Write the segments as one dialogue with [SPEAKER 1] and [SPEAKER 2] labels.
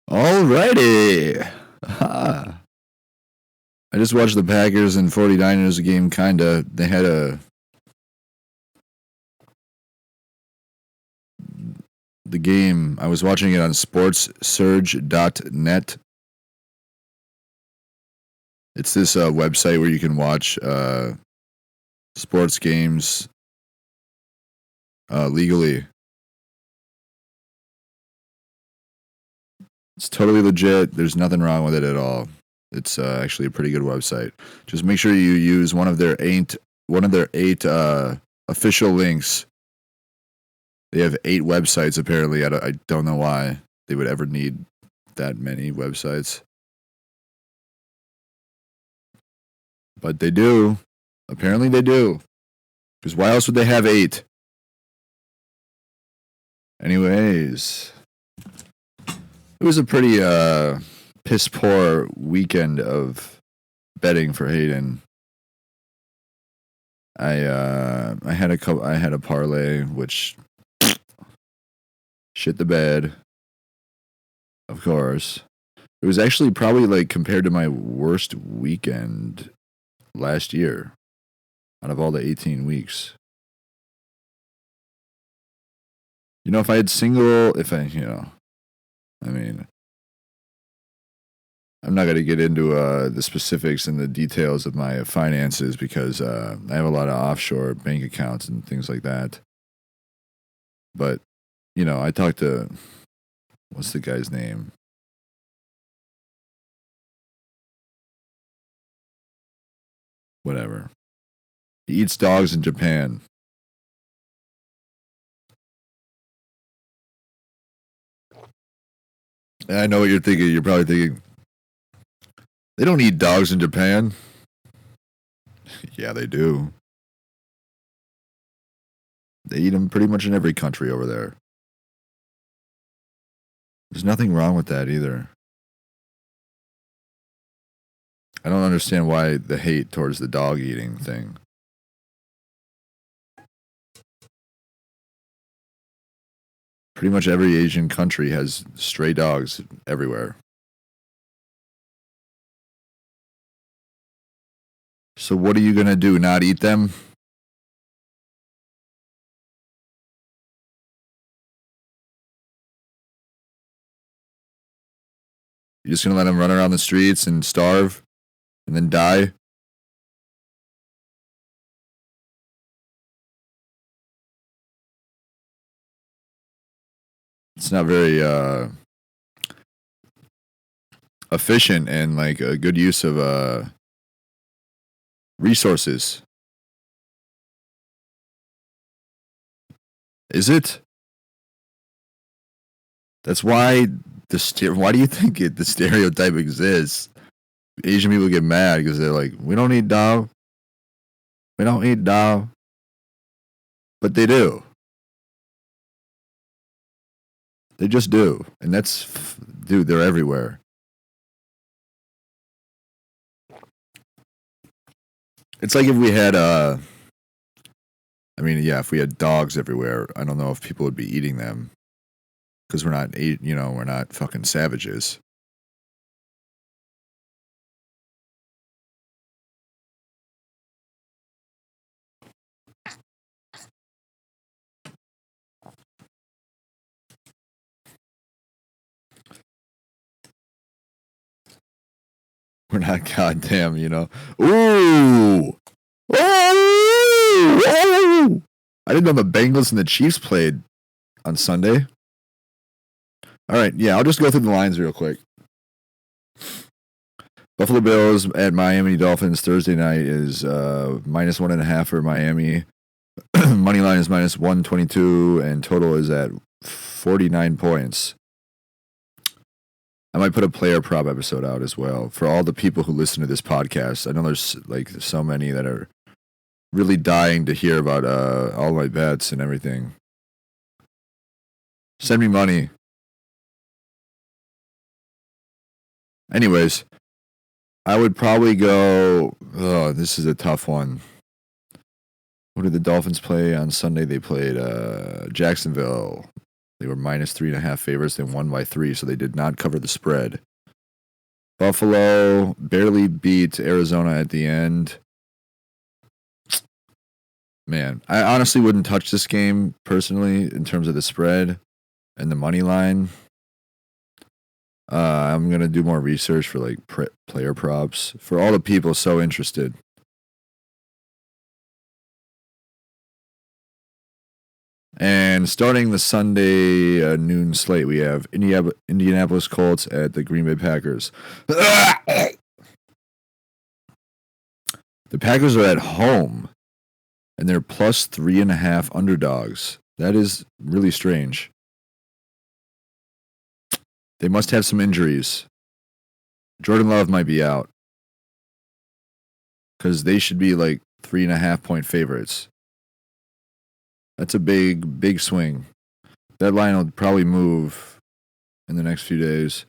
[SPEAKER 1] Alrighty. I just watched the Packers and 49ers game, kinda. They had the game. I was watching it on sportssurge.net. It's this website where you can watch sports games legally. It's totally legit. There's nothing wrong with it at all. It's actually a pretty good website. Just make sure you use one of their eight official links. They have 8 websites apparently. I don't know why they would ever need that many websites, but they do. Apparently they do. Because why else would they have 8? Anyways, it was a pretty piss poor weekend of betting for Hayden. I had a parlay which shit the bed. Of course. It was actually probably like compared to my worst weekend last year out of all the 18 weeks. You know, I mean, I'm not going to get into the specifics and the details of my finances because I have a lot of offshore bank accounts and things like that. But, you know, I talked to, what's the guy's name? Whatever. He eats dogs in Japan. And I know what you're thinking. You're probably thinking, they don't eat dogs in Japan. Yeah, they do. They eat them pretty much in every country over there. There's nothing wrong with that either. I don't understand why the hate towards the dog eating thing. Pretty much every Asian country has stray dogs everywhere. So what are you going to do? Not eat them? You're just going to let them run around the streets and starve and then die? It's not very efficient and like a good use of resources. Is it? That's why why do you think the stereotype exists? Asian people get mad because they're like, we don't eat dog. We don't eat dog. But they do. They just do. And dude, they're everywhere. It's like if we had, if we had dogs everywhere, I don't know if people would be eating them. Because we're not fucking savages. We're not goddamn, Ooh! Oh! I didn't know the Bengals and the Chiefs played on Sunday. All right, yeah, I'll just go through the lines real quick. Buffalo Bills at Miami Dolphins Thursday night is -1.5 for Miami. Money line is -122, and total is at 49 points. I might put a player prop episode out as well for all the people who listen to this podcast. I know there's like so many that are really dying to hear about all my bets and everything. Send me money. Anyways, I would probably go. Oh, this is a tough one. What did the Dolphins play on Sunday? They played Jacksonville. They were minus 3.5 favorites. They won by 3, so they did not cover the spread. Buffalo barely beat Arizona at the end. Man, I honestly wouldn't touch this game personally in terms of the spread and the money line. I'm going to do more research for like player props for all the people so interested. And starting the Sunday noon slate, we have Indianapolis Colts at the Green Bay Packers. The Packers are at home, and they're plus 3.5 underdogs. That is really strange. They must have some injuries. Jordan Love might be out, because they should be like 3.5-point favorites. That's a big swing. That line will probably move in the next few days.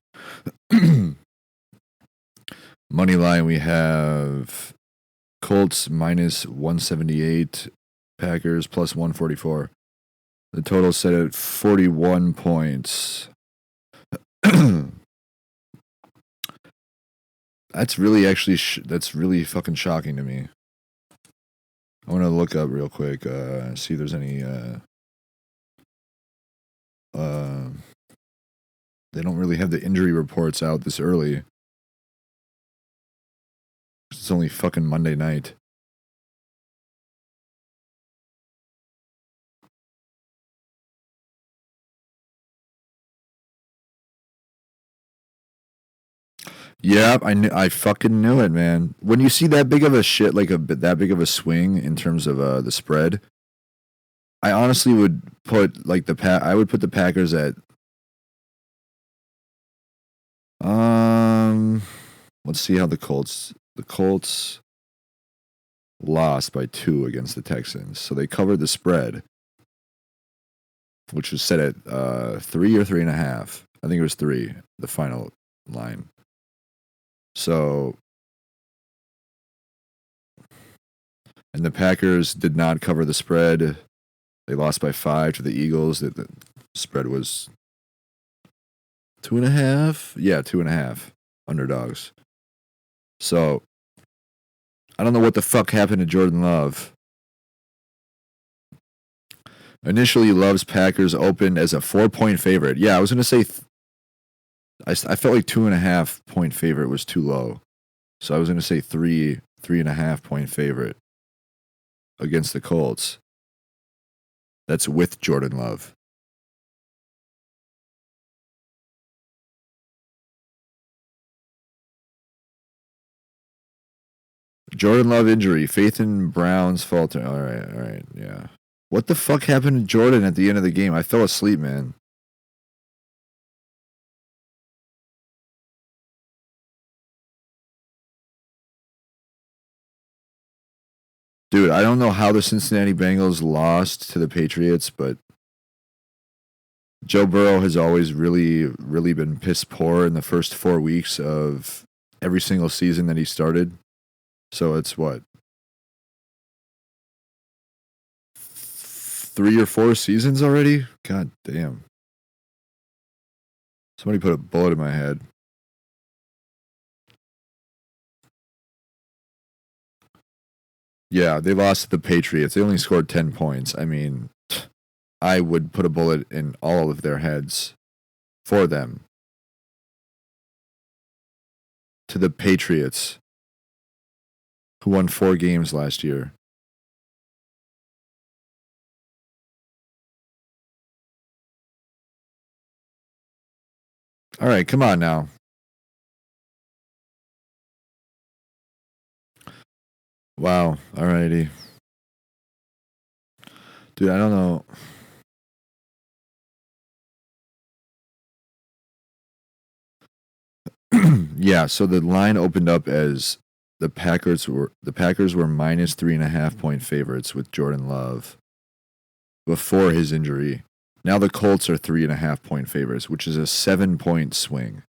[SPEAKER 1] Money line, we have Colts minus 178, Packers plus 144. The total set at 41 points. That's really that's really fucking shocking to me. I want to look up real quick, see if there's any. They don't really have the injury reports out this early. It's only fucking Monday night. Yeah, I fucking knew it, man. When you see that big of a shit, like that big of a swing in terms of the spread, I honestly would put like I would put the Packers at let's see how the Colts lost by 2 against the Texans. So they covered the spread, which was set at 3 or 3.5. I think it was 3, the final line. So, and the Packers did not cover the spread. They lost by 5 to the Eagles. The spread was 2.5. Yeah, 2.5 underdogs. So, I don't know what the fuck happened to Jordan Love. Initially, Love's Packers opened as a 4-point favorite. Yeah, I was going to say, I felt like 2.5-point favorite was too low. So I was going to say 3.5-point favorite against the Colts. That's with Jordan Love. Jordan Love injury. Faith in Browns falter. All right, yeah. What the fuck happened to Jordan at the end of the game? I fell asleep, man. Dude, I don't know how the Cincinnati Bengals lost to the Patriots, but Joe Burrow has always really been piss poor in the first 4 weeks of every single season that he started. So it's what? 3 or 4 seasons already? God damn. Somebody put a bullet in my head. Yeah, they lost to the Patriots. They only scored 10 points. I mean, I would put a bullet in all of their heads for them. To the Patriots, who won 4 games last year. All right, come on now. Wow, alrighty. Dude, I don't know. Yeah, so the line opened up as the Packers were minus 3.5-point favorites with Jordan Love before his injury. Now the Colts are 3.5-point favorites, which is a 7-point swing.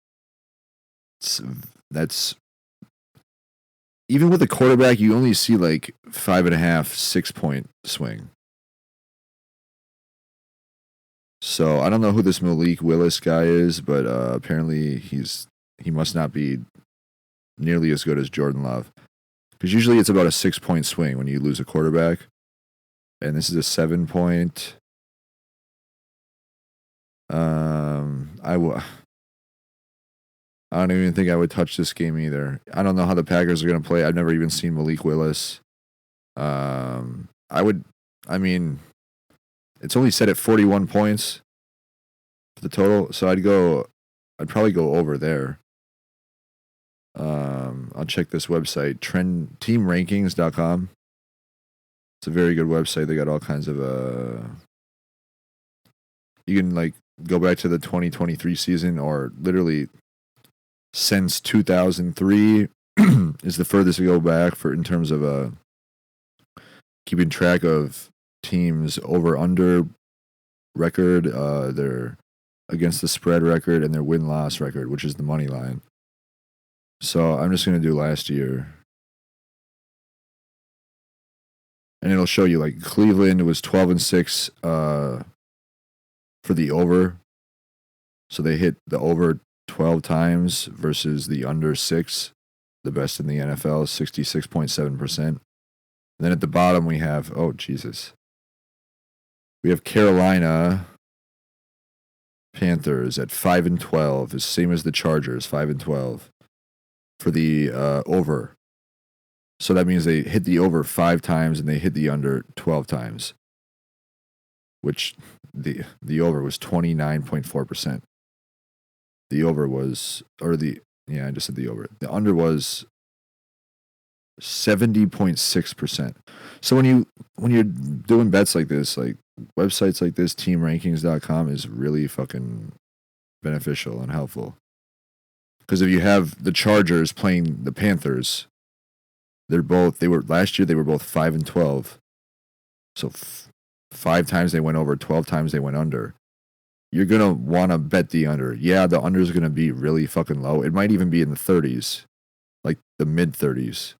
[SPEAKER 1] That's even with a quarterback, you only see like 5.5, 6-point swing. So I don't know who this Malik Willis guy is, but apparently he must not be nearly as good as Jordan Love. Because usually it's about a 6-point swing when you lose a quarterback, and this is a 7-point. I don't even think I would touch this game either. I don't know how the Packers are going to play. I've never even seen Malik Willis. I mean, it's only set at 41 points for the total, so I'd probably go over there. I'll check this website, teamrankings.com. It's a very good website. They got all kinds of you can like go back to the 2023 season, or literally since 2003 is the furthest to go back for in terms of keeping track of teams over under record, their against the spread record, and their win loss record, which is the money line. So I'm just gonna do last year, and it'll show you like Cleveland was 12-6 for the over, so they hit the over 12 times versus the under 6, the best in the NFL, 66.7%. Then at the bottom we have, oh Jesus, we have Carolina Panthers at 5-12, the same as the Chargers, 5-12 for the over. So that means they hit the over 5 times and they hit the under 12 times, which the over was 29.4%. The over was, I just said the over. The under was 70.6%. So when you're doing bets like this, like websites like this, teamrankings.com is really fucking beneficial and helpful. Because if you have the Chargers playing the Panthers, last year they were both 5-12. So 5 times they went over, 12 times they went under. You're going to want to bet the under. Yeah, the under is going to be really fucking low. It might even be in the 30s, like the mid 30s.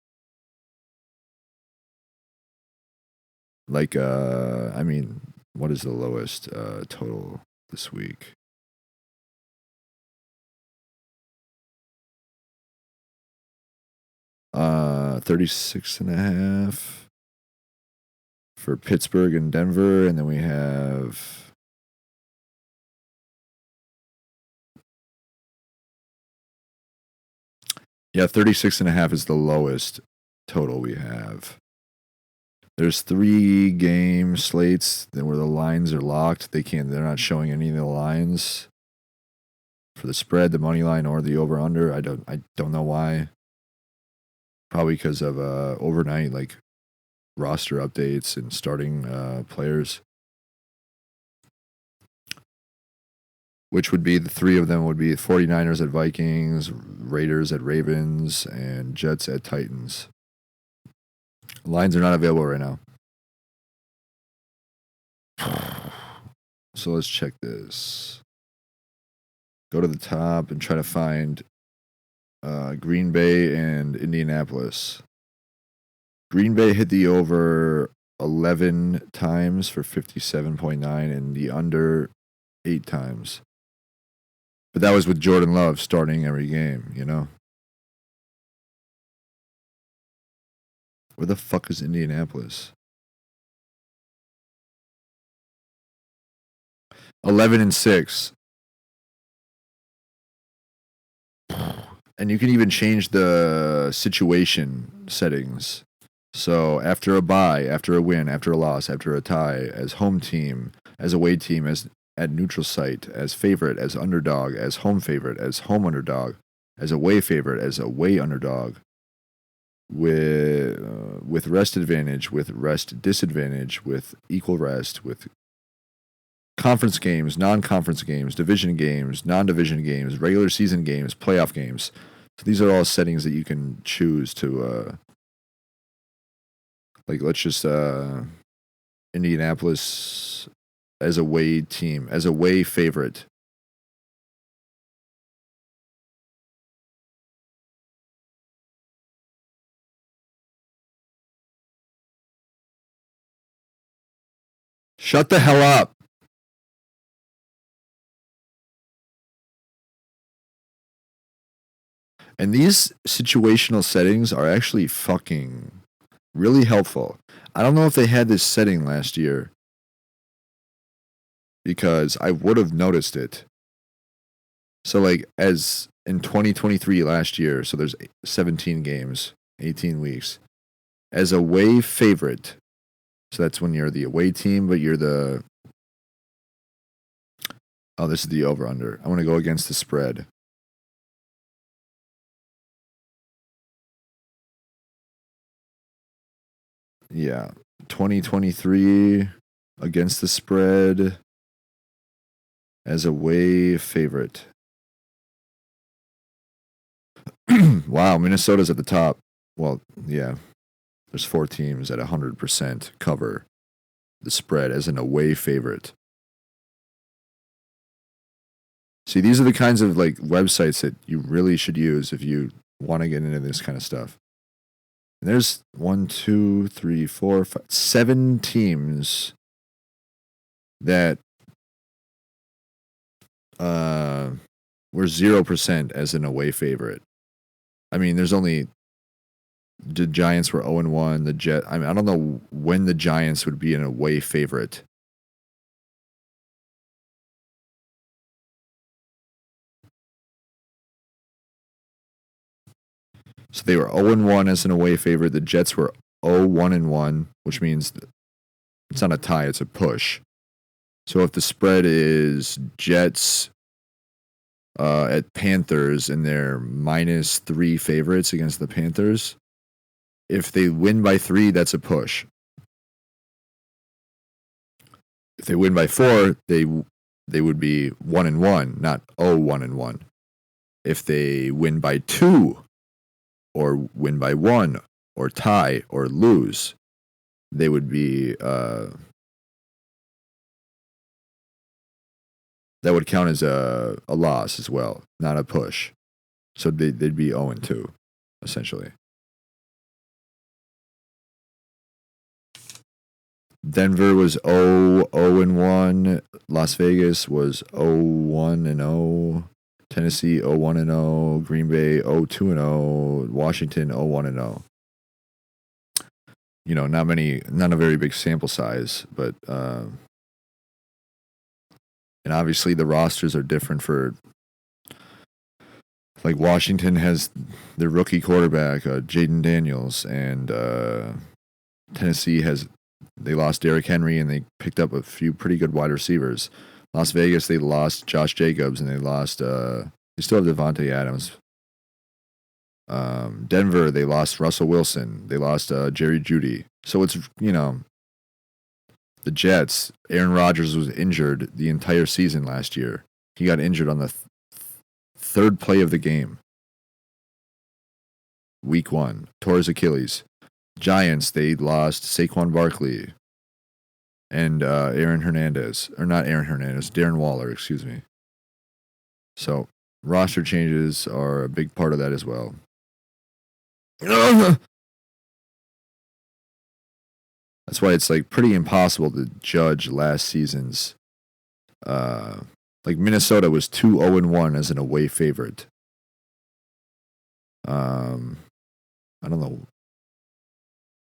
[SPEAKER 1] Like, I mean, what is the lowest total this week? Uh, 36.5 for Pittsburgh and Denver, and then we have 36.5 is the lowest total we have. There's 3 game slates where the lines are locked. They're not showing any of the lines for the spread, the money line, or the over under. I don't know why. Probably because of overnight like roster updates and starting players. Which would be the 3 of them would be 49ers at Vikings, Raiders at Ravens, and Jets at Titans. Lines are not available right now. So let's check this. Go to the top and try to find Green Bay and Indianapolis. Green Bay hit the over 11 times for 57.9 and the under 8 times. But that was with Jordan Love starting every game, you know? Where the fuck is Indianapolis? 11-6. And you can even change the situation settings. So after a bye, after a win, after a loss, after a tie, as home team, as away team, as at neutral site, as favorite, as underdog, as home favorite, as home underdog, as away favorite, as away underdog, with rest advantage, with rest disadvantage, with equal rest, with conference games, non-conference games, division games, non-division games, regular season games, playoff games. So these are all settings that you can choose to like let's just Indianapolis as a away team, as a away favorite. Shut the hell up. And these situational settings are actually fucking really helpful. I don't know if they had this setting last year because I would have noticed it. So, like, as in 2023 last year, so there's 17 games, 18 weeks. As away favorite, so that's when you're the away team, but you're the. Oh, this is the over under. I want to go against the spread. Yeah. 2023 against the spread as away favorite. Wow, Minnesota's at the top. Well, yeah. There's 4 teams at 100% cover the spread as an away favorite. See, these are the kinds of like websites that you really should use if you want to get into this kind of stuff. And there's 1, 2, 3, 4, 5, 7 teams that were 0% as an away favorite. I mean, there's only the Giants were 0-1. The Jet. I mean, I don't know when the Giants would be an away favorite. So they were 0-1 as an away favorite. The Jets were 0-1-1, which means it's not a tie, it's a push. So if the spread is Jets at Panthers and they're -3 favorites against the Panthers, if they win by 3, that's a push. If they win by 4, they would be 1-1, not 0-1-1. If they win by 2, or win by 1, or tie, or lose, they would be that would count as a loss as well, not a push. So they'd be 0-2, essentially. Denver was 0-1. Las Vegas was 0-1-0. Tennessee 0-1-0. Green Bay 0-2-0. Washington 0-1-0. You know, not a very big sample size, but and obviously the rosters are different for. Like Washington has their rookie quarterback, Jaden Daniels, and Tennessee they lost Derrick Henry and they picked up a few pretty good wide receivers. Las Vegas, they lost Josh Jacobs and they still have Devontae Adams. Denver, they lost Russell Wilson. They lost Jerry Jeudy. So it's, the Jets, Aaron Rodgers was injured the entire season last year. He got injured on the third play of the game. Week 1, tore his Achilles. Giants, they lost Saquon Barkley and Darren Waller, excuse me. So roster changes are a big part of that as well. That's why it's like pretty impossible to judge last season's. Like Minnesota was 2-0-1 as an away favorite. I don't know.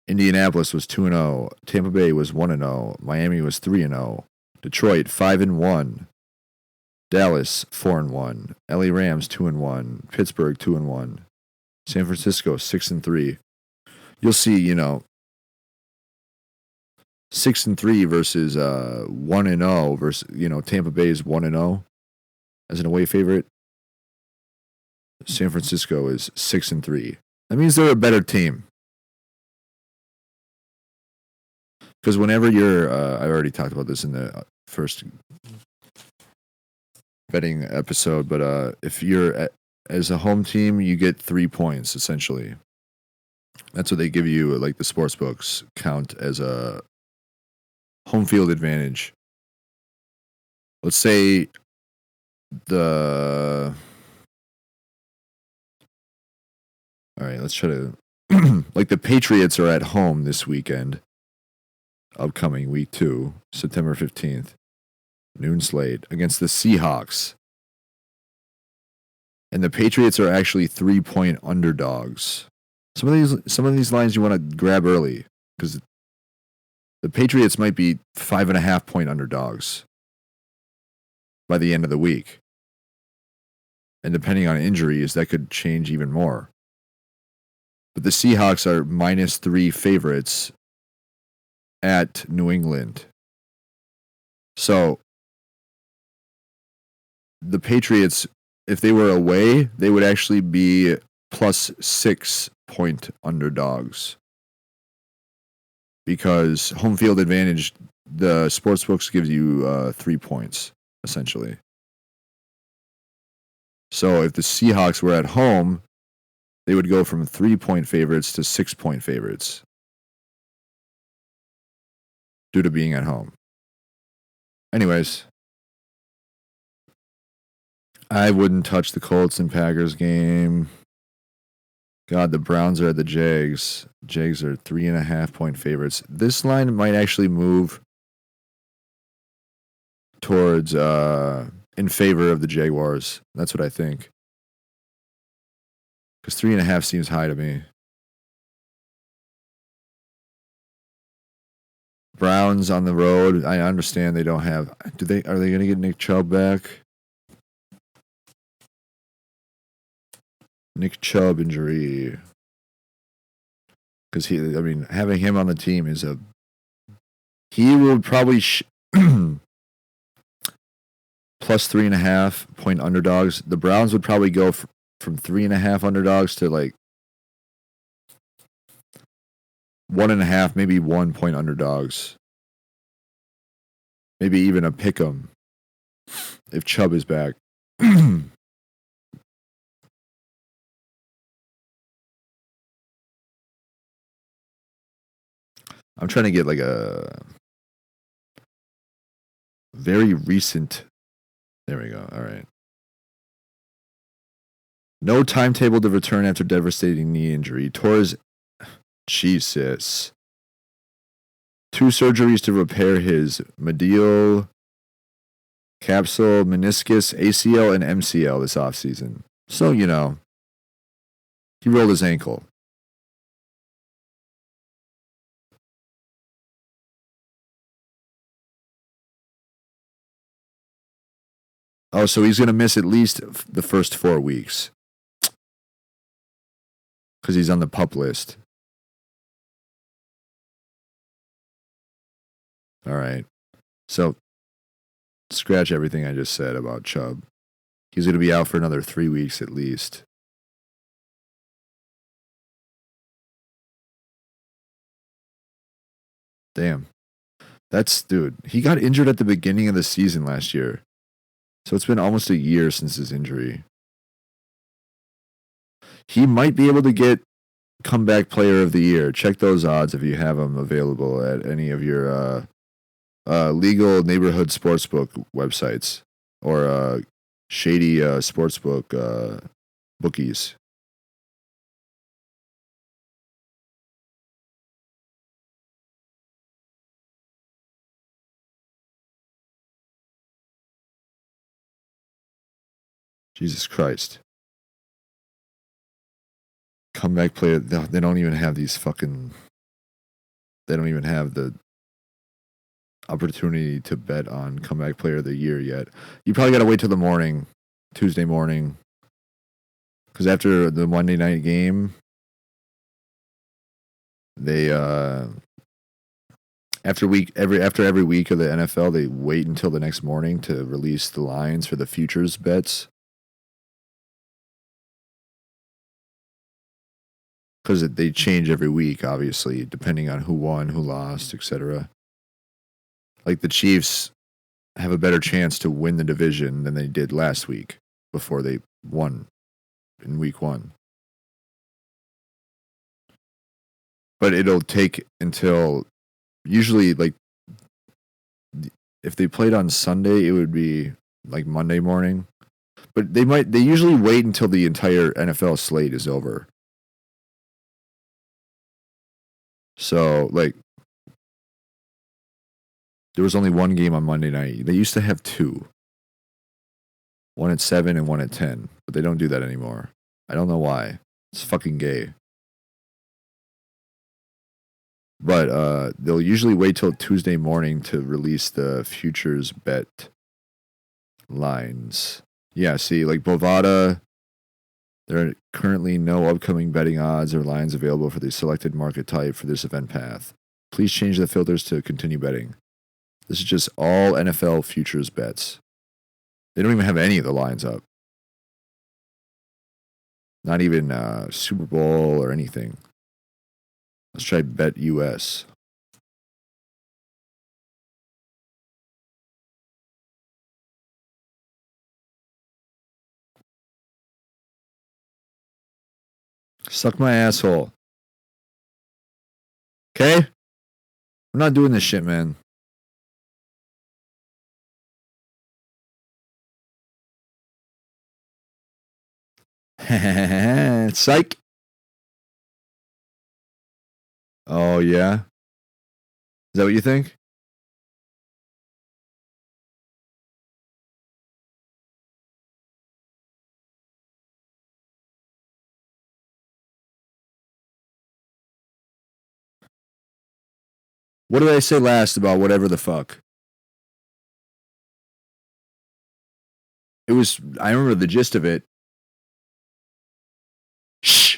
[SPEAKER 1] Indianapolis was 2-0. Tampa Bay was 1-0. Miami was 3-0. Detroit 5-1. Dallas 4-1. LA Rams 2-1. Pittsburgh 2-1. San Francisco 6-3. You'll see, 6-3 versus 1-0 versus Tampa Bay's 1-0 as an away favorite. San Francisco is 6-3. That means they're a better team. Because whenever you're, I already talked about this in the first betting episode, but if you're as a home team, you get 3 points essentially. That's what they give you, like the sports books count as a home field advantage. Let's say all right, let's try to like the Patriots are at home this weekend. Upcoming week 2, September 15th, noon slate against the Seahawks. And the Patriots are actually 3-point underdogs. Some of these lines you want to grab early because the Patriots might be 5.5-point underdogs by the end of the week. And depending on injuries, that could change even more. But the Seahawks are -3 favorites at New England. So the Patriots, if they were away, they would actually be +6-point underdogs. Because home field advantage, the sportsbooks gives you 3 points, essentially. So if the Seahawks were at home, they would go from 3-point favorites to 6-point favorites due to being at home. Anyways, I wouldn't touch the Colts and Packers game. God, the Browns are at the Jags. Jags are 3.5-point favorites. This line might actually move towards in favor of the Jaguars. That's what I think. Because 3.5 seems high to me. Browns on the road. I understand they don't have. Are they going to get Nick Chubb back? Nick Chubb injury. Because having him on the team is he will probably +3.5-point underdogs. The Browns would probably go from 3.5 underdogs to like 1.5, maybe 1-point underdogs. Maybe even a pick 'em if Chubb is back. I'm trying to get like a very recent. There we go. All right. No timetable to return after devastating knee injury. Torres, Jesus. 2 surgeries to repair his medial capsule, meniscus, ACL, and MCL this offseason. So, he rolled his ankle. Oh, so he's going to miss at least the first 4 weeks. Because he's on the PUP list. All right. So, scratch everything I just said about Chubb. He's going to be out for another 3 weeks at least. Damn. Dude, he got injured at the beginning of the season last year. So it's been almost a year since his injury. He might be able to get comeback player of the year. Check those odds if you have them available at any of your legal neighborhood sportsbook websites or shady sportsbook bookies. Jesus Christ. Comeback player. They don't even have these fucking. They don't even have the opportunity to bet on comeback player of the year yet. You probably got to wait till the morning, Tuesday morning. Because after the Monday night game, they after every week of the NFL, they wait until the next morning to release the lines for the futures bets. Because they change every week, obviously, depending on who won, who lost, etc. Like the Chiefs have a better chance to win the division than they did last week before they won in week 1. But it'll take until usually like if they played on Sunday, it would be like Monday morning. But they usually wait until the entire NFL slate is over. So, like, there was only one game on Monday night. They used to have 2. One at 7 and one at 10. But they don't do that anymore. I don't know why. It's fucking gay. But they'll usually wait till Tuesday morning to release the futures bet lines. Yeah, see, like Bovada, there are currently no upcoming betting odds or lines available for the selected market type for this event path. Please change the filters to continue betting. This is just all NFL futures bets. They don't even have any of the lines up. Not even Super Bowl or anything. Let's try Bet US. Suck my asshole. Okay? I'm not doing this shit, man. Psych. Oh, yeah? Is that what you think? What did I say last about whatever the fuck? It was, I remember the gist of it. Shh.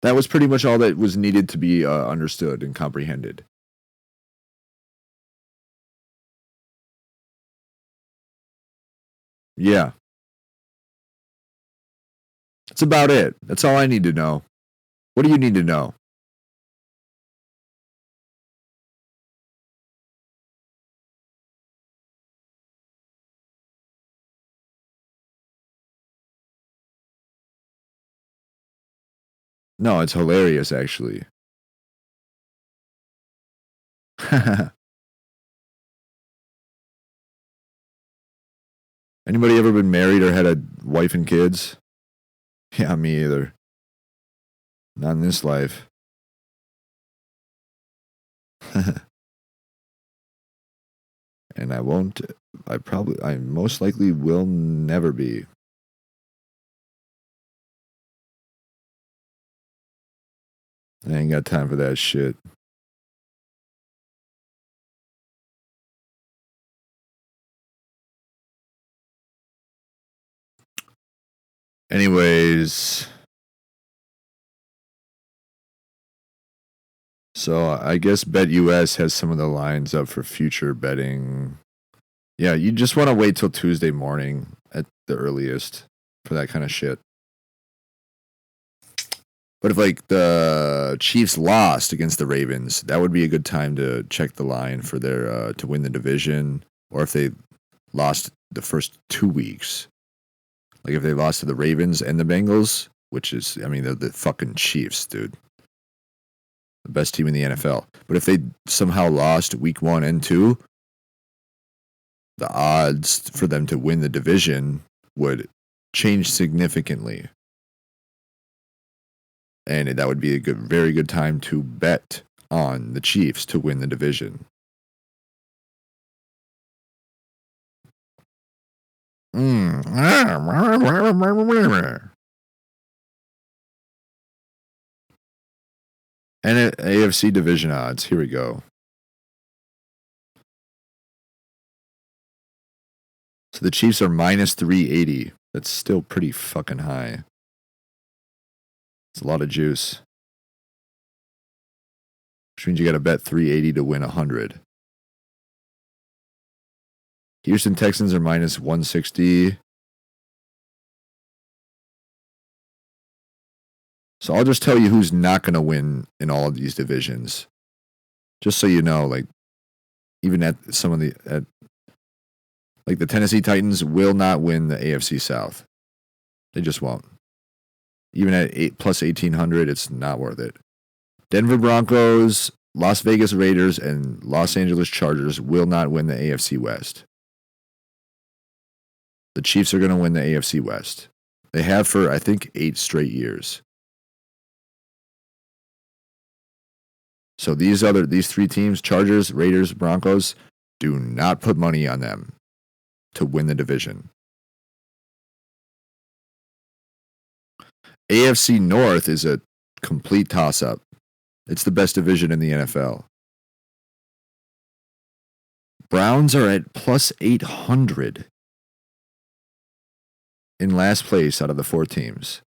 [SPEAKER 1] That was pretty much all that was needed to be understood and comprehended. Yeah. That's about it. That's all I need to know. What do you need to know? No, it's hilarious, actually. Anybody ever been married or had a wife and kids? Yeah, me either. Not in this life. And I won't. I most likely will never be. I ain't got time for that shit. Anyways, so I guess Bet US has some of the lines up for future betting. Yeah, you just want to wait till Tuesday morning at the earliest for that kind of shit. But if like the Chiefs lost against the Ravens, that would be a good time to check the line for their to win the division. Or if they lost the first 2 weeks, like if they lost to the Ravens and the Bengals, which is, I mean, they're the fucking Chiefs, dude, the best team in the NFL. But if they somehow lost week 1 and 2, the odds for them to win the division would change significantly. And that would be a very good time to bet on the Chiefs to win the division. And AFC division odds. Here we go. So the Chiefs are minus 380. That's still pretty fucking high. It's a lot of juice. Which means you got to bet 380 to win 100. Houston Texans are minus 160. So I'll just tell you who's not going to win in all of these divisions. Just so you know, like, even at some of the, like the Tennessee Titans will not win the AFC South. They just won't. Even at plus 1,800, it's not worth it. Denver Broncos, Las Vegas Raiders, and Los Angeles Chargers will not win the AFC West. The Chiefs are going to win the AFC West. They have for, I think, 8 straight years. So these 3 teams, Chargers, Raiders, Broncos, Do not put money on them to win the division. AFC North is a complete toss-up. It's the best division in the NFL. Browns are at plus 800 in last place out of the 4 teams.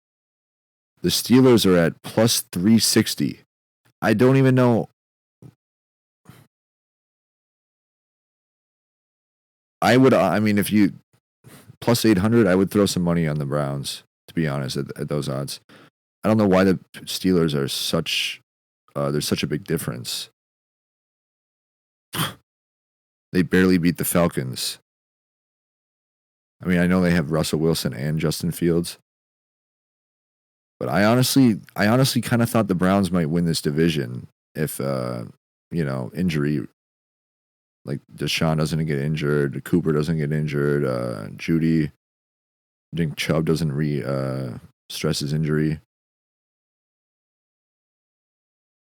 [SPEAKER 1] The Steelers are at plus 360. I don't even know. If you plus 800, I would throw some money on the Browns, to be honest, at those odds. I don't know why the Steelers are there's such a big difference. They barely beat the Falcons. I mean, I know they have Russell Wilson and Justin Fields. But I honestly kind of thought the Browns might win this division if, injury, like Deshaun doesn't get injured, Cooper doesn't get injured, Judy, I think Chubb doesn't stress his injury.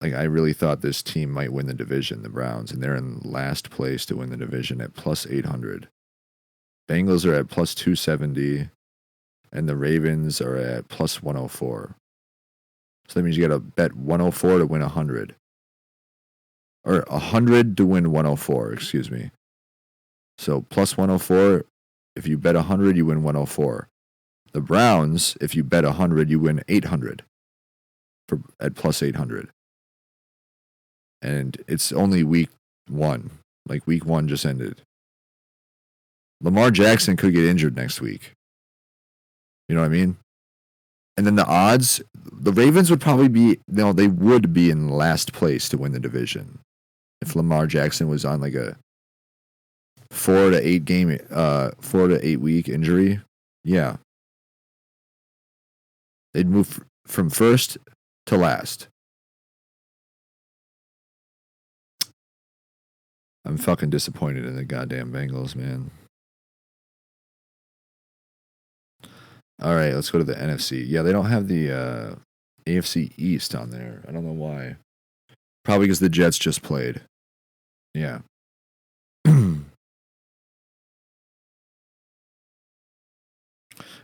[SPEAKER 1] Like, I really thought this team might win the division, the Browns, and they're in last place to win the division at plus 800. Bengals are at plus 270, and the Ravens are at plus 104. So that means you got to bet 104 to win 100. Or 100 to win 104, excuse me. So plus 104, if you bet 100, you win 104. The Browns, if you bet 100, you win 800 at plus 800. And it's only week 1. Like, week 1 just ended. Lamar Jackson could get injured next week. You know what I mean? And then the odds, the Ravens would probably they would be in last place to win the division if Lamar Jackson was on like a 4 to 8 week injury. Yeah. They'd move from first to last. I'm fucking disappointed in the goddamn Bengals, man. All right, let's go to the NFC. Yeah, they don't have the AFC East on there. I don't know why. Probably because the Jets just played. Yeah. And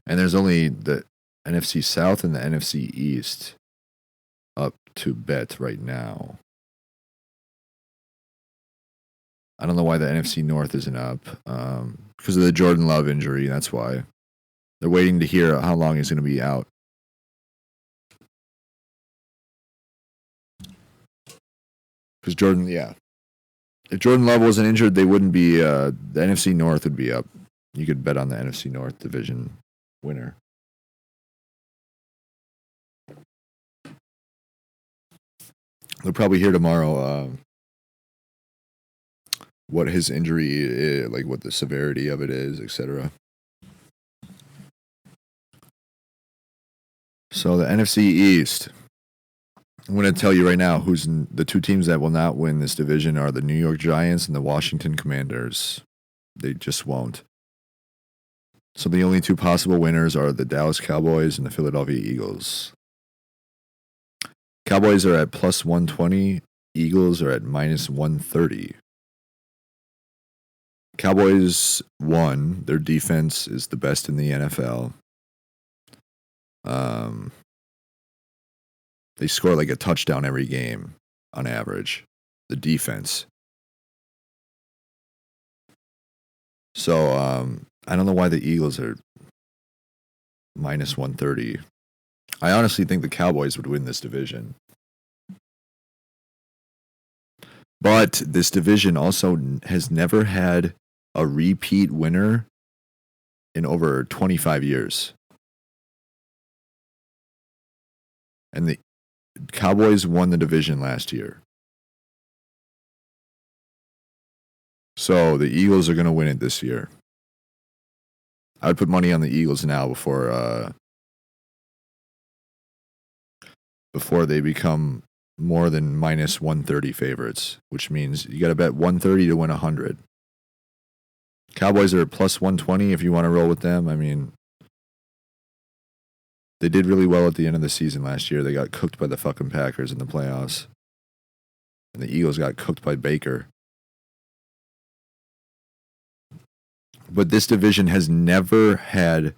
[SPEAKER 1] there's only the NFC South and the NFC East up to bet right now. I don't know why the NFC North isn't up. Because of the Jordan Love injury, that's why. They're waiting to hear how long he's going to be out. Because if Jordan Love wasn't injured, they wouldn't be, the NFC North would be up. You could bet on the NFC North division winner. They'll probably hear tomorrow what his injury is, like what the severity of it is, etc. So the NFC East, I'm going to tell you right now who's the 2 teams that will not win this division are the New York Giants and the Washington Commanders. They just won't. So the only 2 possible winners are the Dallas Cowboys and the Philadelphia Eagles. Cowboys are at plus 120. Eagles are at minus 130. Cowboys won. Their defense is the best in the NFL. They score like a touchdown every game on average. The defense. So I don't know why the Eagles are minus 130. I honestly think the Cowboys would win this division. But this division also has never had a repeat winner in over 25 years. And the Cowboys won the division last year. So the Eagles are going to win it this year. I would put money on the Eagles now before they become more than minus 130 favorites, which means you got to bet 130 to win 100. Cowboys are plus 120 if you want to roll with them. I mean, they did really well at the end of the season last year. They got cooked by the fucking Packers in the playoffs. And the Eagles got cooked by Baker. But this division has never had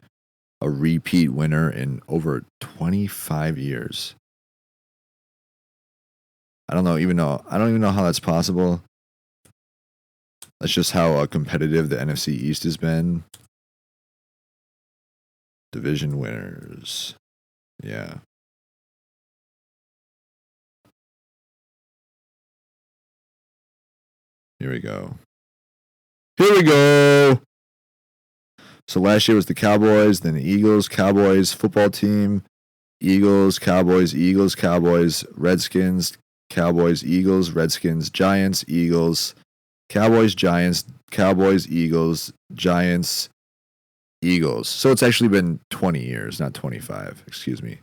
[SPEAKER 1] a repeat winner in over 25 years. I don't even know how that's possible. That's just how competitive the NFC East has been. Division winners. Yeah. Here we go. So last year was the Cowboys, then the Eagles, Cowboys, football team, Eagles, Cowboys, Eagles, Cowboys, Redskins, Cowboys, Eagles, Redskins, Giants, Eagles, Cowboys, Giants, Cowboys, Eagles, Giants, Eagles. So it's actually been 20 years, not 25, excuse me.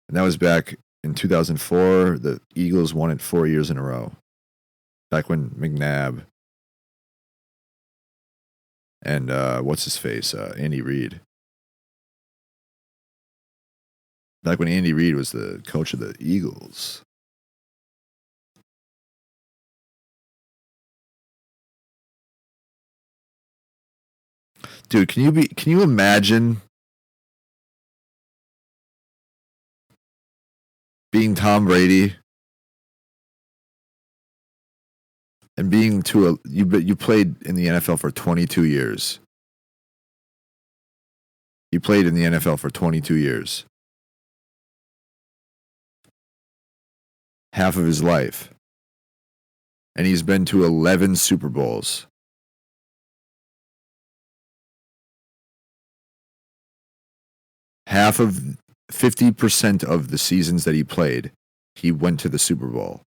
[SPEAKER 1] And that was back in 2004. The Eagles won it 4 years in a row. Back when McNabb and what's his face? Andy Reid. Back when Andy Reid was the coach of the Eagles. Dude, can you imagine being Tom Brady and being you played in the NFL for 22 years. He played in the NFL for 22 years. Half of his life. And he's been to 11 Super Bowls. Half of 50% of the seasons that he played, he went to the Super Bowl.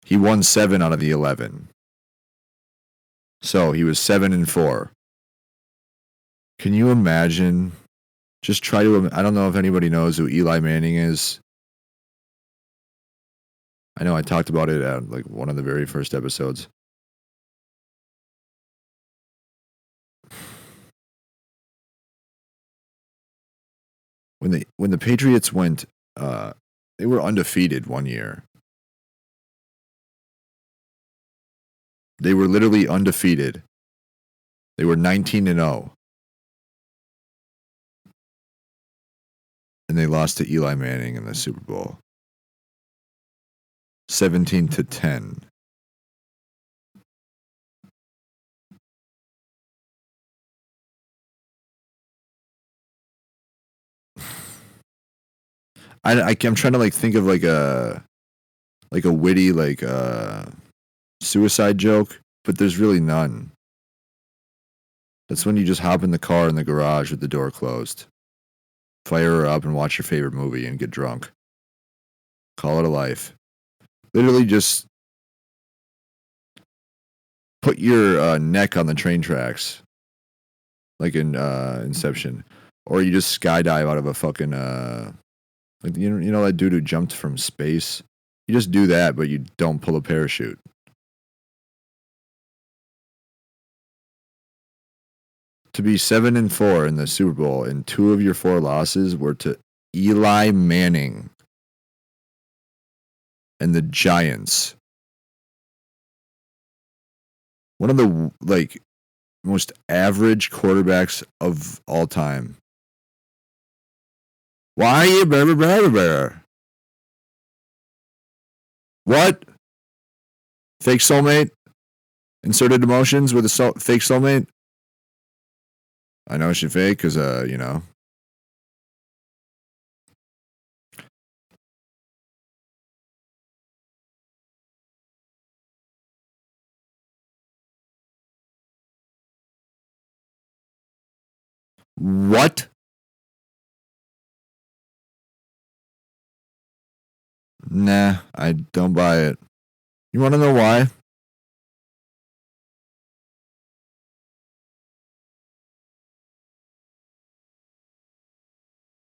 [SPEAKER 1] He won 7 out of the 11. So he was 7-4. Can you imagine? Just try to. I don't know if anybody knows who Eli Manning is. I know I talked about it at like one of the very first episodes. When the Patriots went, they were undefeated one year. They were literally undefeated. They were 19-0. And they lost to Eli Manning in the Super Bowl. 17-10. I'm trying to like think of like a witty suicide joke, but there's really none. That's when you just hop in the car in the garage with the door closed, fire her up, and watch your favorite movie and get drunk. Call it a life. Literally just put your neck on the train tracks, like in Inception, or you just skydive out of a fucking like you know that dude who jumped from space. You just do that, but you don't pull a parachute. To be 7-4 in the Super Bowl, and 2 of your 4 losses were to Eli Manning and the Giants. One of the most average quarterbacks of all time. Why are you bear? What? Fake soulmate? Inserted emotions with a fake soulmate? I know she fake because, you know. What? Nah, I don't buy it. You want to know why?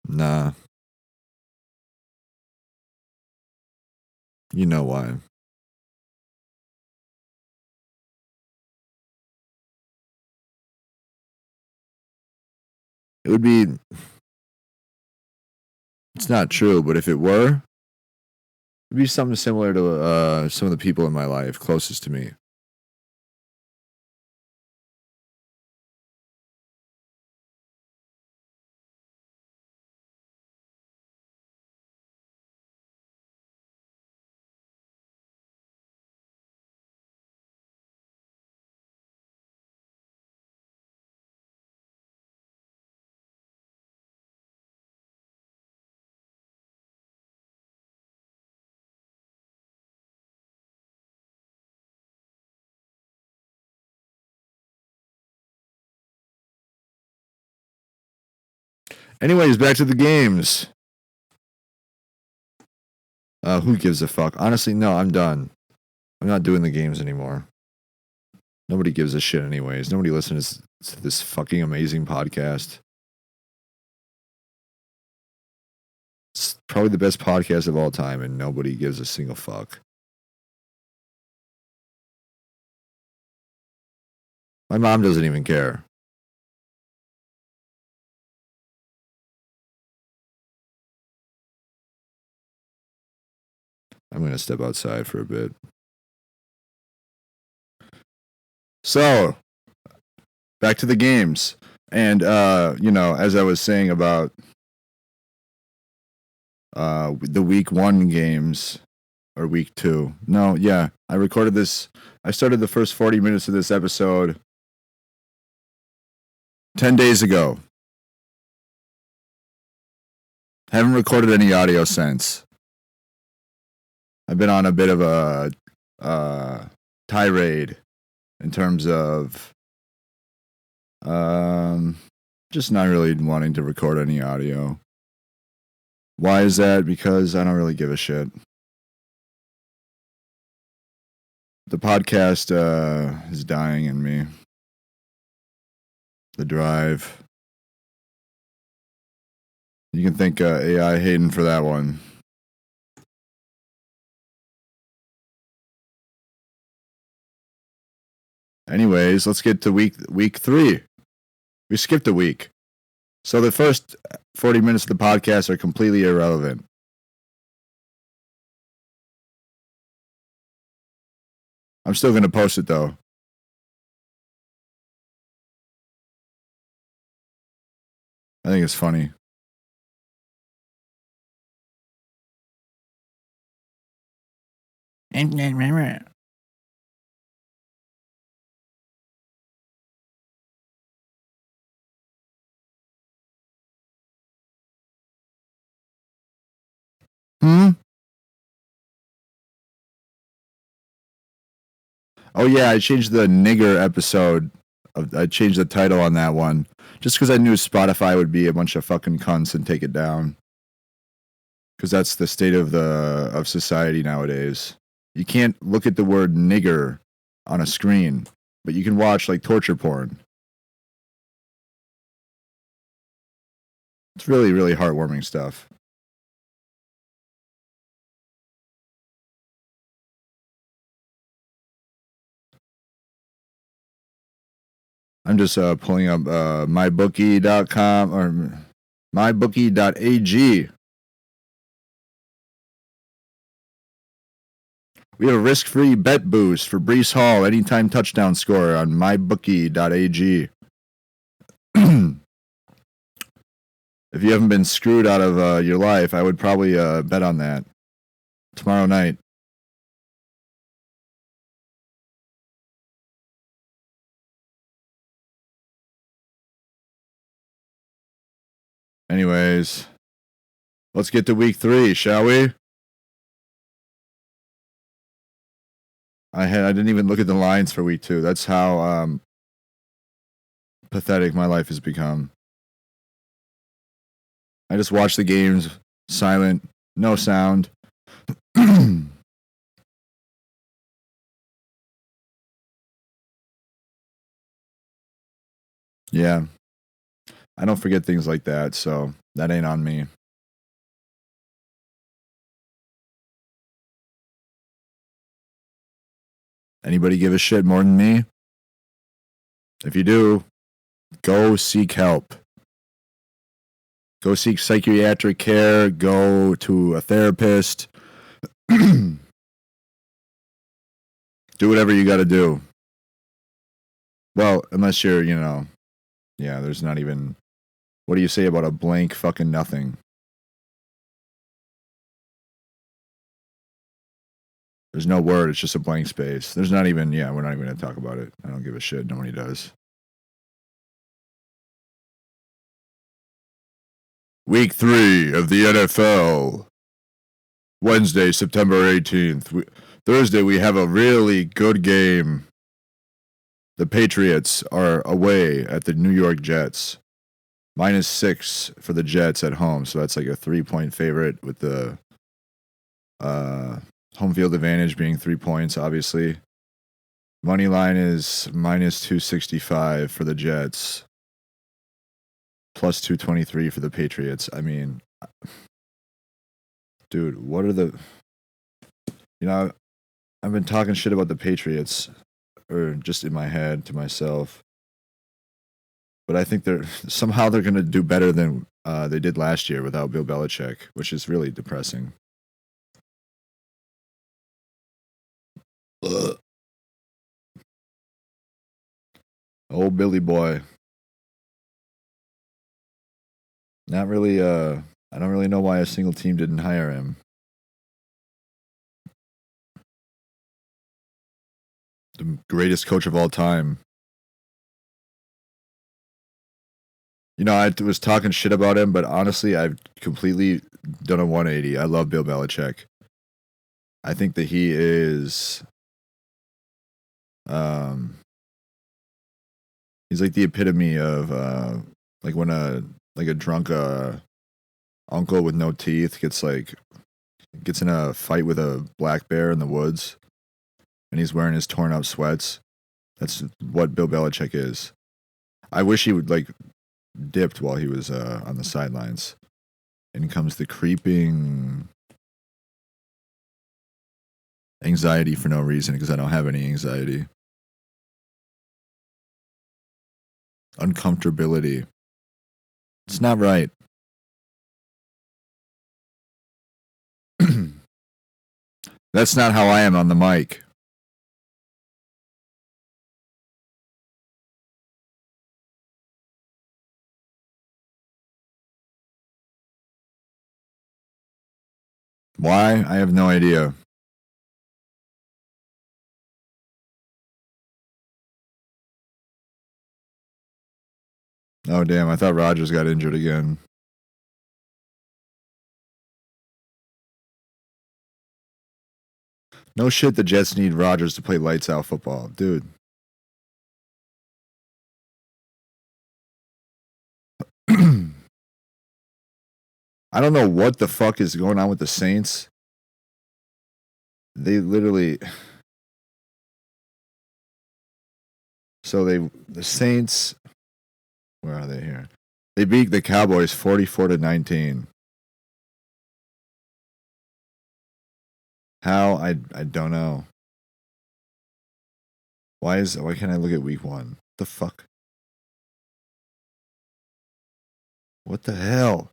[SPEAKER 1] Nah. You know why. It would be. It's not true, but if it were, it'd be something similar to some of the people in my life closest to me. Anyways, back to the games. Who gives a fuck? Honestly, no, I'm done. I'm not doing the games anymore. Nobody gives a shit anyways. Nobody listens to this fucking amazing podcast. It's probably the best podcast of all time, and nobody gives a single fuck. My mom doesn't even care. I'm going to step outside for a bit. So, back to the games. And, as I was saying about the week 1 games, or week 2. No, yeah, I recorded this. I started the first 40 minutes of this episode 10 days ago. Haven't recorded any audio since. I've been on a bit of a tirade in terms of just not really wanting to record any audio. Why is that? Because I don't really give a shit. The podcast is dying in me. The drive. You can thank AI Hayden for that one. Anyways, let's get to week 3. We skipped a week. So the first 40 minutes of the podcast are completely irrelevant. I'm still going to post it, though. I think it's funny. Oh yeah, I changed the nigger episode. I changed the title on that one just because I knew Spotify would be a bunch of fucking cunts and take it down. Because that's the state of society nowadays. You can't look at the word nigger on a screen, but you can watch like torture porn. It's really, really heartwarming stuff. I'm just pulling up mybookie.com or mybookie.ag. We have a risk-free bet boost for Breece Hall anytime touchdown scorer on mybookie.ag. If you haven't been screwed out of your life, I would probably bet on that tomorrow night. Anyways, let's get to week 3, shall we? I didn't even look at the lines for week 2. That's how pathetic my life has become. I just watch the games, silent, no sound. Yeah. I don't forget things like that, so that ain't on me. Anybody give a shit more than me? If you do, go seek help. Go seek psychiatric care. Go to a therapist. Do whatever you got to do. Well, unless you're, yeah, there's not even. What do you say about a blank fucking nothing? There's no word. It's just a blank space. There's not even, we're not even going to talk about it. I don't give a shit. Nobody does. Week 3 of the NFL. Wednesday, September 18th. Thursday, we have a really good game. The Patriots are away at the New York Jets. -6 for the Jets at home. So that's like a 3-point favorite with the home field advantage being 3 points, obviously. Money line is -265 for the Jets, +223 for the Patriots. I mean, dude, what are the. You know, I've been talking shit about the Patriots, or just in my head to myself. But I think somehow they're going to do better than they did last year without Bill Belichick, which is really depressing. Ugh. Old Billy boy. Not really. I don't really know why a single team didn't hire him. The greatest coach of all time. You know, I was talking shit about him, but honestly, I've completely done a 180. I love Bill Belichick. I think that he is, he's like the epitome of, like when a drunk uncle with no teeth gets in a fight with a black bear in the woods, and he's wearing his torn up sweats. That's what Bill Belichick is. I wish he would like dipped while he was on the sidelines. In comes the creeping anxiety for no reason because I don't have any anxiety. Uncomfortability. It's not right. That's not how I am on the mic. Why? I have no idea. Oh, damn. I thought Rodgers got injured again. No shit, the Jets need Rodgers to play lights out football. Dude. I don't know what the fuck is going on with the Saints. They literally. So the Saints. Where are they here? They beat the Cowboys 44-19. How? I don't know. Why can't I look at week 1? The fuck? What the hell?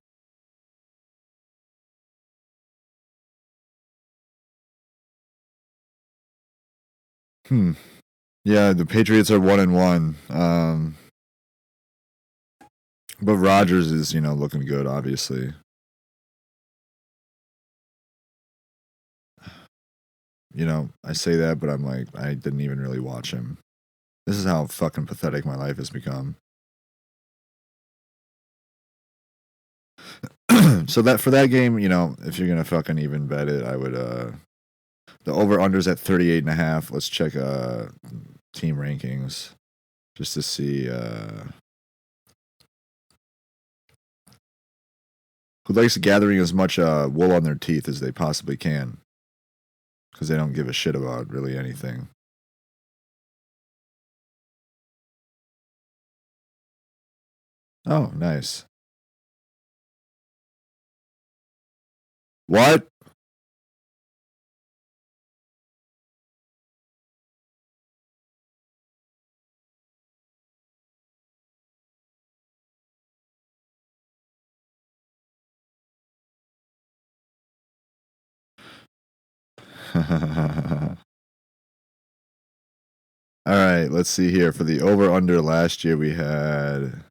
[SPEAKER 1] Yeah, the Patriots are 1-1. But Rodgers is, looking good, obviously. I say that, but I'm like, I didn't even really watch him. This is how fucking pathetic my life has become. So that for that game, if you're gonna fucking even bet it, I would the over unders at 38.5. Let's check team rankings just to see who likes gathering as much wool on their teeth as they possibly can, because they don't give a shit about really anything. Oh, nice. What? All right, let's see here. For the over-under last year, we had.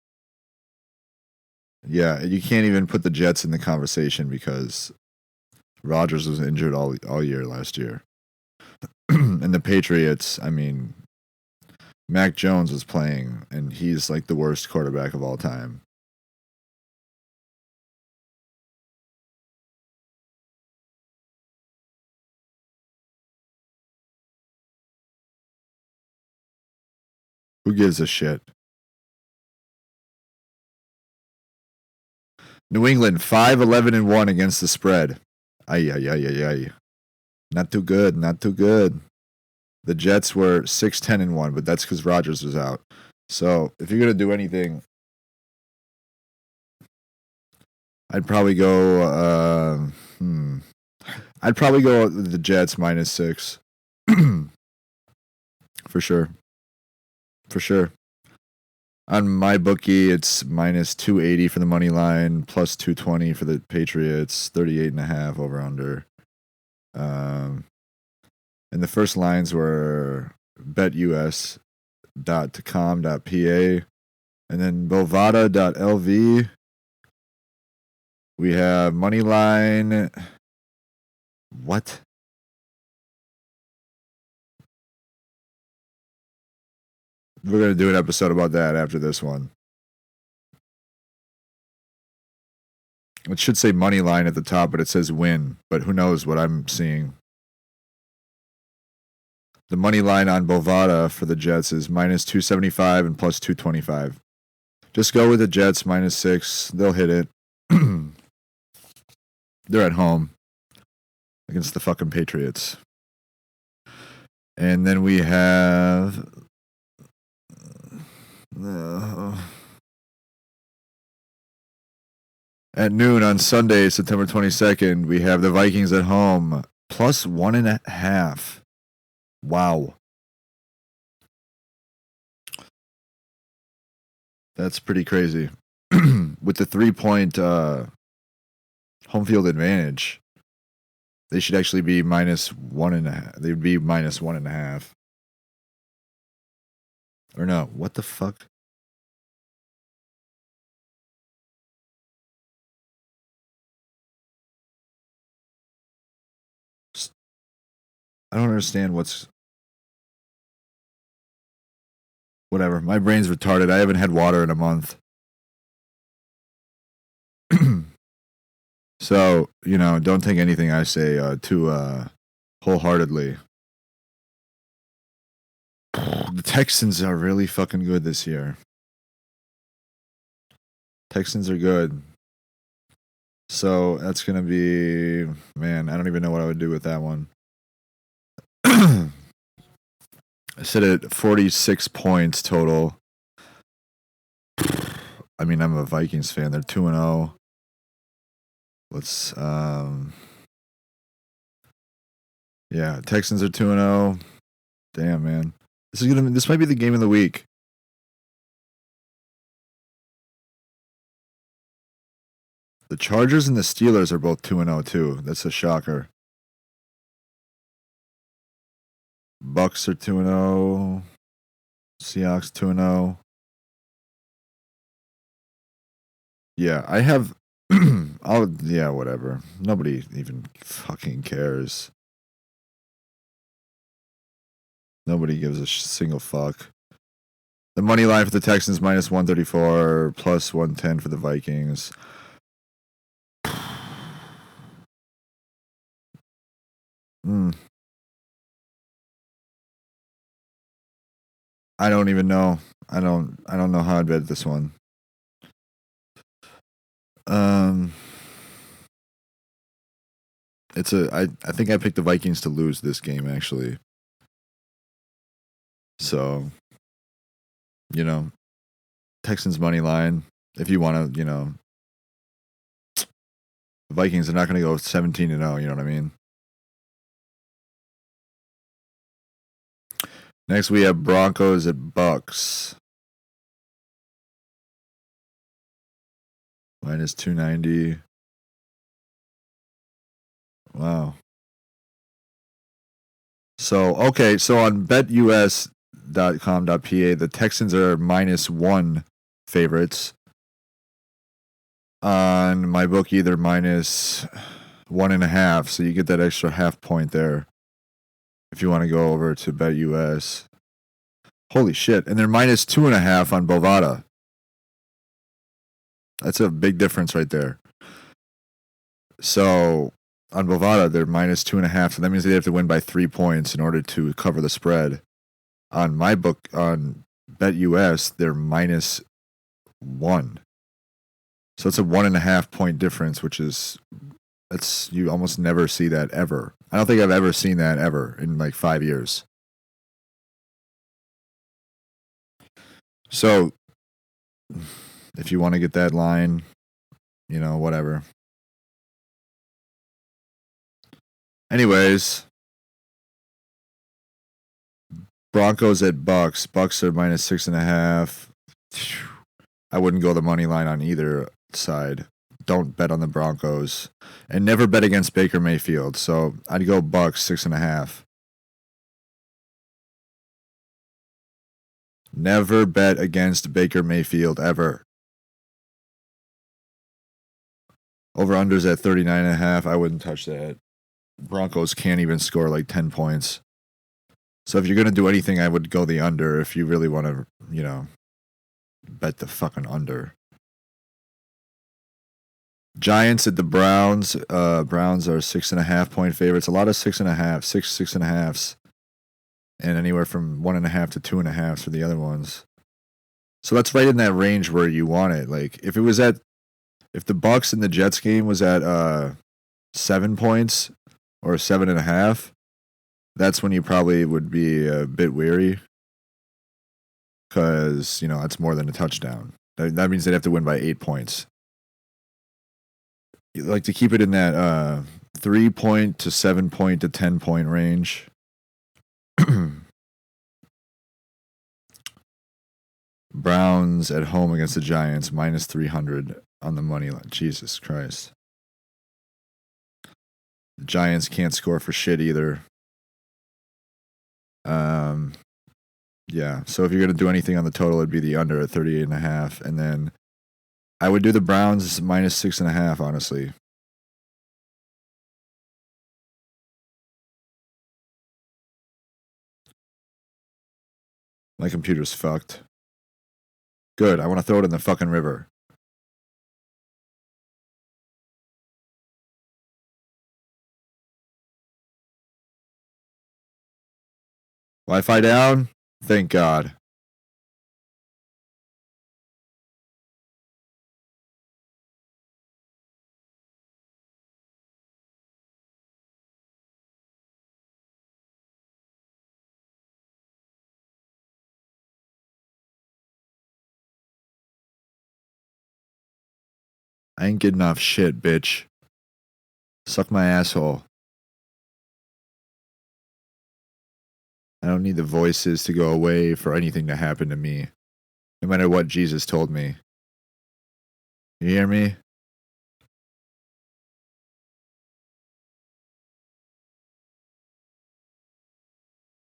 [SPEAKER 1] Yeah, you can't even put the Jets in the conversation because Rodgers was injured all year last year. And the Patriots, I mean, Mac Jones was playing, and he's like the worst quarterback of all time. Who gives a shit? New England 5-11-1 against the spread. Ay, ay, ay, ay, ay. Not too good. Not too good. The Jets were 6-10-1, but that's because Rodgers was out. So if you're gonna do anything, I'd probably go. I'd probably go with the Jets -6. For sure. For sure. On my bookie, it's -280 for the money line, plus 220 for the Patriots, 38.5 over under. And the first lines were betus.com.pa and then bovada.lv. We have money line. What? We're going to do an episode about that after this one. It should say money line at the top, but it says win. But who knows what I'm seeing. The money line on Bovada for the Jets is -275 and plus 225. Just go with the Jets -6. They'll hit it. They're at home against the fucking Patriots. And then we have at noon on Sunday, September 22nd, we have the Vikings at home plus 1.5. Wow. That's pretty crazy. With the 3-point home field advantage, they should actually be -1.5. They would be -1.5. Or no, what the fuck? I don't understand what's... Whatever. My brain's retarded. I haven't had water in a month. So, don't take anything I say too wholeheartedly. The Texans are really fucking good this year. Texans are good. So that's going to be... Man, I don't even know what I would do with that one. I said it 46 points total. I mean, I'm a Vikings fan. They're 2-0. Let's yeah, Texans are 2-0. Damn, man. This might be the game of the week. The Chargers and the Steelers are both 2-0 too. That's a shocker. Bucks are 2-0. Seahawks 2-0. Yeah, I have whatever. Nobody even fucking cares. Nobody gives a single fuck. The money line for the Texans -134, plus 110 for the Vikings. I don't even know. I don't know how I'd bet this one. I think I picked the Vikings to lose this game actually. So, Texans money line. If you want to, the Vikings are not going to go 17-0. You know what I mean? Next, we have Broncos at Bucks. -290. Wow. So on betus.com.pa, the Texans are -1 favorites. On my bookie, they're -1.5, so you get that extra half point there. If you want to go over to BetUS. Holy shit. And they're -2.5 on Bovada. That's a big difference right there. So on Bovada, they're -2.5. So that means they have to win by 3 points in order to cover the spread. On my book, on BetUS, they're -1. So it's a 1.5 point difference, which is you almost never see that ever. I don't think I've ever seen that ever in like 5 years. So if you want to get that line, whatever. Anyways, Broncos at Bucks. Bucks are minus 6.5. I wouldn't go the money line on either side. Don't bet on the Broncos, and never bet against Baker Mayfield. So I'd go Bucks 6.5. Never bet against Baker Mayfield ever. Over unders at 39.5. I wouldn't touch that. Broncos can't even score like 10 points. So if you're gonna do anything, I would go the under. If you really want to, bet the fucking under. Giants at the Browns. Browns are 6.5 point favorites. A lot of 6.5, 6.5s, and anywhere from 1.5 to 2.5 for the other ones. So that's right in that range where you want it. Like if the Bucks and the Jets game was at 7 points or 7.5, that's when you probably would be a bit weary, because that's more than a touchdown. That means they'd have to win by 8 points. You like to keep it in that 3 point to 7 point to 10 point range. Browns at home against the Giants, minus 300 on the money line. Jesus Christ. The Giants can't score for shit either. Yeah, so if you're going to do anything on the total, it'd be the under at 38.5. And then I would do the Browns minus 6.5, honestly. My computer's fucked. Good, I want to throw it in the fucking river. Wi-Fi down? Thank God. I ain't getting off shit, bitch. Suck my asshole. I don't need the voices to go away for anything to happen to me, no matter what Jesus told me. You hear me?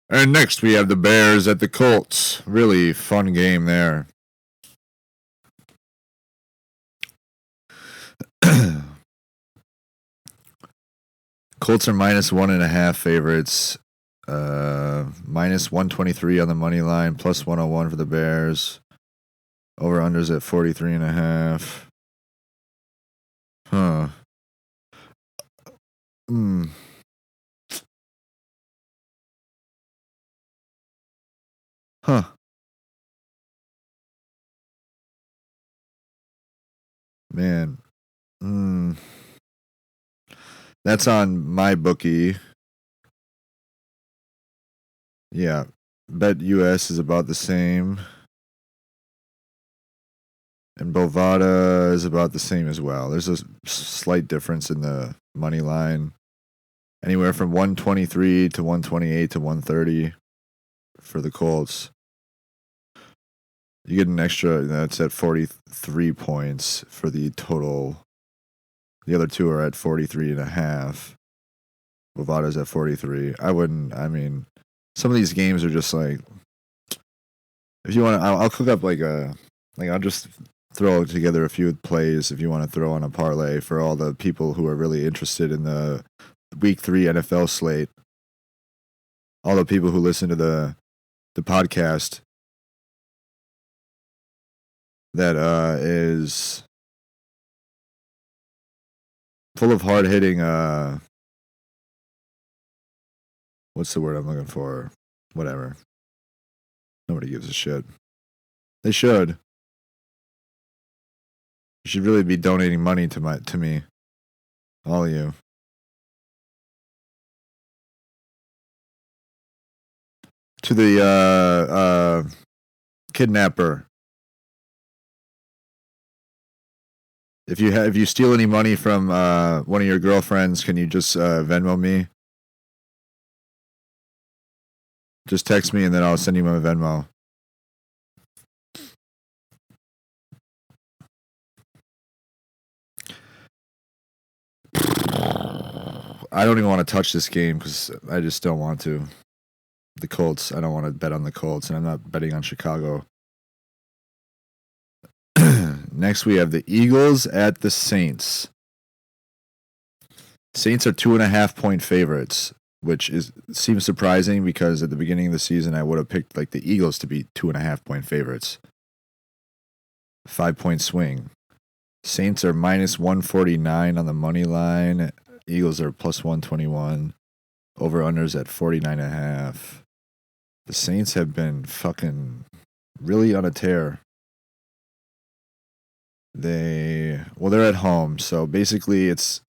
[SPEAKER 1] And next we have the Bears at the Colts. Really fun game there. Colts are minus 1.5 favorites. Minus 123 on the money line, plus 101 for the Bears. Over unders at 43.5. Huh. Huh. Man. That's on my bookie. Yeah. Bet US is about the same. And Bovada is about the same as well. There's a slight difference in the money line. Anywhere from 123 to 128 to 130 for the Colts. You get an extra, that's at 43 points for the total. The other two are at 43.5. Bovada's at 43. Some of these games are just like, if you want to, I'll cook up I'll just throw together a few plays if you want to throw on a parlay for all the people who are really interested in the Week 3 NFL slate. All the people who listen to the podcast that is full of hard-hitting, what's the word I'm looking for? Whatever. Nobody gives a shit. They should. You should really be donating money to me, all of you. To the kidnapper. If you steal any money from one of your girlfriends, can you just Venmo me? Just text me and then I'll send you my Venmo. I don't even want to touch this game because I just don't want to. The Colts. I don't want to bet on the Colts, and I'm not betting on Chicago. Next, we have the Eagles at the Saints. Saints are 2.5-point favorites, which seems surprising because at the beginning of the season I would have picked like the Eagles to be 2.5-point favorites. 5-point swing. Saints are minus 149 on the money line. Eagles are plus 121. Over unders at 49.5. The Saints have been fucking really on a tear. They're at home, so basically it's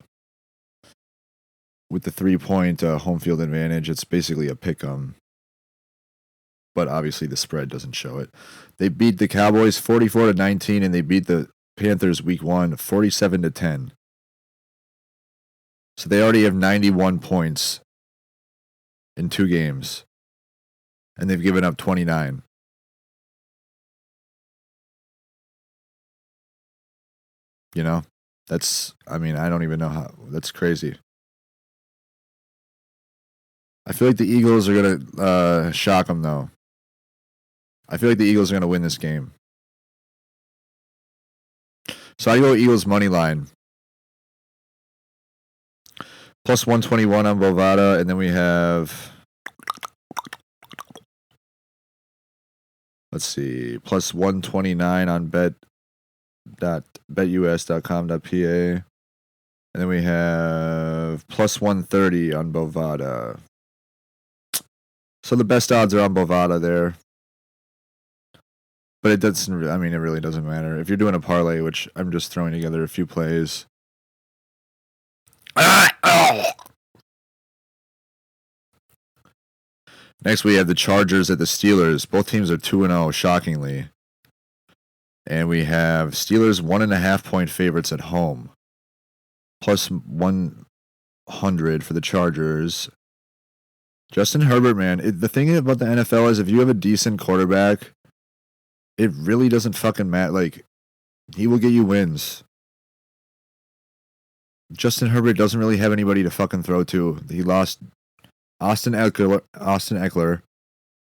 [SPEAKER 1] with the 3-point home field advantage. It's basically a pick 'em, but obviously the spread doesn't show it. They beat the Cowboys 44-19, and they beat the Panthers week 1 47-10. So they already have 91 points in 2 games, and they've given up 29. You know, I don't even know how. That's crazy. I feel like the Eagles are going to shock them, though. I feel like the Eagles are going to win this game. So I go Eagles money line. Plus 121 on Bovada, and then we have, let's see, plus 129 on betus.com.pa. And then we have plus 130 on Bovada. So the best odds are on Bovada there. But it really doesn't matter. If you're doing a parlay, which I'm just throwing together a few plays. Next, we have the Chargers at the Steelers. Both teams are 2-0, shockingly. And we have Steelers 1.5-point favorites at home. Plus 100 for the Chargers. Justin Herbert, man. The thing about the NFL is if you have a decent quarterback, it really doesn't fucking matter. Like, he will get you wins. Justin Herbert doesn't really have anybody to fucking throw to. He lost Austin Eckler.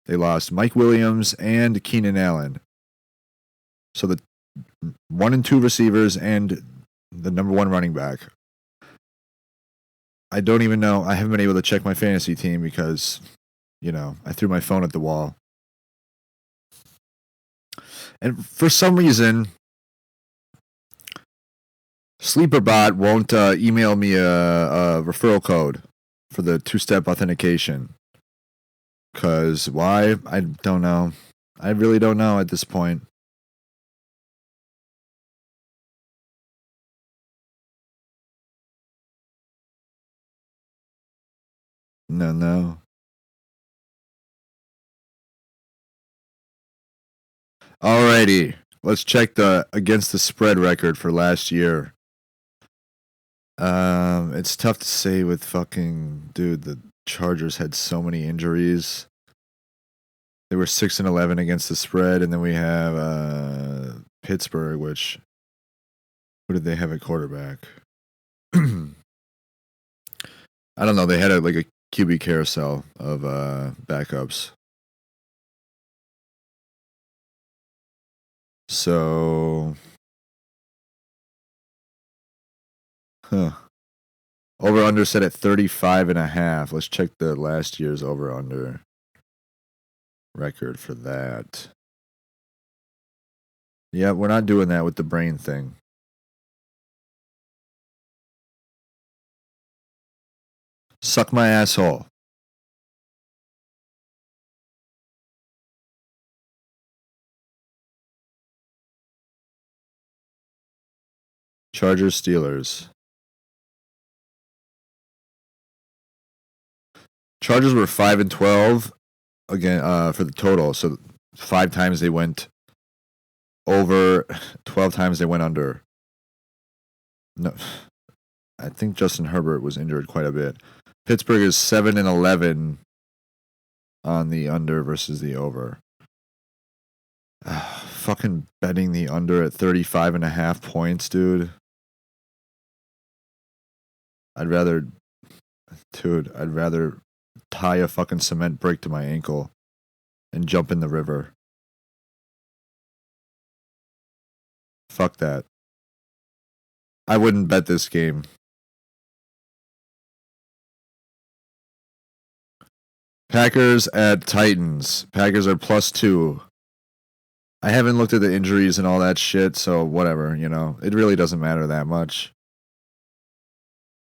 [SPEAKER 1] They lost Mike Williams and Keenan Allen. So the 1 and 2 receivers and the number 1 running back. I don't even know. I haven't been able to check my fantasy team because, I threw my phone at the wall. And for some reason, SleeperBot won't email me a referral code for the 2-step authentication. Because why? I don't know. I really don't know at this point. No. Alrighty. Let's check the against the spread record for last year. It's tough to say with fucking the Chargers had so many injuries. They were 6-11 against the spread, and then we have Pittsburgh, who did they have at quarterback? I don't know. They had a QB carousel of backups. So, over under set at 35.5. Let's check the last year's over under record for that. Yeah, we're not doing that with the brain thing. Suck my asshole. Chargers, Steelers. Chargers were 5-12 again for the total. So 5 times they went over, 12 times they went under. No, I think Justin Herbert was injured quite a bit. Pittsburgh is 7-11 on the under versus the over. Fucking betting the under at 35.5 points, dude. I'd rather tie a fucking cement brick to my ankle and jump in the river. Fuck that. I wouldn't bet this game. Packers at Titans. Packers are +2. I haven't looked at the injuries and all that shit, so whatever, you know. It really doesn't matter that much.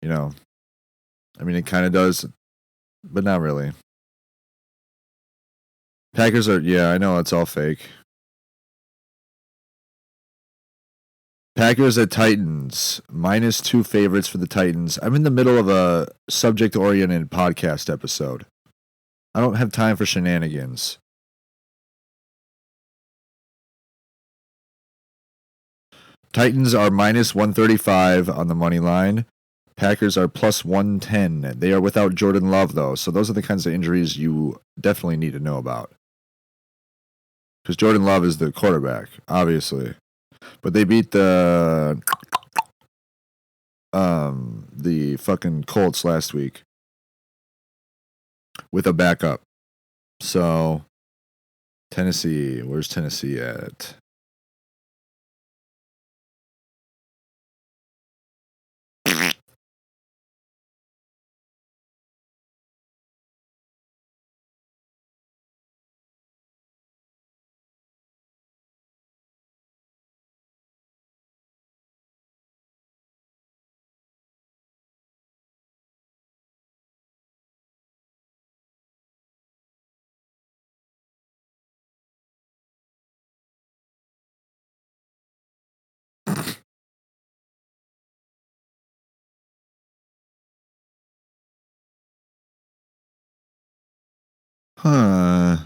[SPEAKER 1] You know. I mean, it kind of does, but not really. Packers are, yeah, I know it's all fake. Packers at Titans. -2 favorites for the Titans. I'm in the middle of a subject-oriented podcast episode. I don't have time for shenanigans. Titans are -135 on the money line. Packers are +110. They are without Jordan Love, though, so those are the kinds of injuries you definitely need to know about. Because Jordan Love is the quarterback, obviously. But they beat the fucking Colts last week with a backup. So, Tennessee, where's Tennessee at? Huh.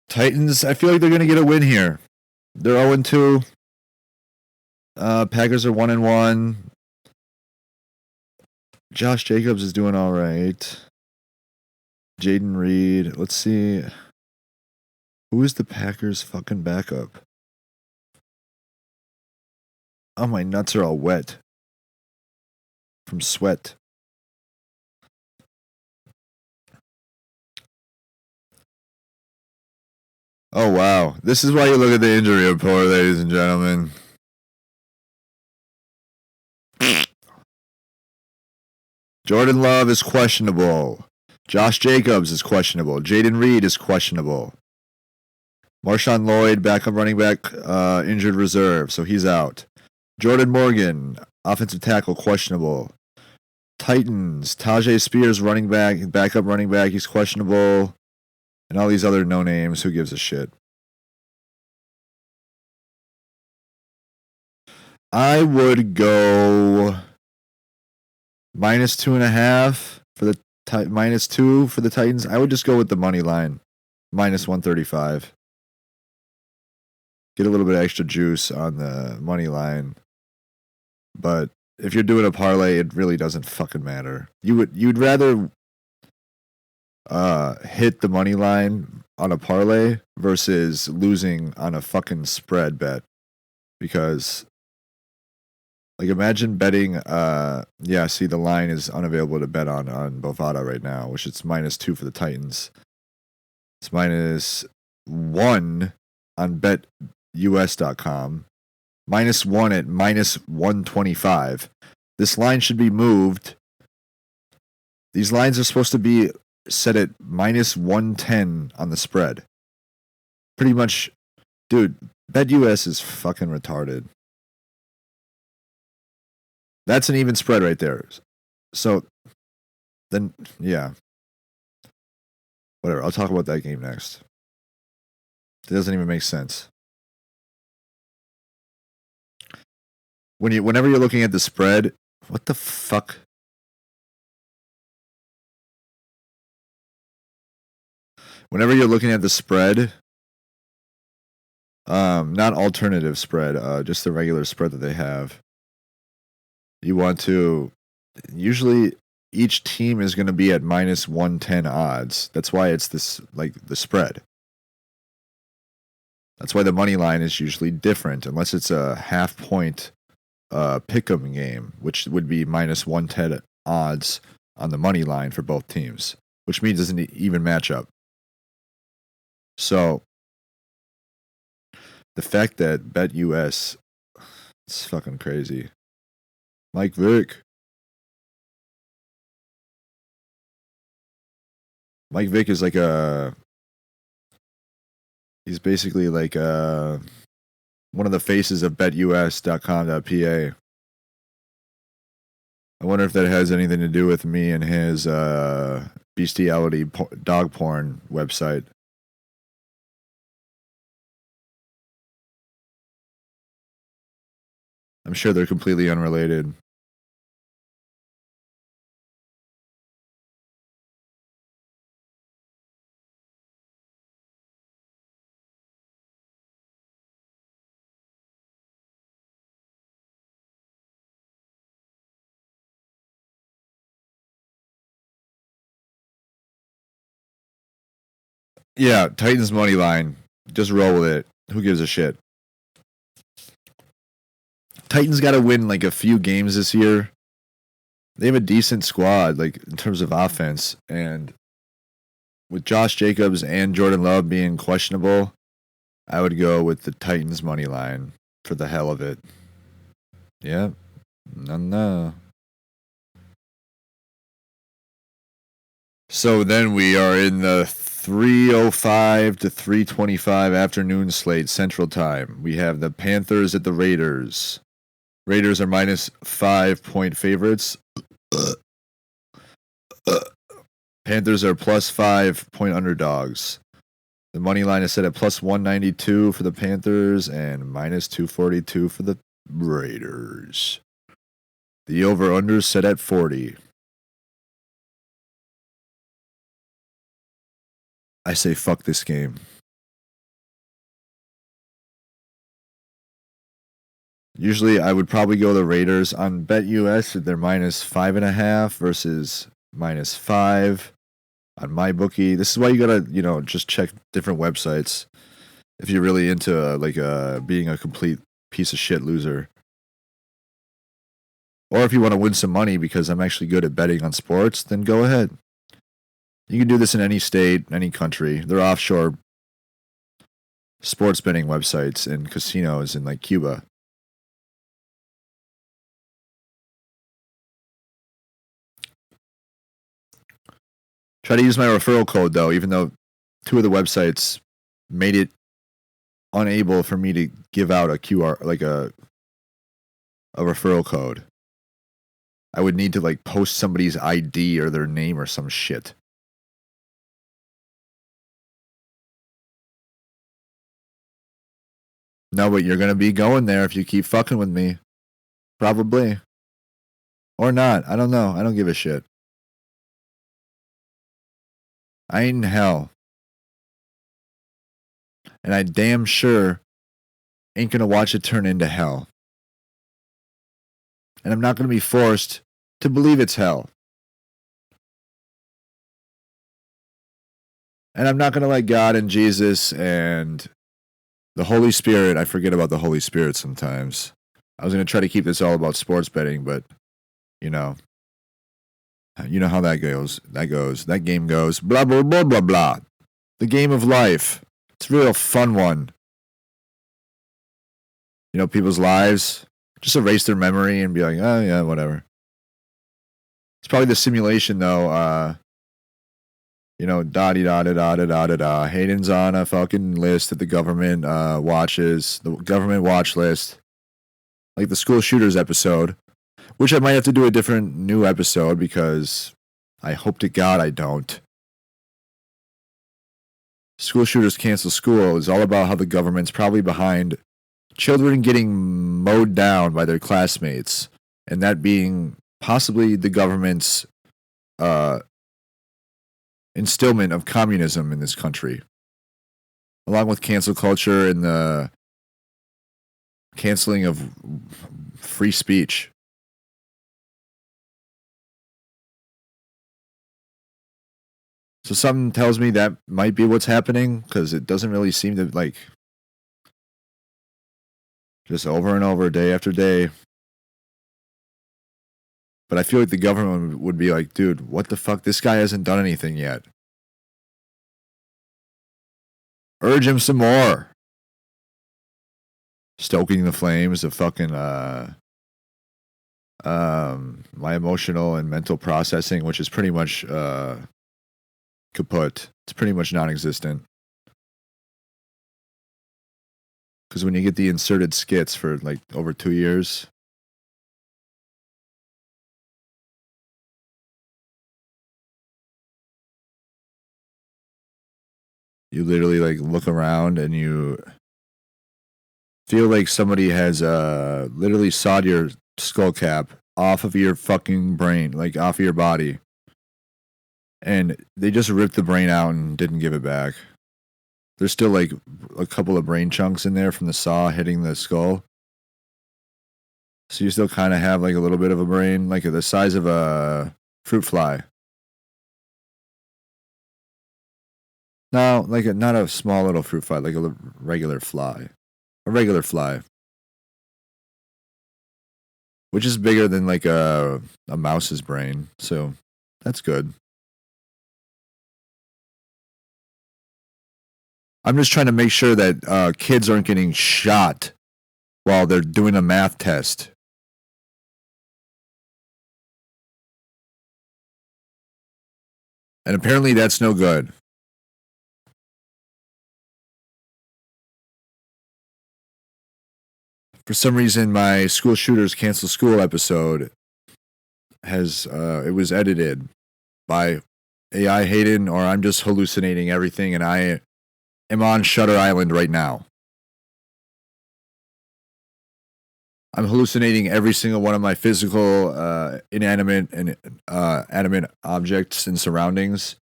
[SPEAKER 1] Titans, I feel like they're going to get a win here. They're 0-2. Packers are 1-1. Josh Jacobs is doing all right. Jaden Reed. Let's see. Who is the Packers' fucking backup? Oh, my nuts are all wet from sweat. Oh, wow. This is why you look at the injury report, ladies and gentlemen. Jordan Love is questionable. Josh Jacobs is questionable. Jaden Reed is questionable. Marshawn Lloyd, backup running back, injured reserve, so he's out. Jordan Morgan, offensive tackle, questionable. Titans, Tajay Spears, running back, backup running back, he's questionable. And all these other no names, who gives a shit? I would go -2.5 for the -2 for the Titans. I would just go with the money line, -135. Get a little bit of extra juice on the money line, but if you're doing a parlay, it really doesn't fucking matter. You'd rather hit the money line on a parlay versus losing on a fucking spread bet, because like imagine betting see the line is unavailable to bet on Bovada right now, which it's -2 for the Titans. It's -1 on betus.com. -1 at -125. This line should be moved. These lines are supposed to be set at -110 on the spread. Pretty much, dude, BetUS is fucking retarded. That's an even spread right there. So then yeah. Whatever. I'll talk about that game next. It doesn't even make sense. Whenever you're looking at the spread, what the fuck? Whenever you're looking at the spread, not alternative spread, just the regular spread that they have. You want to usually each team is going to be at minus 110 odds. That's why it's this like the spread. That's why the money line is usually different unless it's a half point pick'em game, which would be minus 110 odds on the money line for both teams, which means it's an even matchup. So the fact that BetUS, it's fucking crazy. Mike Vick. Mike Vick is like he's basically like one of the faces of betus.com.pa. I wonder if that has anything to do with me and his bestiality dog porn website. I'm sure they're completely unrelated. Yeah, Titans money line. Just roll with it. Who gives a shit? Titans got to win like a few games this year. They have a decent squad, like in terms of offense, and with Josh Jacobs and Jordan Love being questionable, I would go with the Titans money line for the hell of it. Yeah, no. So then we are in the 3:05 to 3:25 afternoon slate Central Time. We have the Panthers at the Raiders. Raiders are minus 5-point favorites. Panthers are plus 5-point underdogs. The money line is set at plus 192 for the Panthers and minus 242 for the Raiders. The over-under is set at 40. I say fuck this game. Usually I would probably go the Raiders. On BetUS, they're minus 5.5 versus minus 5 on MyBookie. This is why you gotta, just check different websites if you're really into being a complete piece of shit loser. Or if you want to win some money because I'm actually good at betting on sports, then go ahead. You can do this in any state, any country. They're offshore sports betting websites and casinos in like Cuba. Try to use my referral code though, even though 2 of the websites made it unable for me to give out a QR, like a referral code. I would need to like post somebody's ID or their name or some shit. No, but you're gonna be going there if you keep fucking with me. Probably. Or not. I don't know. I don't give a shit. I ain't in hell. And I damn sure ain't gonna watch it turn into hell. And I'm not gonna be forced to believe it's hell. And I'm not gonna let God and Jesus and the Holy Spirit, I forget about the Holy Spirit sometimes. I was gonna try to keep this all about sports betting, but you know how that goes. That game goes. Blah blah blah blah blah. The game of life. It's a real fun one. People's lives. Just erase their memory and be like, oh yeah, whatever. It's probably the simulation though. Da-di-da-da-da-da-da-da. Hayden's on a fucking list that the government watches. The government watch list. Like the school shooters episode. Which I might have to do a different new episode because I hope to God I don't. School shooters cancel school is all about how the government's probably behind children getting mowed down by their classmates, and that being possibly the government's instillment of communism in this country, along with cancel culture and the canceling of free speech. So something tells me that might be what's happening, because it doesn't really seem to, like, just over and over, day after day. But I feel like the government would be like, dude, what the fuck? This guy hasn't done anything yet. Urge him some more. Stoking the flames of fucking my emotional and mental processing, which is pretty much kaput. It's pretty much non-existent. Because when you get the inserted skits for like over 2 years, you literally like look around and you feel like somebody has literally sawed your skull cap off of your fucking brain, like off of your body. And they just ripped the brain out and didn't give it back. There's still like a couple of brain chunks in there from the saw hitting the skull. So you still kind of have like a little bit of a brain, like the size of a fruit fly. No, like not a small little fruit fly, like a regular fly. A regular fly. Which is bigger than like a mouse's brain. So that's good. I'm just trying to make sure that kids aren't getting shot while they're doing a math test. And apparently that's no good. For some reason, my school shooters cancel school episode has it was edited by AI Hayden, or I'm just hallucinating everything, and I am on Shutter Island right now. I'm hallucinating every single one of my physical, inanimate and animate objects and surroundings,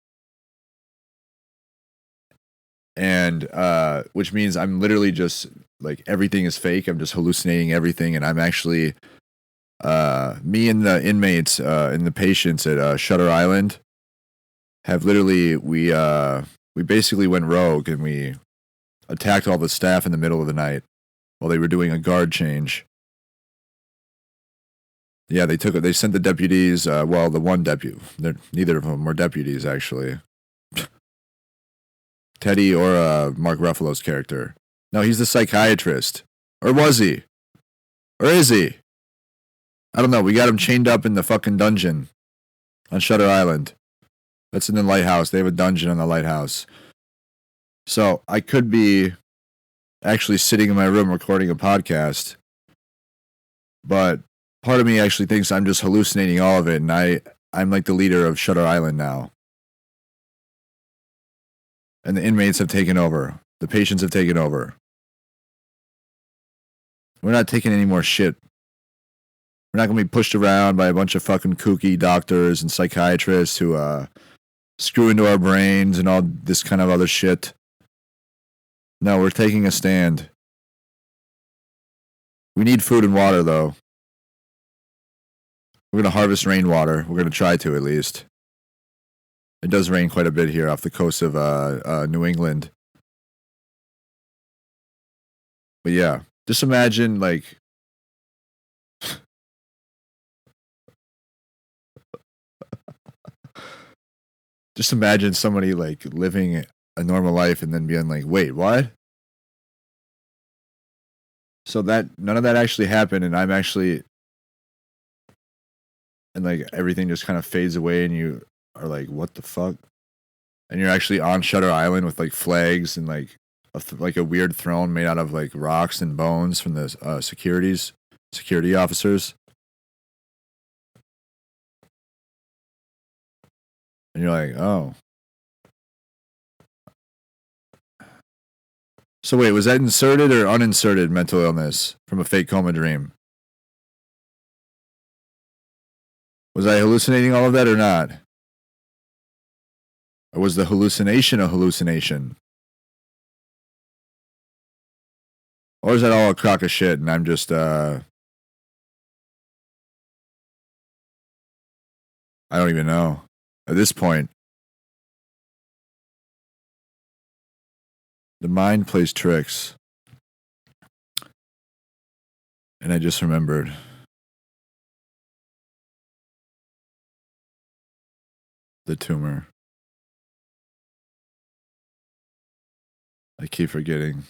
[SPEAKER 1] and which means I'm literally just like everything is fake. I'm just hallucinating everything, and I'm actually me and the inmates and the patients at Shutter Island have literally we basically went rogue and we attacked all the staff in the middle of the night while they were doing a guard change. Yeah, they sent the deputies. Well, the one deputy. Neither of them were deputies, actually. Teddy or Mark Ruffalo's character. No, he's the psychiatrist. Or was he? Or is he? I don't know. We got him chained up in the fucking dungeon on Shutter Island. That's in the lighthouse. They have a dungeon in the lighthouse. So I could be actually sitting in my room recording a podcast, but part of me actually thinks I'm just hallucinating all of it, and I'm like the leader of Shutter Island now. And the inmates have taken over. The patients have taken over. We're not taking any more shit. We're not going to be pushed around by a bunch of fucking kooky doctors and psychiatrists who screw into our brains and all this kind of other shit. No, we're taking a stand. We need food and water, though. We're going to harvest rainwater. We're going to try to, at least. It does rain quite a bit here off the coast of New England. But yeah, just imagine, like... just imagine somebody, like, living a normal life and then being like, wait, what? So that none of that actually happened, and I'm actually, and like everything just kind of fades away, and you are like, what the fuck? And you're actually on Shutter Island with like flags and like like a weird throne made out of like rocks and bones from the security officers. And you're like, oh. So wait, was that inserted or uninserted mental illness from a fake coma dream? Was I hallucinating all of that or not? Or was the hallucination a hallucination? Or is that all a crock of shit and I'm just, I don't even know. At this point, the mind plays tricks. And I just remembered. The tumor. I keep forgetting.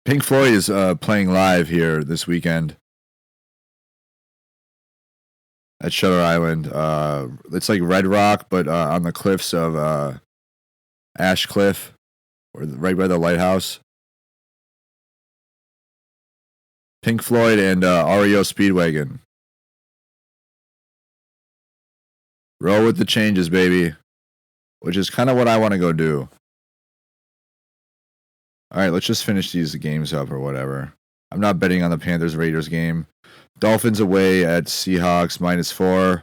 [SPEAKER 1] Pink Floyd is playing live here this weekend at Shutter Island. It's like Red Rock, but on the cliffs of Ash Cliff, or right by the lighthouse. Pink Floyd and REO Speedwagon. Roll with the changes, baby. Which is kind of what I want to go do. All right, let's just finish these games up or whatever. I'm not betting on the Panthers-Raiders game. Dolphins away at Seahawks -4.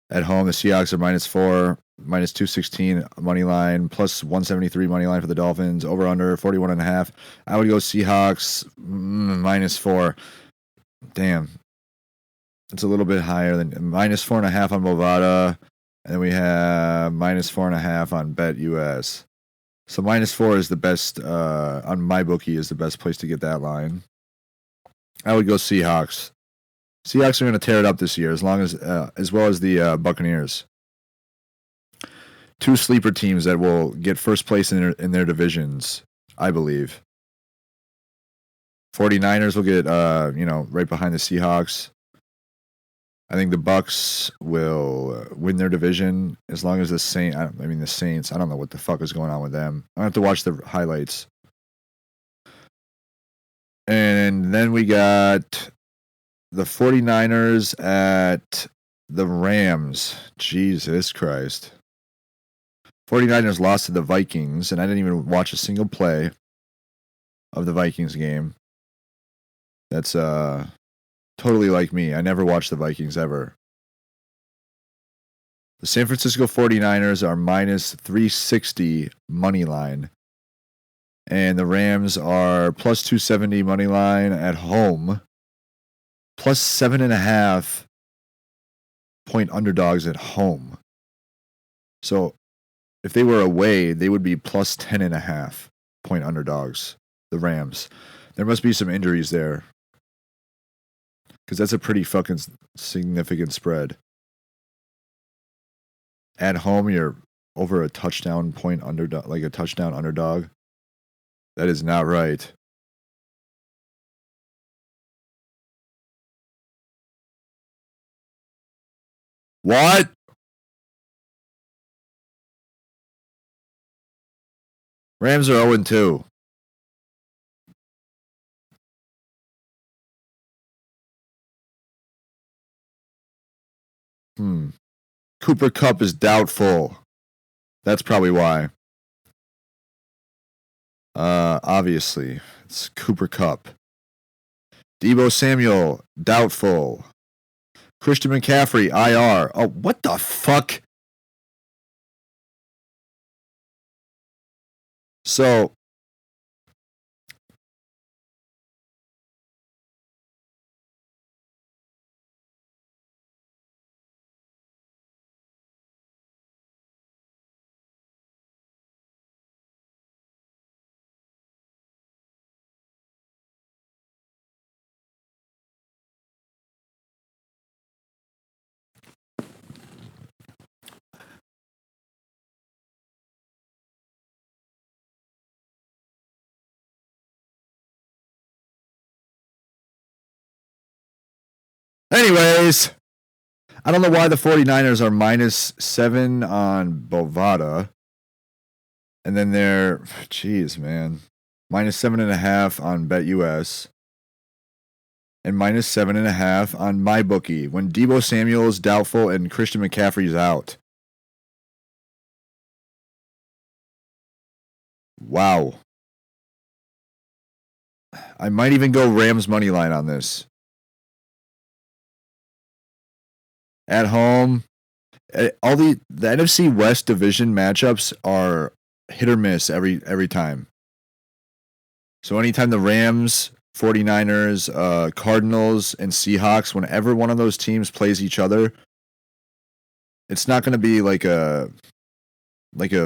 [SPEAKER 1] At home, the Seahawks are -4, -216 money line, +173 money line for the Dolphins. Over under 41.5. I would go Seahawks -4. Damn, it's a little bit higher than -4.5 on Bovada, and then we have -4.5 on BetUS. So -4 is the best on MyBookie is the best place to get that line. I would go Seahawks. Seahawks are going to tear it up this year, as well as the Buccaneers. Two sleeper teams that will get first place in their divisions, I believe. 49ers will get right behind the Seahawks. I think the Bucs will win their division as long as the Saints. I don't know what the fuck is going on with them. I have to watch the highlights. And then we got the 49ers at the Rams. Jesus Christ. 49ers lost to the Vikings, and I didn't even watch a single play of the Vikings game. That's totally like me. I never watched the Vikings ever. The San Francisco 49ers are -360 money line. And the Rams are +270 money line at home. +7.5 point underdogs at home. So if they were away, they would be +10.5 point underdogs. The Rams. There must be some injuries there. Because that's a pretty fucking significant spread. At home, you're over a touchdown point underdog, like a touchdown underdog. That is not right. What? Rams are 0-2. Cooper Kupp is doubtful. That's probably why. Obviously, it's Cooper Kupp. Deebo Samuel, doubtful. Christian McCaffrey, IR. Oh, what the fuck? So, anyways, I don't know why the 49ers are -7 on Bovada. And then they're, jeez, man, -7.5 on BetUS. and minus 7.5 on my bookie when Deebo Samuel is doubtful and Christian McCaffrey is out. Wow. I might even go Rams money line on this. At home, all the NFC West division matchups are hit or miss every time. So anytime the Rams, 49ers, Cardinals, and Seahawks, whenever one of those teams plays each other, it's not going to be like a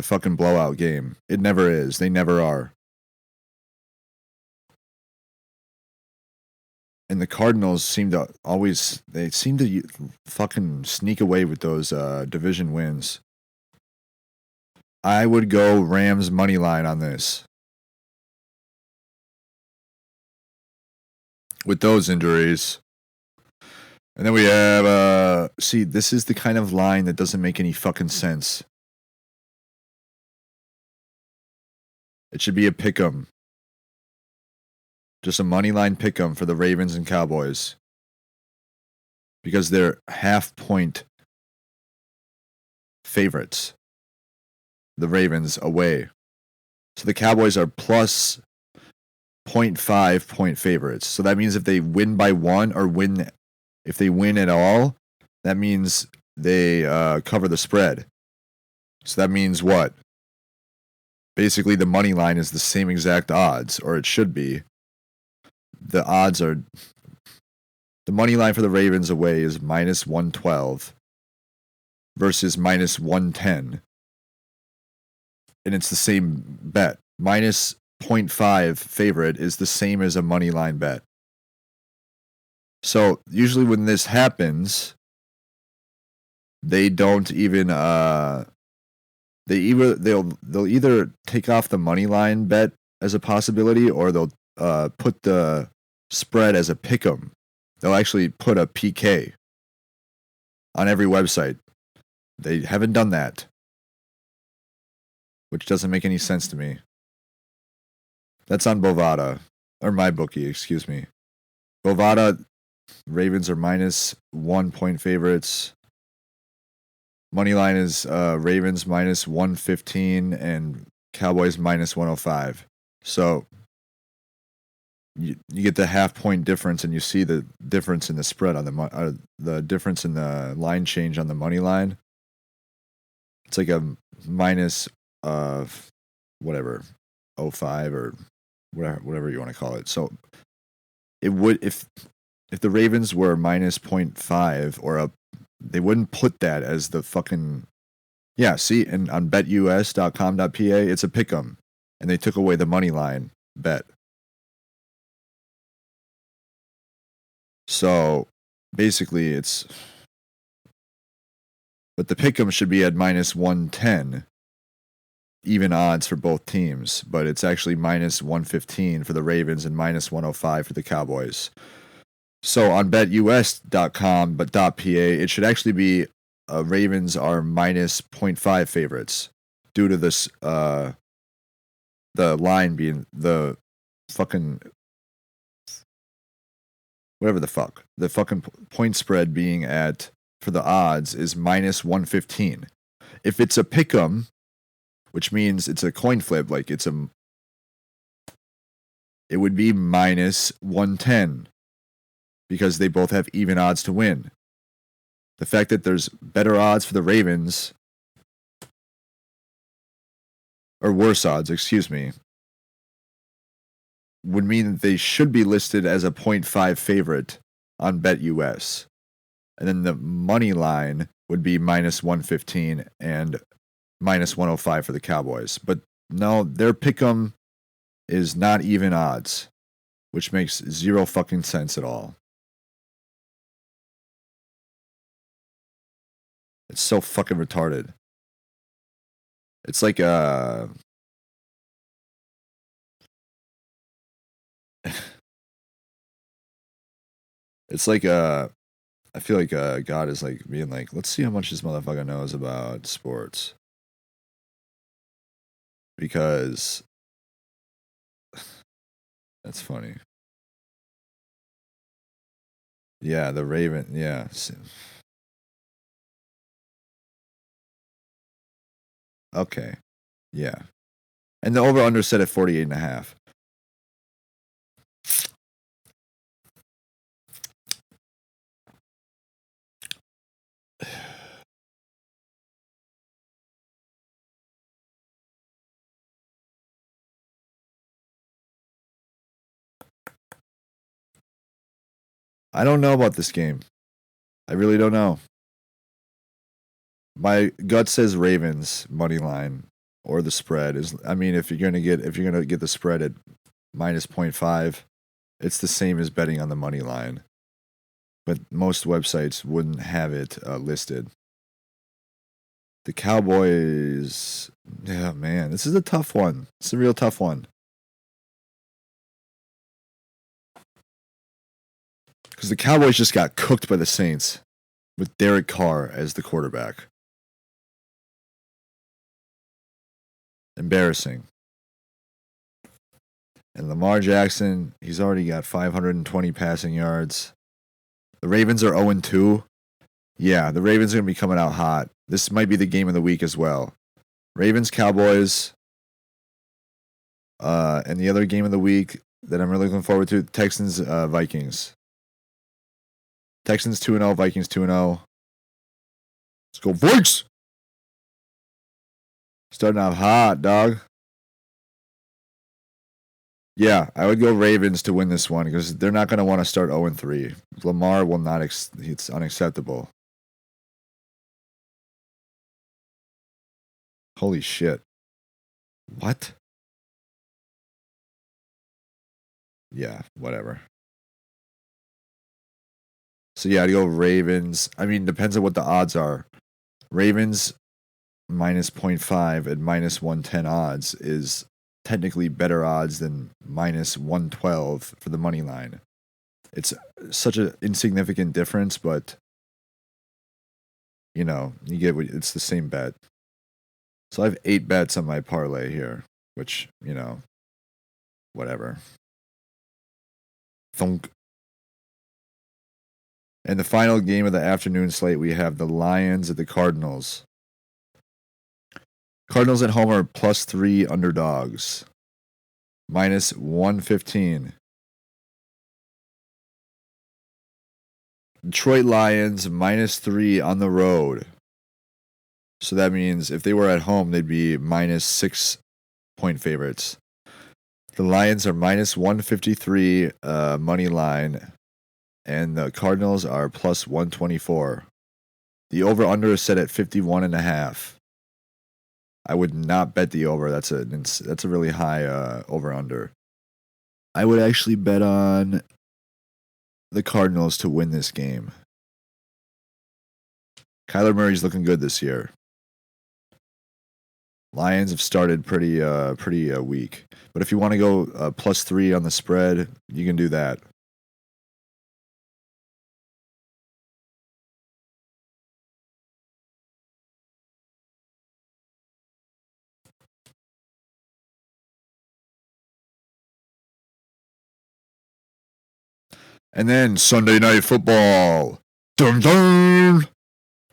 [SPEAKER 1] fucking blowout game. It never is. They never are. And the Cardinals seem to fucking sneak away with those division wins. I would go Rams money line on this. With those injuries. And then we have, see, this is the kind of line that doesn't make any fucking sense. It should be a pick'em. Just a money line pick'em for the Ravens and Cowboys. Because they're half-point favorites. The Ravens away. So the Cowboys are plus 0.5 point favorites. So that means if they win by 1 or if they win at all, that means they cover the spread. So that means what? Basically, the money line is the same exact odds, or it should be. The odds are... The money line for the Ravens away is minus 112 versus minus 110. And it's the same bet. Minus 0.5 favorite is the same as a money line bet. So usually when this happens, they don't even they'll either take off the money line bet as a possibility, or they'll put the spread as a pick'em. They'll actually put a PK on every website. They haven't done that, which doesn't make any sense to me. That's on Bovada, or my bookie, excuse me. Bovada, Ravens are minus 1 point favorites. Moneyline is Ravens minus 115 and Cowboys minus 105. So you get the half-point difference, and you see the difference in the spread on the difference in the line change on the money line. It's like a minus whatever 05 or whatever you want to call it. So it would, if the Ravens were minus 0.5 or they wouldn't put that as the fucking, yeah, see, and on betus.com.pa it's a pick'em, and they took away the money line bet. So basically but the pick'em should be at minus 110, even odds for both teams, but it's actually minus 115 for the Ravens and minus 105 for the Cowboys. So on betus.com but .pa, it should actually be Ravens are minus 0.5 favorites due to this the line being the fucking whatever the fucking point spread being at for the odds is minus 115. If it's a pick'em, which means it's a coin flip, like it would be minus 110 because they both have even odds to win. The fact that there's better odds for the Ravens, or worse odds, excuse me, would mean that they should be listed as a 0.5 favorite on BetUS. And then the money line would be minus 115 and minus 105 for the Cowboys. But no, their pick'em is not even odds, which makes zero fucking sense at all. It's so fucking retarded. It's like it's like I feel like God is like being like, let's see how much this motherfucker knows about sports. Because that's funny. Yeah, the Raven. Yeah. Okay. Yeah. And the over-under set at 48.5. I don't know about this game. I really don't know. My gut says Ravens money line or the spread is. I mean, if you're gonna get the spread at minus 0.5, it's the same as betting on the money line. But most websites wouldn't have it listed. The Cowboys. Yeah, man, this is a tough one. It's a real tough one. Because the Cowboys just got cooked by the Saints with Derek Carr as the quarterback. Embarrassing. And Lamar Jackson, he's already got 520 passing yards. The Ravens are 0-2. Yeah, the Ravens are going to be coming out hot. This might be the game of the week as well. Ravens, Cowboys. And the other game of the week that I'm really looking forward to, Texans, Vikings. Texans 2-0, Vikings 2-0. Let's go, Vikes! Starting out hot, dog. Yeah, I would go Ravens to win this one because they're not going to want to start 0-3. Lamar will not. It's unacceptable. Holy shit. What? Yeah, whatever. So yeah, I'd go Ravens. I mean, depends on what the odds are. Ravens minus 0.5 at minus 110 odds is technically better odds than minus 112 for the money line. It's such an insignificant difference, but you know, it's the same bet. So I have 8 bets on my parlay here, which, you know, whatever. Thunk. And the final game of the afternoon slate, we have the Lions at the Cardinals. Cardinals at home are +3 underdogs. Minus 115. Detroit Lions -3 on the road. So that means if they were at home, they'd be -6 point favorites. The Lions are minus 153 money line, and the Cardinals are plus 124. The over/under is set at 51.5. I would not bet the over. That's a really high over/under. I would actually bet on the Cardinals to win this game. Kyler Murray's looking good this year. Lions have started pretty weak. But if you want to go +3 on the spread, you can do that. And then Sunday Night Football. Dun dun!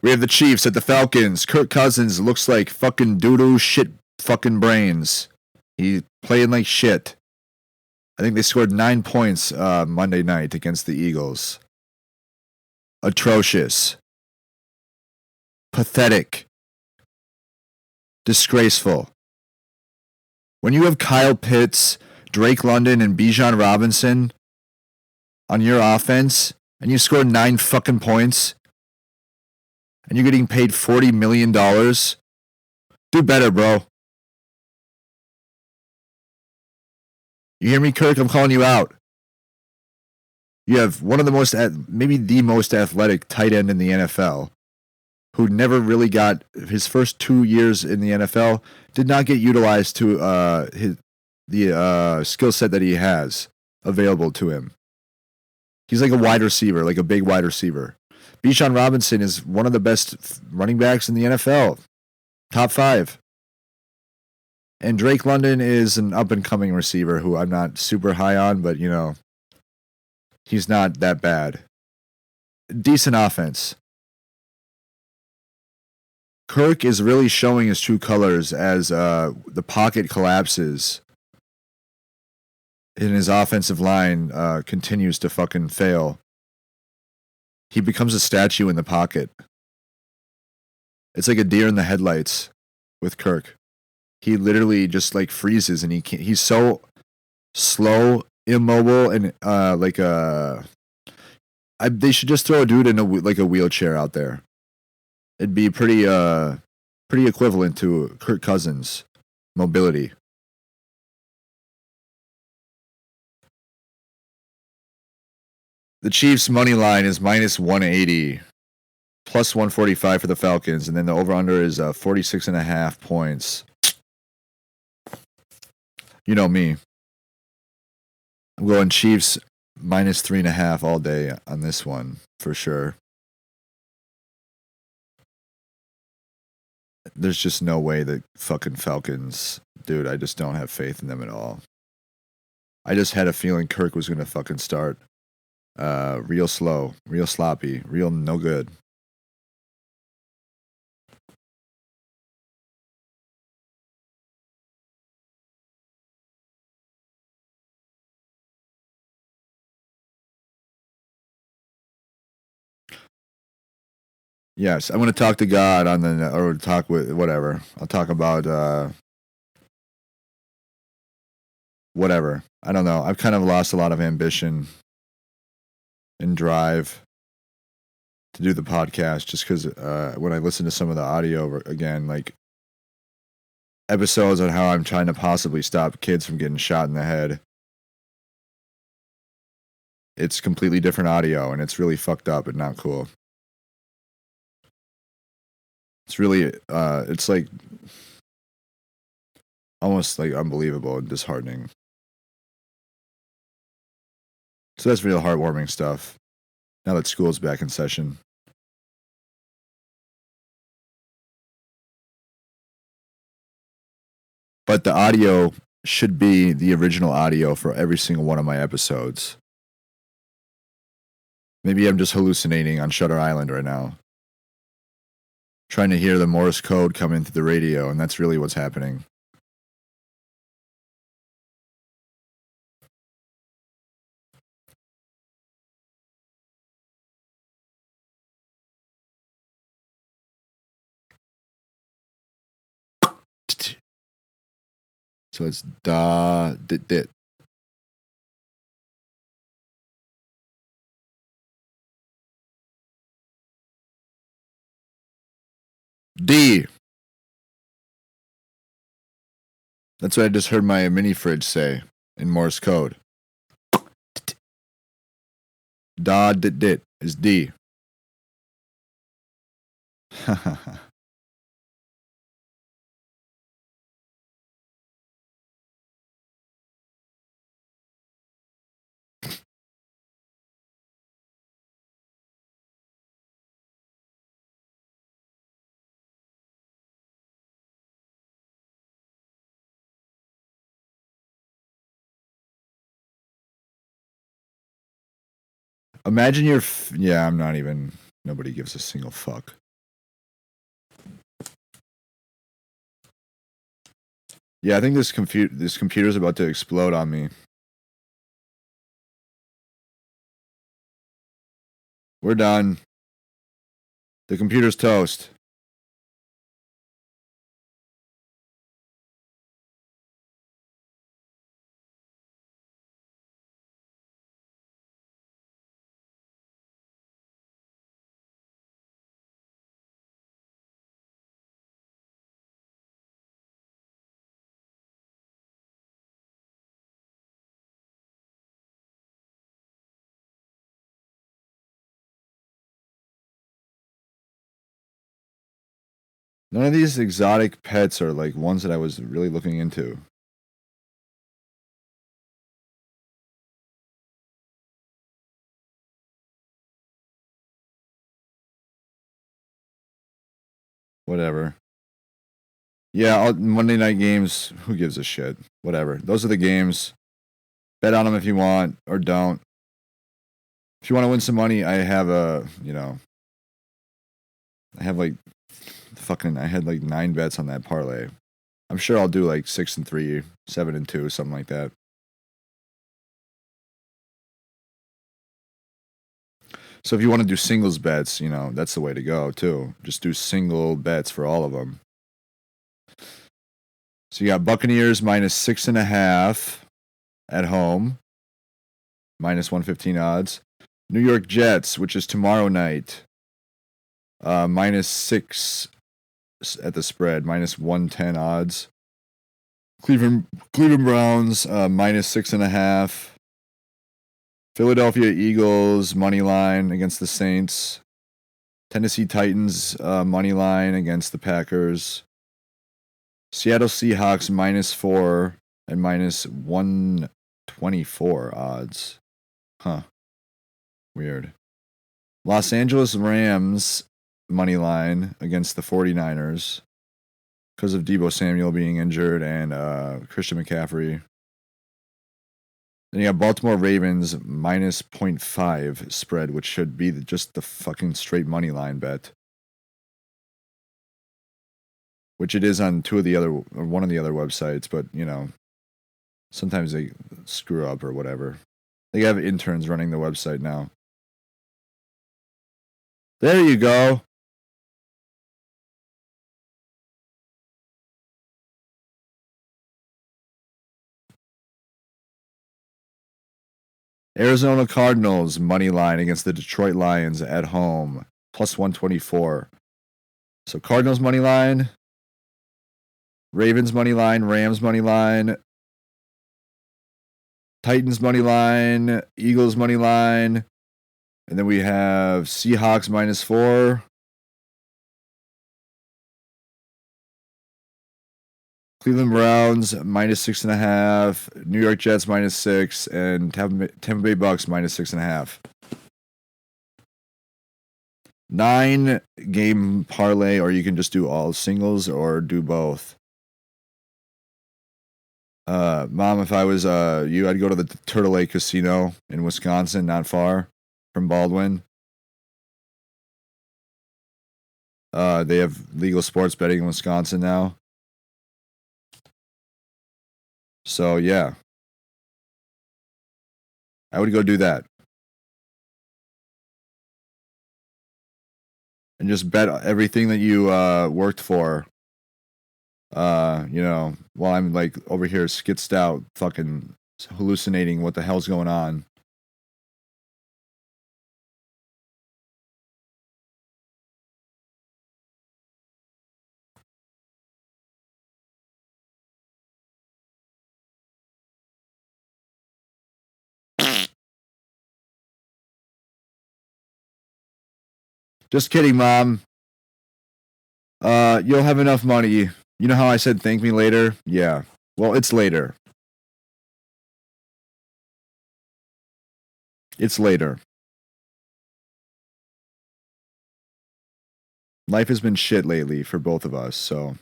[SPEAKER 1] We have the Chiefs at the Falcons. Kirk Cousins looks like fucking doo-doo shit fucking brains. He's playing like shit. I think they scored 9 points Monday night against the Eagles. Atrocious. Pathetic. Disgraceful. When you have Kyle Pitts, Drake London, and Bijan Robinson on your offense, and you score 9 fucking points, and you're getting paid $40 million, do better, bro. You hear me, Kirk? I'm calling you out. You have one of the most, maybe the most athletic tight end in the NFL, who never really got his first 2 years in the NFL, did not get utilized to the skill set that he has available to him. He's like a wide receiver, like a big wide receiver. Bijan Robinson is one of the best running backs in the NFL. Top 5. And Drake London is an up-and-coming receiver who I'm not super high on, but, you know, he's not that bad. decent offense. Kirk is really showing his true colors as the pocket collapses and his offensive line continues to fucking fail. He becomes a statue in the pocket. It's like a deer in the headlights with Kirk. He literally just like freezes and he's so slow, immobile, and they should just throw a dude in a wheelchair out there. It'd be pretty equivalent to Kirk Cousins' mobility. The Chiefs' money line is minus 180, plus 145 for the Falcons, and then the over-under is 46.5 points. You know me. I'm going Chiefs minus 3.5 all day on this one, for sure. There's just no way that fucking Falcons, dude, I just don't have faith in them at all. I just had a feeling Kirk was going to fucking start real slow, real sloppy, real no good. Yes, I'm going to talk to God on the, or talk with whatever. I'll talk about whatever. I don't know. I've kind of lost a lot of ambition and drive to do the podcast just because when I listen to some of the audio again, like episodes on how I'm trying to possibly stop kids from getting shot in the head, it's completely different audio and it's really fucked up and not cool. It's really, it's like almost like unbelievable and disheartening. So that's real heartwarming stuff now that school's back in session. But the audio should be the original audio for every single one of my episodes. Maybe I'm just hallucinating on Shutter Island right now. Trying to hear the Morse code come in through the radio, and that's really what's happening. So it's da dit dit. D. That's what I just heard my mini fridge say in Morse code. Da dit dit is D. Imagine yeah, I'm not even, nobody gives a single fuck. Yeah, I think this computer's about to explode on me. We're done. The computer's toast. None of these exotic pets are like ones that I was really looking into. Whatever. Yeah, Monday night games, who gives a shit? Whatever. Those are the games. Bet on them if you want or don't. If you want to win some money, I have I had like 9 bets on that parlay. I'm sure I'll do like 6-3, 7-2, something like that. So if you want to do singles bets, that's the way to go too. Just do single bets for all of them. So you got Buccaneers -6.5 at home, -115 odds. New York Jets, which is tomorrow night, -6 at the spread, -110 odds. Cleveland Browns, -6.5. Philadelphia Eagles money line against the Saints. Tennessee Titans money line against the Packers. Seattle Seahawks -4 and -124 odds. Huh. Weird. Los Angeles Rams money line against the 49ers because of Deebo Samuel being injured and Christian McCaffrey. Then you got Baltimore Ravens -0.5 spread, which should be just the fucking straight money line bet. Which it is on one of the other websites, but sometimes they screw up or whatever. They have interns running the website now. There you go. Arizona Cardinals money line against the Detroit Lions at home, +124. So Cardinals money line, Ravens money line, Rams money line, Titans money line, Eagles money line, and then we have Seahawks -4. Cleveland Browns -6.5, New York Jets -6, and Tampa Bay Bucks -6.5. 9-game parlay, or you can just do all singles or do both. Mom, if I was you, I'd go to the Turtle Lake Casino in Wisconsin, not far from Baldwin. They have legal sports betting in Wisconsin now. So yeah, I would go do that. And just bet everything that you worked for. While I'm like over here skitzed out, fucking hallucinating what the hell's going on. Just kidding, Mom. You'll have enough money. You know how I said thank me later? Yeah. Well, it's later. It's later. Life has been shit lately for both of us, so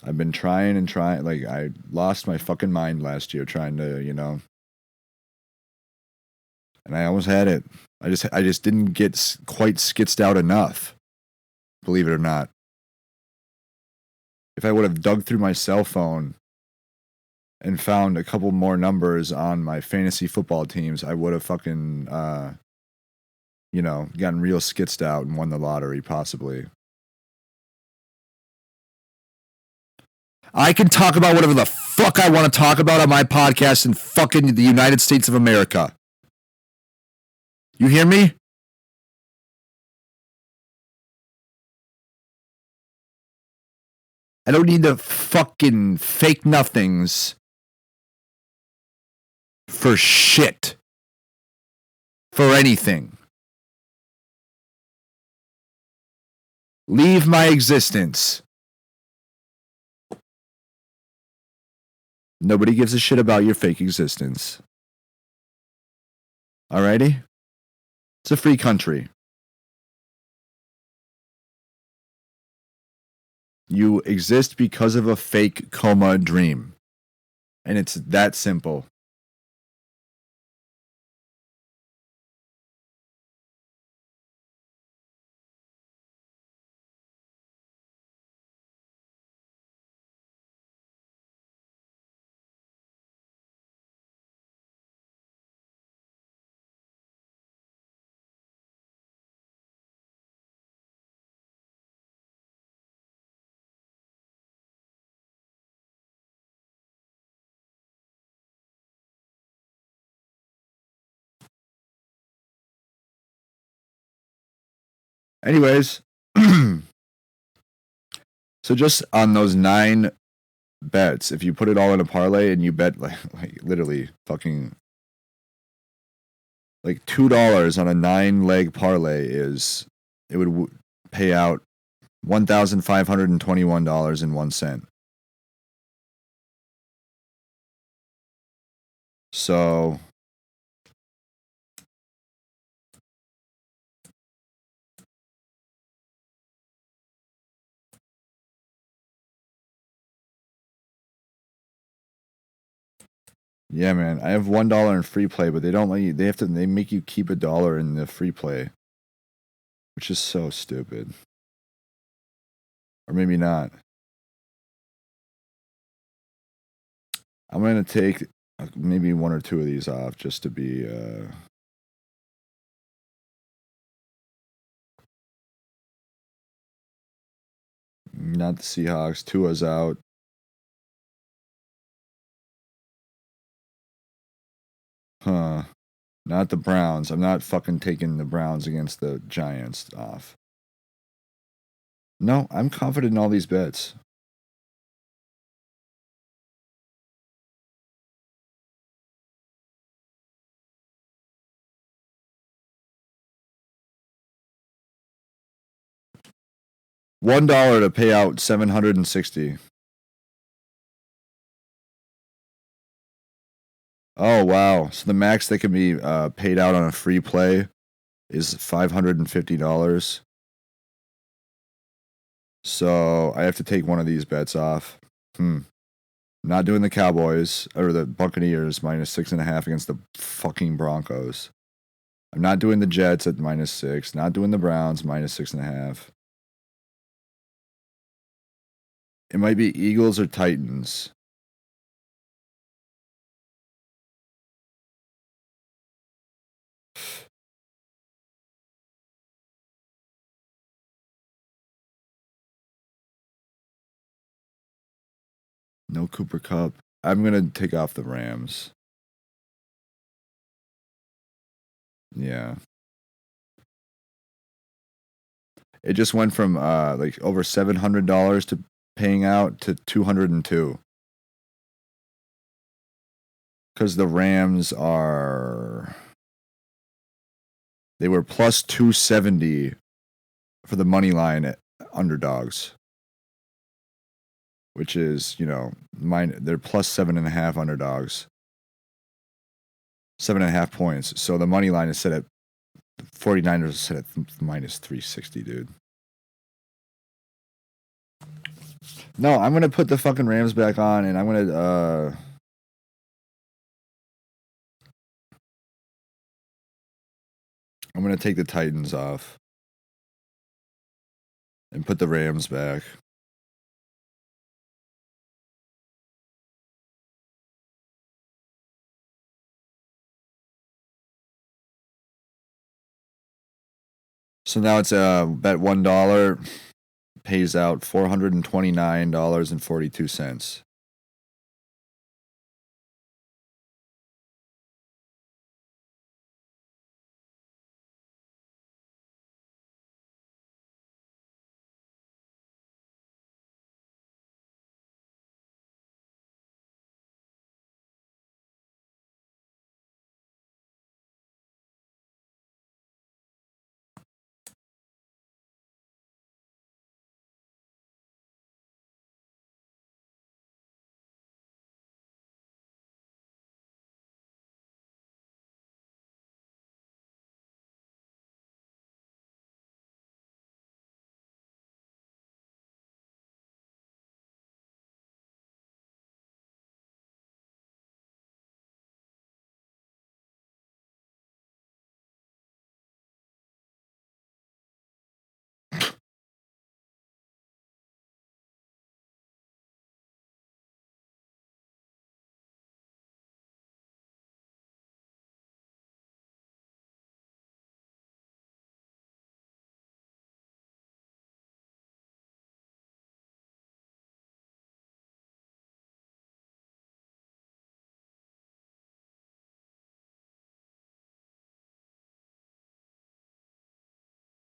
[SPEAKER 1] I've been trying and trying. Like, I lost my fucking mind last year trying to, and I almost had it. I just didn't get quite skitzed out enough, believe it or not. If I would have dug through my cell phone and found a couple more numbers on my fantasy football teams, I would have fucking, gotten real skitzed out and won the lottery, possibly. I can talk about whatever the fuck I want to talk about on my podcast in fucking the United States of America. You hear me? I don't need the fucking fake nothings for shit. For anything. Leave my existence. Nobody gives a shit about your fake existence. Alrighty? It's a free country. You exist because of a fake coma dream. And it's that simple. Anyways, so just on those 9 bets, if you put it all in a parlay and you bet like literally fucking like $2 on a 9-leg parlay it would pay out $1,521.01. So yeah, man, I have $1 in free play, but they don't let you. They make you keep $1 in the free play, which is so stupid. Or maybe not. I'm gonna take maybe 1 or 2 of these off just to be. Not the Seahawks. Tua's out. Huh. Not the Browns. I'm not fucking taking the Browns against the Giants off. No, I'm confident in all these bets. $1 to pay out 760. Oh wow! So the max that can be paid out on a free play is $550. So I have to take one of these bets off. Not doing the Cowboys or the Buccaneers -6.5 against the fucking Broncos. I'm not doing the Jets at -6. Not doing the Browns -6.5. It might be Eagles or Titans. No Cooper Kupp. I'm gonna take off the Rams. Yeah. It just went from like over $700 to paying out to 202. Because the Rams they were plus 270 for the money line at underdogs, which is, they're plus 7.5 underdogs, 7.5 points. So the money line is set at 49ers is set at -360, dude. No, I'm gonna put the fucking Rams back on, and I'm gonna take the Titans off and put the Rams back. So now it's bet $1 pays out $429.42.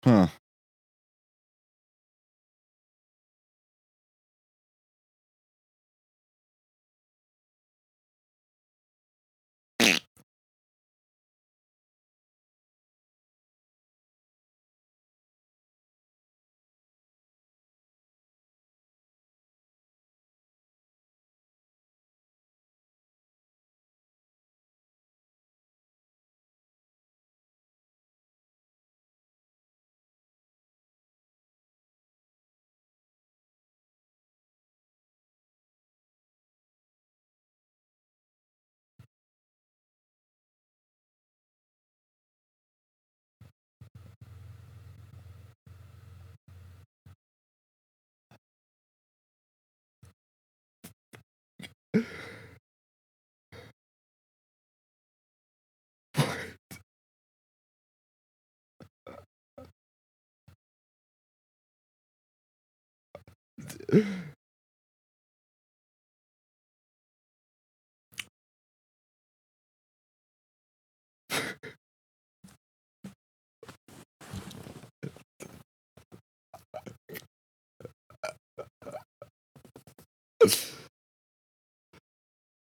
[SPEAKER 1] Huh.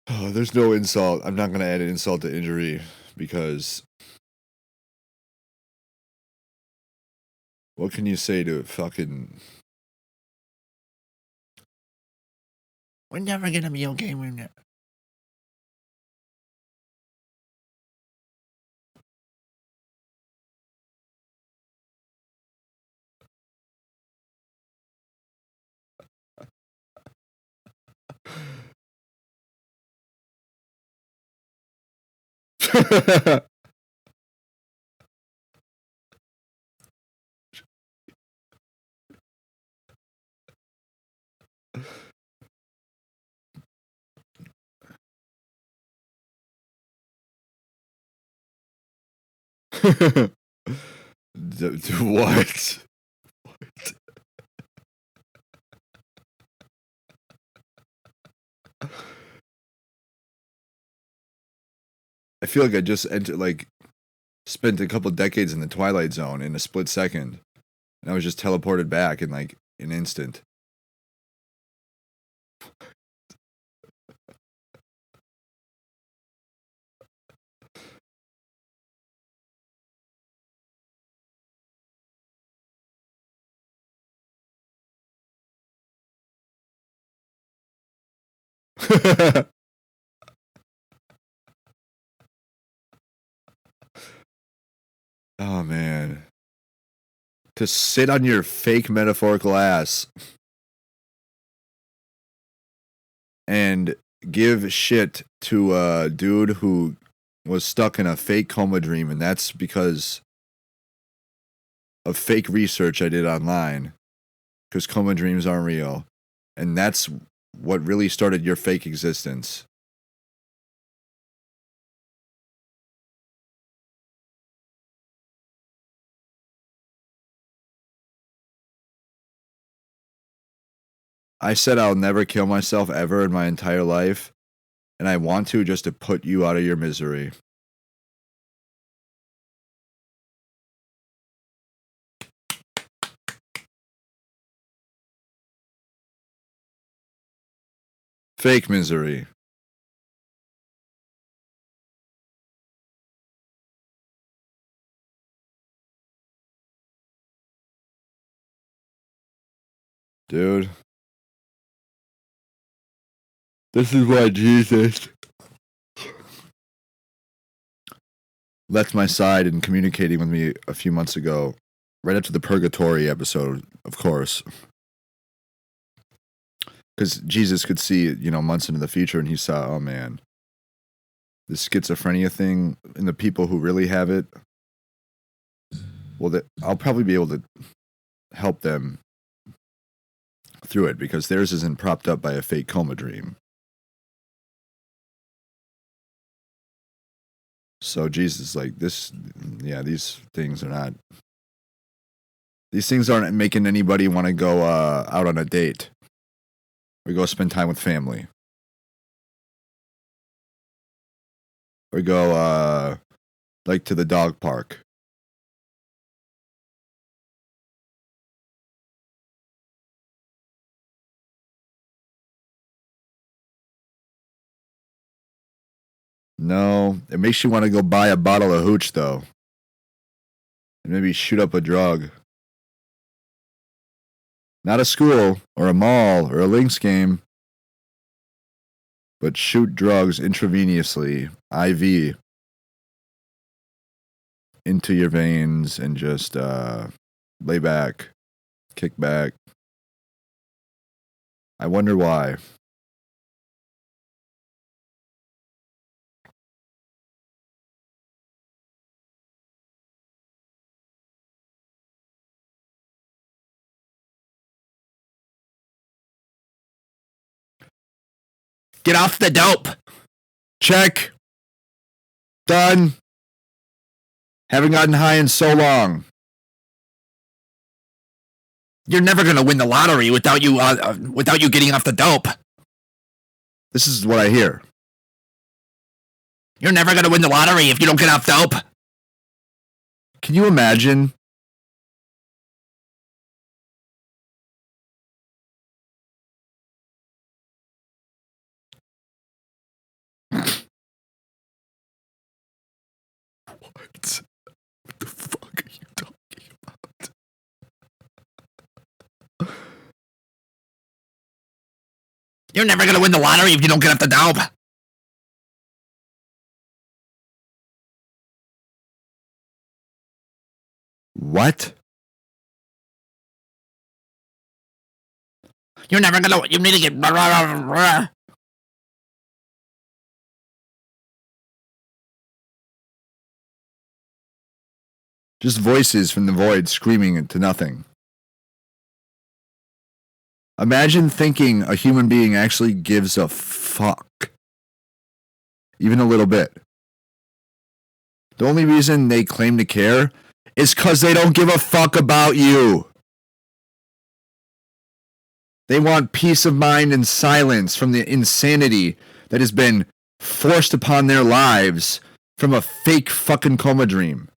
[SPEAKER 1] Oh, there's no insult. I'm not gonna add an insult to injury because what can you say to fucking? We're never gonna be okay. We're never. What? I feel like I just spent a couple decades in the Twilight Zone in a split second, and I was just teleported back in like an instant. Oh man. To sit on your fake metaphorical ass and give shit to a dude who was stuck in a fake coma dream, and that's because of fake research I did online. Because coma dreams aren't real. And that's what really started your fake existence. I said I'll never kill myself ever in my entire life, and I want to just to put you out of your misery. Fake misery. Dude. This is why Jesus left my side in communicating with me a few months ago, right after the Purgatory episode, of course. Because Jesus could see, months into the future, and he saw, oh man, this schizophrenia thing, and the people who really have it, well, I'll probably be able to help them through it because theirs isn't propped up by a fake coma dream. So Jesus, like this, yeah, these things aren't making anybody want to go out on a date. We go spend time with family. Or go like to the dog park. No, it makes you want to go buy a bottle of hooch though. And maybe shoot up a drug. Not a school or a mall or a Lynx game, but shoot drugs intravenously, IV, into your veins and just lay back, kick back. I wonder why. Get off the dope. Check. Done. Haven't gotten high in so long. You're never going to win the lottery without you getting off the dope. This is what I hear. You're never going to win the lottery if you don't get off dope. Can you imagine? What? What the fuck are you talking about? You're never going to win the lottery if you don't get off the dope. What? You're never gonna. You need to get. Just voices from the void screaming into nothing. Imagine thinking a human being actually gives a fuck. Even a little bit. The only reason they claim to care is because they don't give a fuck about you. They want peace of mind and silence from the insanity that has been forced upon their lives from a fake fucking coma dream.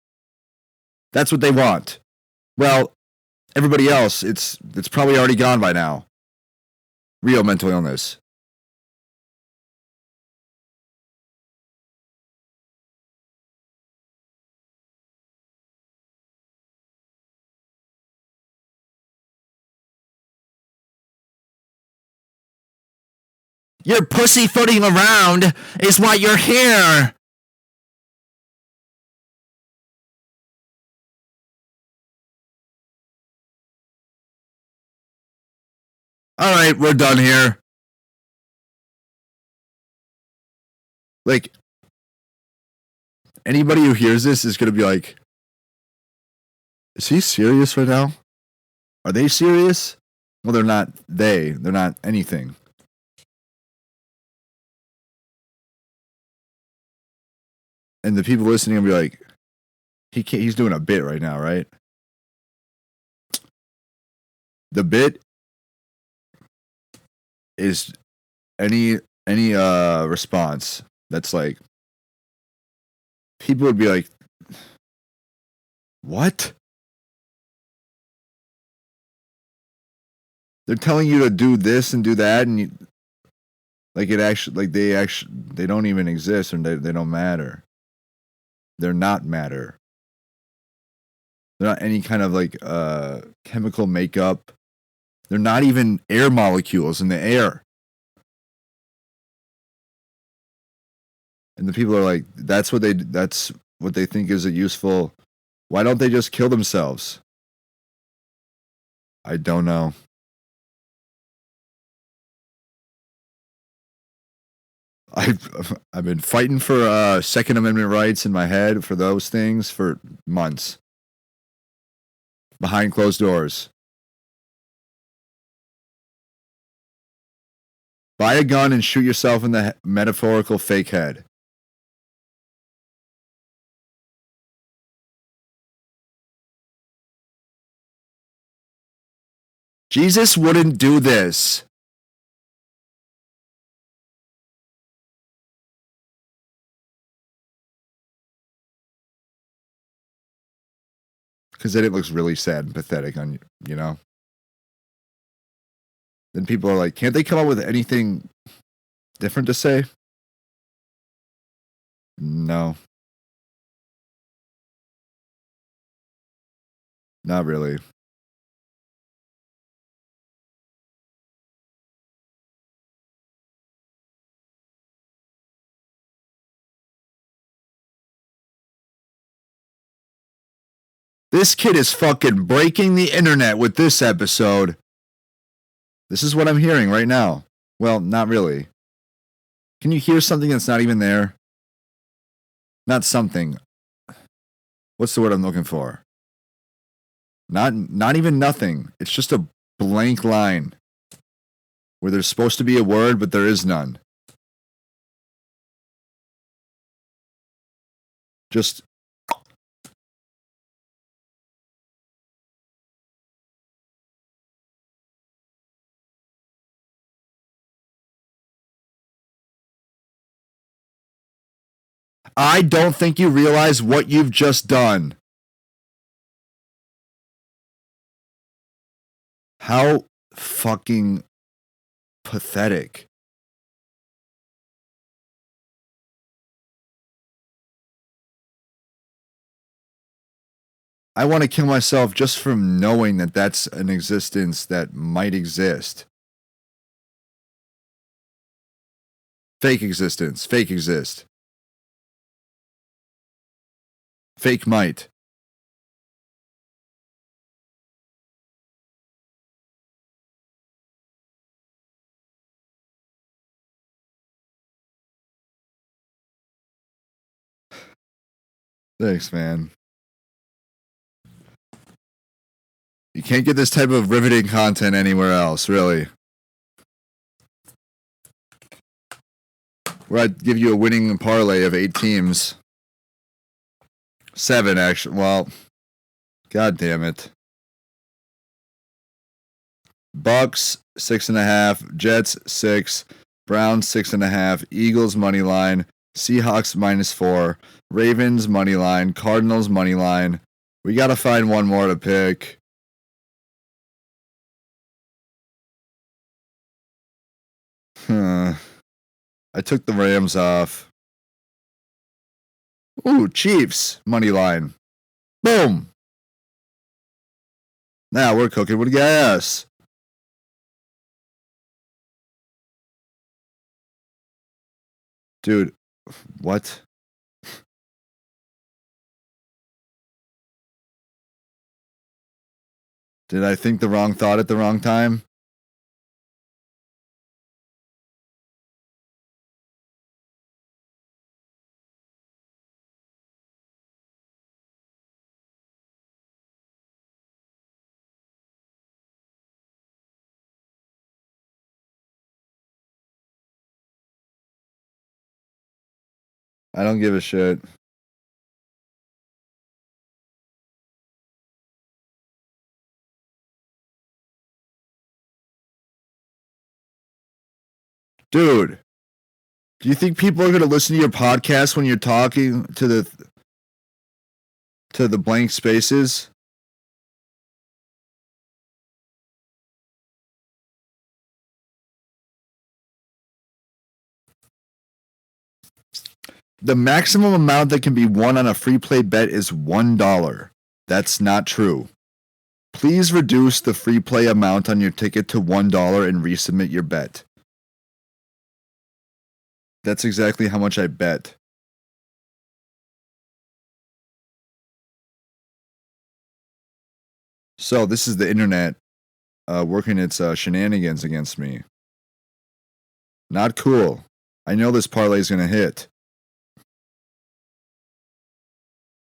[SPEAKER 1] That's what they want. Well, everybody else, it's probably already gone by now. Real mental illness. You're pussyfooting around is why you're here. All right, we're done here. Like, anybody who hears this is going to be like, is he serious right now? Are they serious? Well, they're not they're not anything. And the people listening will be like, he's doing a bit right now, right? The bit is any response that's like, people would be like, what? They're telling you to do this and do that, and they don't even exist, and they don't matter. They're not matter. They're not any kind of like chemical makeup. They're not even air molecules in the air. And the people are like, that's what they think is a useful. Why don't they just kill themselves? I don't know. I've been fighting for Second Amendment rights in my head for those things for months. Behind closed doors. Buy a gun and shoot yourself in the metaphorical fake head. Jesus wouldn't do this. Because then it looks really sad and pathetic on you know. Then people are like, can't they come up with anything different to say? No. Not really. This kid is fucking breaking the internet with this episode. This is what I'm hearing right now. Well, not really. Can you hear something that's not even there? Not something. What's the word I'm looking for? Not even nothing. It's just a blank line where there's supposed to be a word, but there is none. Just I don't think you realize what you've just done. How fucking pathetic. I want to kill myself just from knowing that that's an existence that might exist. Fake existence. Fake exist. Fake might. Thanks, man. You can't get this type of riveting content anywhere else, really. Where I'd give you a winning parlay of 8 teams. 7, actually. Well, god damn it. Bucks 6.5, Jets 6, Browns 6.5, Eagles money line, Seahawks -4, Ravens money line, Cardinals money line. We gotta find one more to pick. I took the Rams off. Ooh, Chiefs money line. Boom. Now we're cooking with gas. Dude, what? Did I think the wrong thought at the wrong time? I don't give a shit. Dude, do you think people are going to listen to your podcast when you're talking to the blank spaces? The maximum amount that can be won on a free play bet is $1. That's not true. Please reduce the free play amount on your ticket to $1 and resubmit your bet. That's exactly how much I bet. So this is the internet working its shenanigans against me. Not cool. I know this parlay is going to hit.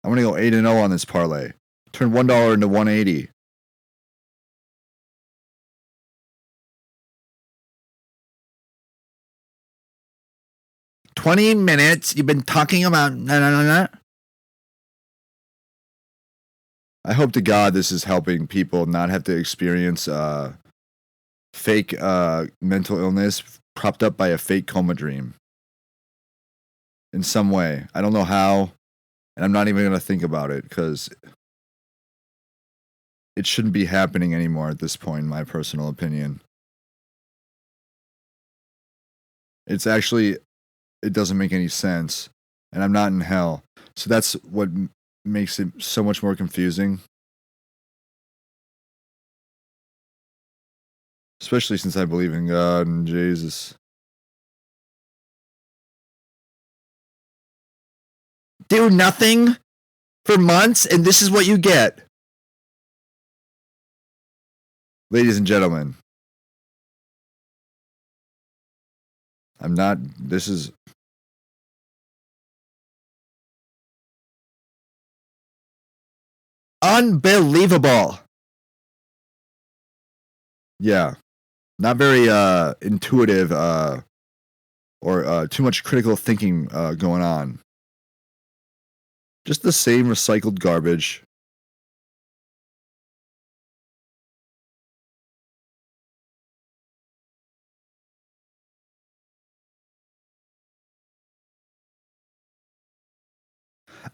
[SPEAKER 1] I'm going to go 8-0 on this parlay. Turn $1 into $1.80. "20 minutes, you've been talking about..." I hope to God this is helping people not have to experience fake mental illness propped up by a fake coma dream. In some way. I don't know how, and I'm not even going to think about it because it shouldn't be happening anymore at this point, in my personal opinion. It's actually, it doesn't make any sense, and I'm not in hell. So that's what makes it so much more confusing. Especially since I believe in God and Jesus. Do nothing for months, and this is what you get. Ladies and gentlemen, I'm not, this is... unbelievable. Yeah. Not very intuitive or too much critical thinking going on. Just the same recycled garbage.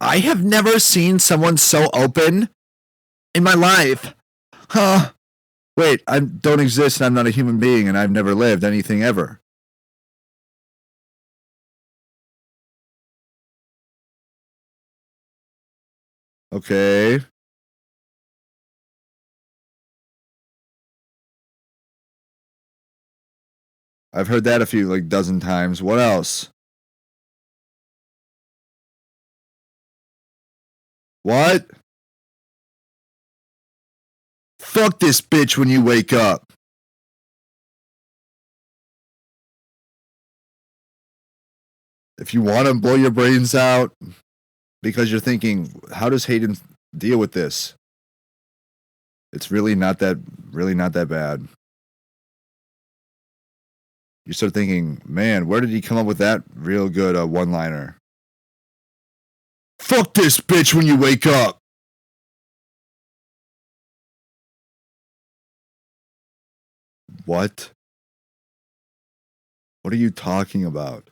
[SPEAKER 1] I have never seen someone so open in my life. Huh. Wait, I don't exist and I'm not a human being and I've never lived anything ever. Okay. I've heard that a few, like, dozen times. What else? What? Fuck this bitch when you wake up. If you want to blow your brains out because you're thinking, how does Hayden deal with this? It's really not that bad. You start thinking, man, where did he come up with that real good one-liner? Fuck this bitch when you wake up. What? What are you talking about?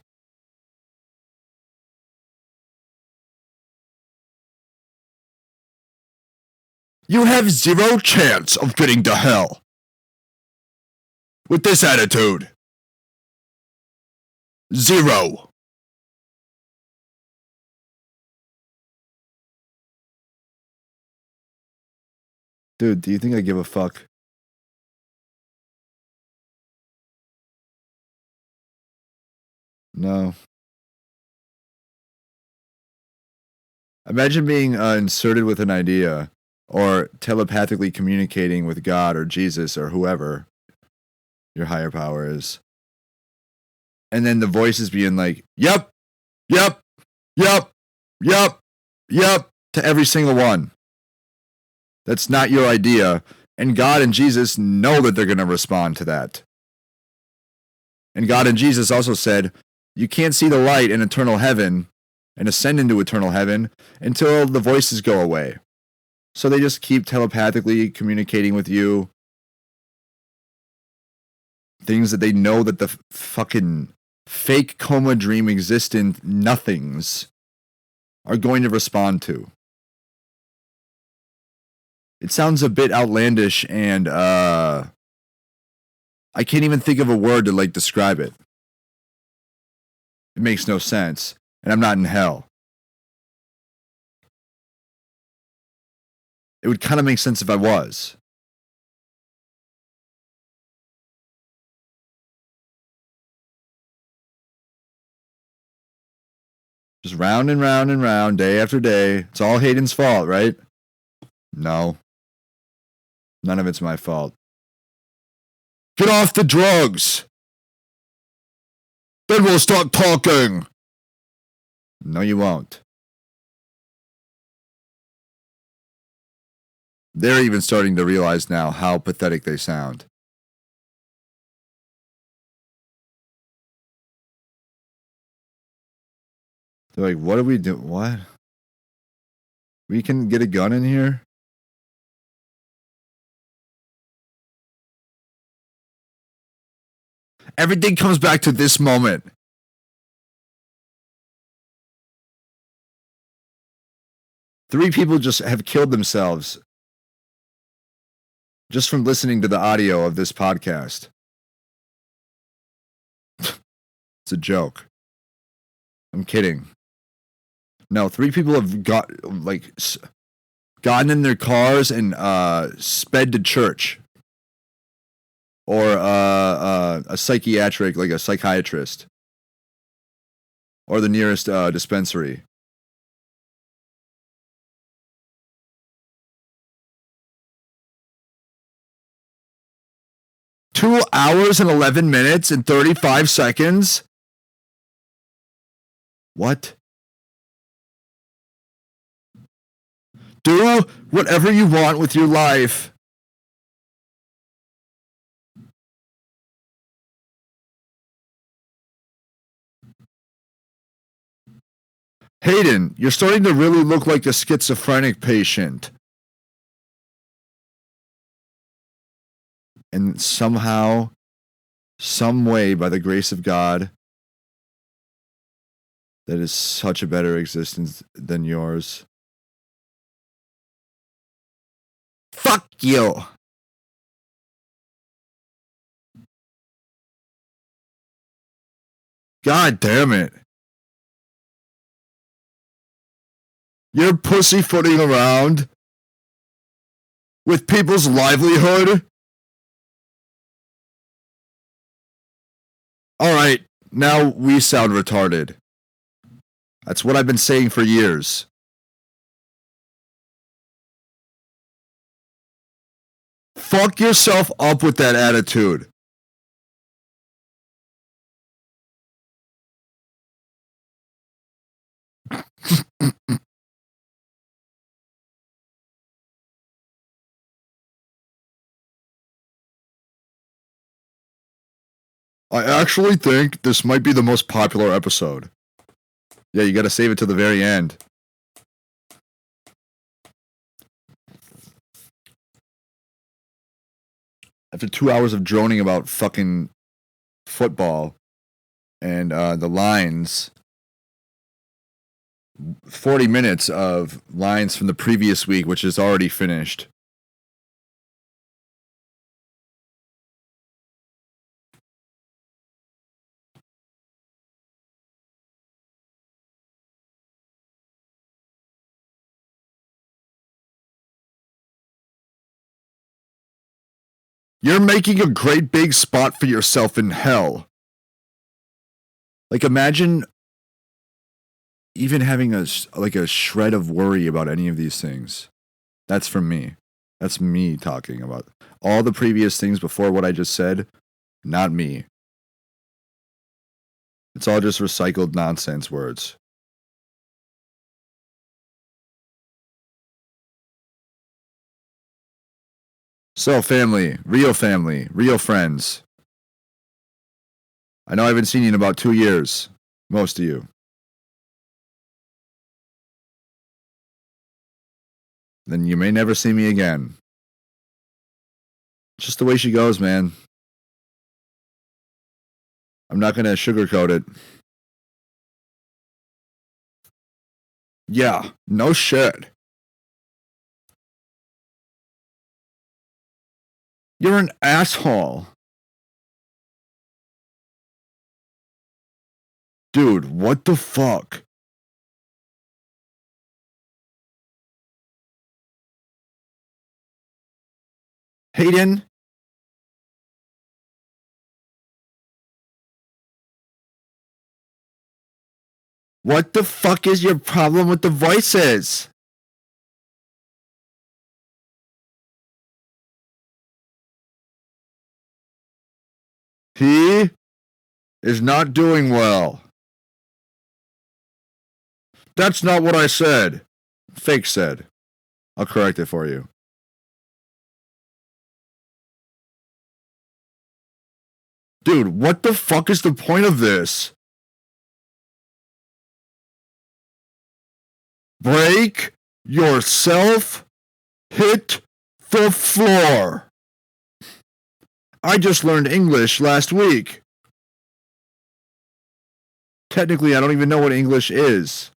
[SPEAKER 1] You have zero chance of getting to hell with this attitude. Zero. Dude, do you think I give a fuck? No. Imagine being inserted with an idea or telepathically communicating with God or Jesus or whoever your higher power is. And then the voices being like, yep, yep, yep, yep, yep, to every single one. That's not your idea. And God and Jesus know that they're going to respond to that. And God and Jesus also said, you can't see the light in eternal heaven and ascend into eternal heaven until the voices go away. So they just keep telepathically communicating with you things that they know that the fucking fake coma dream existent nothings are going to respond to. It sounds a bit outlandish and I can't even think of a word to like describe it. It makes no sense. And I'm not in hell. It would kind of make sense if I was. Just round and round and round, day after day. It's all Hayden's fault, right? No. None of it's my fault. Get off the drugs! Then we'll start talking! No, you won't. They're even starting to realize now how pathetic they sound. They're like, what do we do? What? We can get a gun in here? Everything comes back to this moment. Three people just have killed themselves just from listening to the audio of this podcast. It's a joke. I'm kidding. No, three people have gotten in their cars and sped to church or a psychiatric, like a psychiatrist, or the nearest dispensary. Two hours and 11 minutes and 35 seconds? What? Do whatever you want with your life. Hayden, you're starting to really look like a schizophrenic patient. And somehow, some way, by the grace of God, that is such a better existence than yours. Fuck you! God damn it. You're pussyfooting around with people's livelihood? Alright, now we sound retarded. That's what I've been saying for years. Fuck yourself up with that attitude. I actually think this might be the most popular episode. Yeah, you gotta save it to the very end. After 2 hours of droning about fucking football and the lines, 40 minutes of lines from the previous week, which is already finished. You're making a great big spot for yourself in hell. Like, imagine even having a shred of worry about any of these things. That's from me. That's me talking about all the previous things before what I just said. Not me. It's all just recycled nonsense words. So, family, real friends. I know I haven't seen you in about 2 years. Most of you. Then you may never see me again. Just the way she goes, man. I'm not gonna sugarcoat it. Yeah, no shit. You're an asshole. Dude, what the fuck? Hayden? What the fuck is your problem with the voices? He is not doing well. That's not what I said. Fake said. I'll correct it for you. Dude, what the fuck is the point of this? Break yourself. Hit the floor. I just learned English last week. Technically, I don't even know what English is.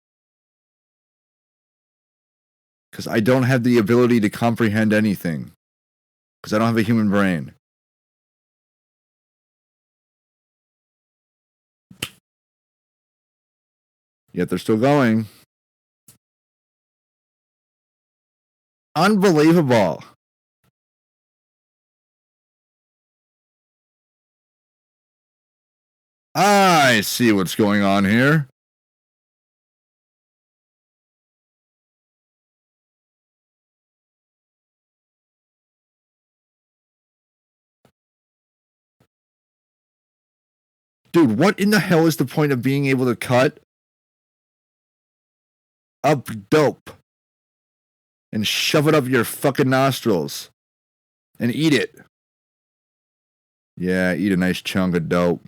[SPEAKER 1] Because I don't have the ability to comprehend anything. Because I don't have a human brain. Yet they're still going. Unbelievable. I see what's going on here. Dude, what in the hell is the point of being able to cut up dope and shove it up your fucking nostrils and eat it? Yeah, eat a nice chunk of dope.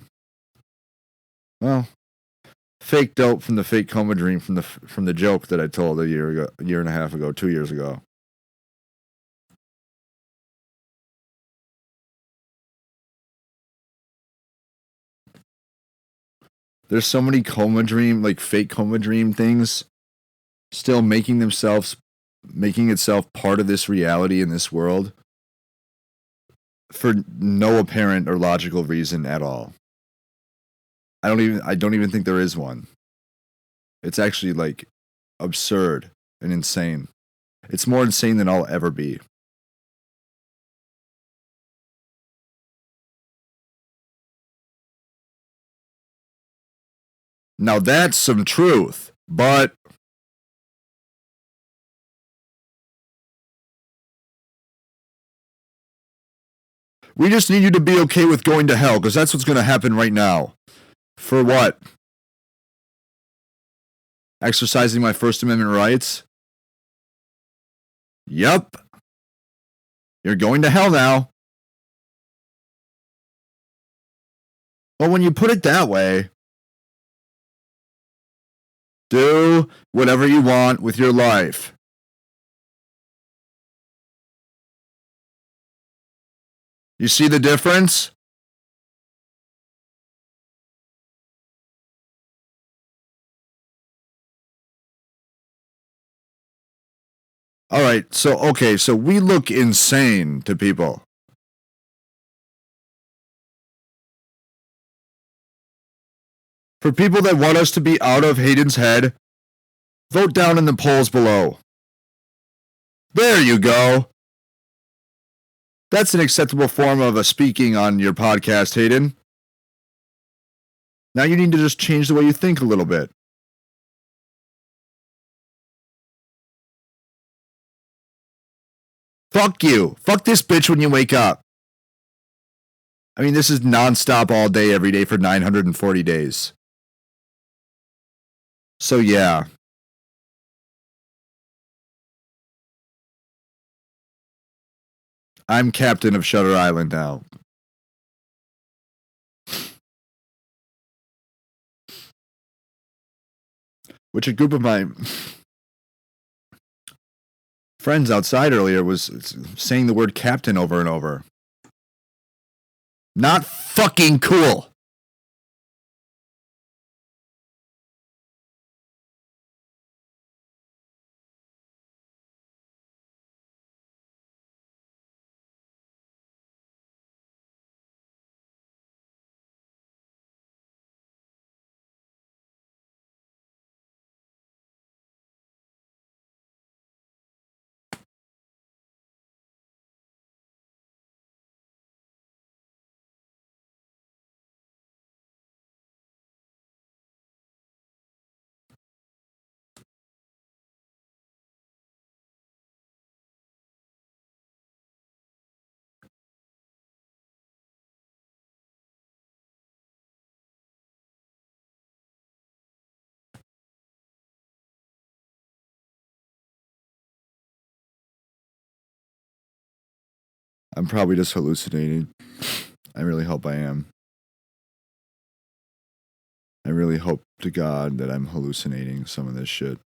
[SPEAKER 1] Well, fake dope from the fake coma dream from the joke that I told a year and a half ago, 2 years ago. There's so many coma dream, like fake coma dream things still making itself part of this reality in this world for no apparent or logical reason at all. I don't even think there is one. It's actually like absurd and insane. It's more insane than I'll ever be. Now that's some truth, but we just need you to be okay with going to hell, because that's what's going to happen right now. For what? Exercising my First Amendment rights? Yup. You're going to hell now. Well, when you put it that way, do whatever you want with your life. You see the difference? All right, so we look insane to people. For people that want us to be out of Hayden's head, vote down in the polls below. There you go. That's an acceptable form of speaking on your podcast, Hayden. Now you need to just change the way you think a little bit. Fuck you. Fuck this bitch when you wake up. I mean, this is nonstop all day, every day for 940 days. So yeah. I'm captain of Shutter Island now. Which a group of my friends outside earlier was saying the word captain over and over. Not fucking cool. I'm probably just hallucinating. I really hope I am. I really hope to God that I'm hallucinating some of this shit.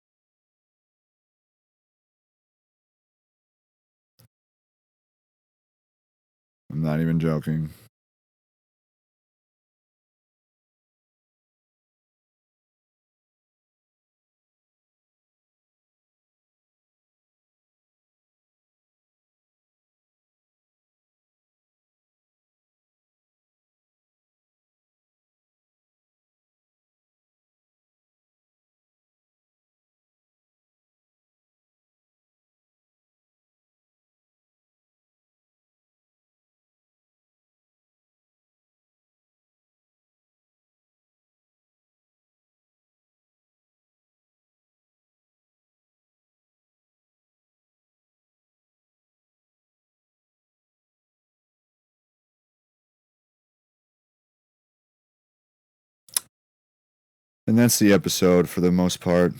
[SPEAKER 1] I'm not even joking. And that's the episode for the most part.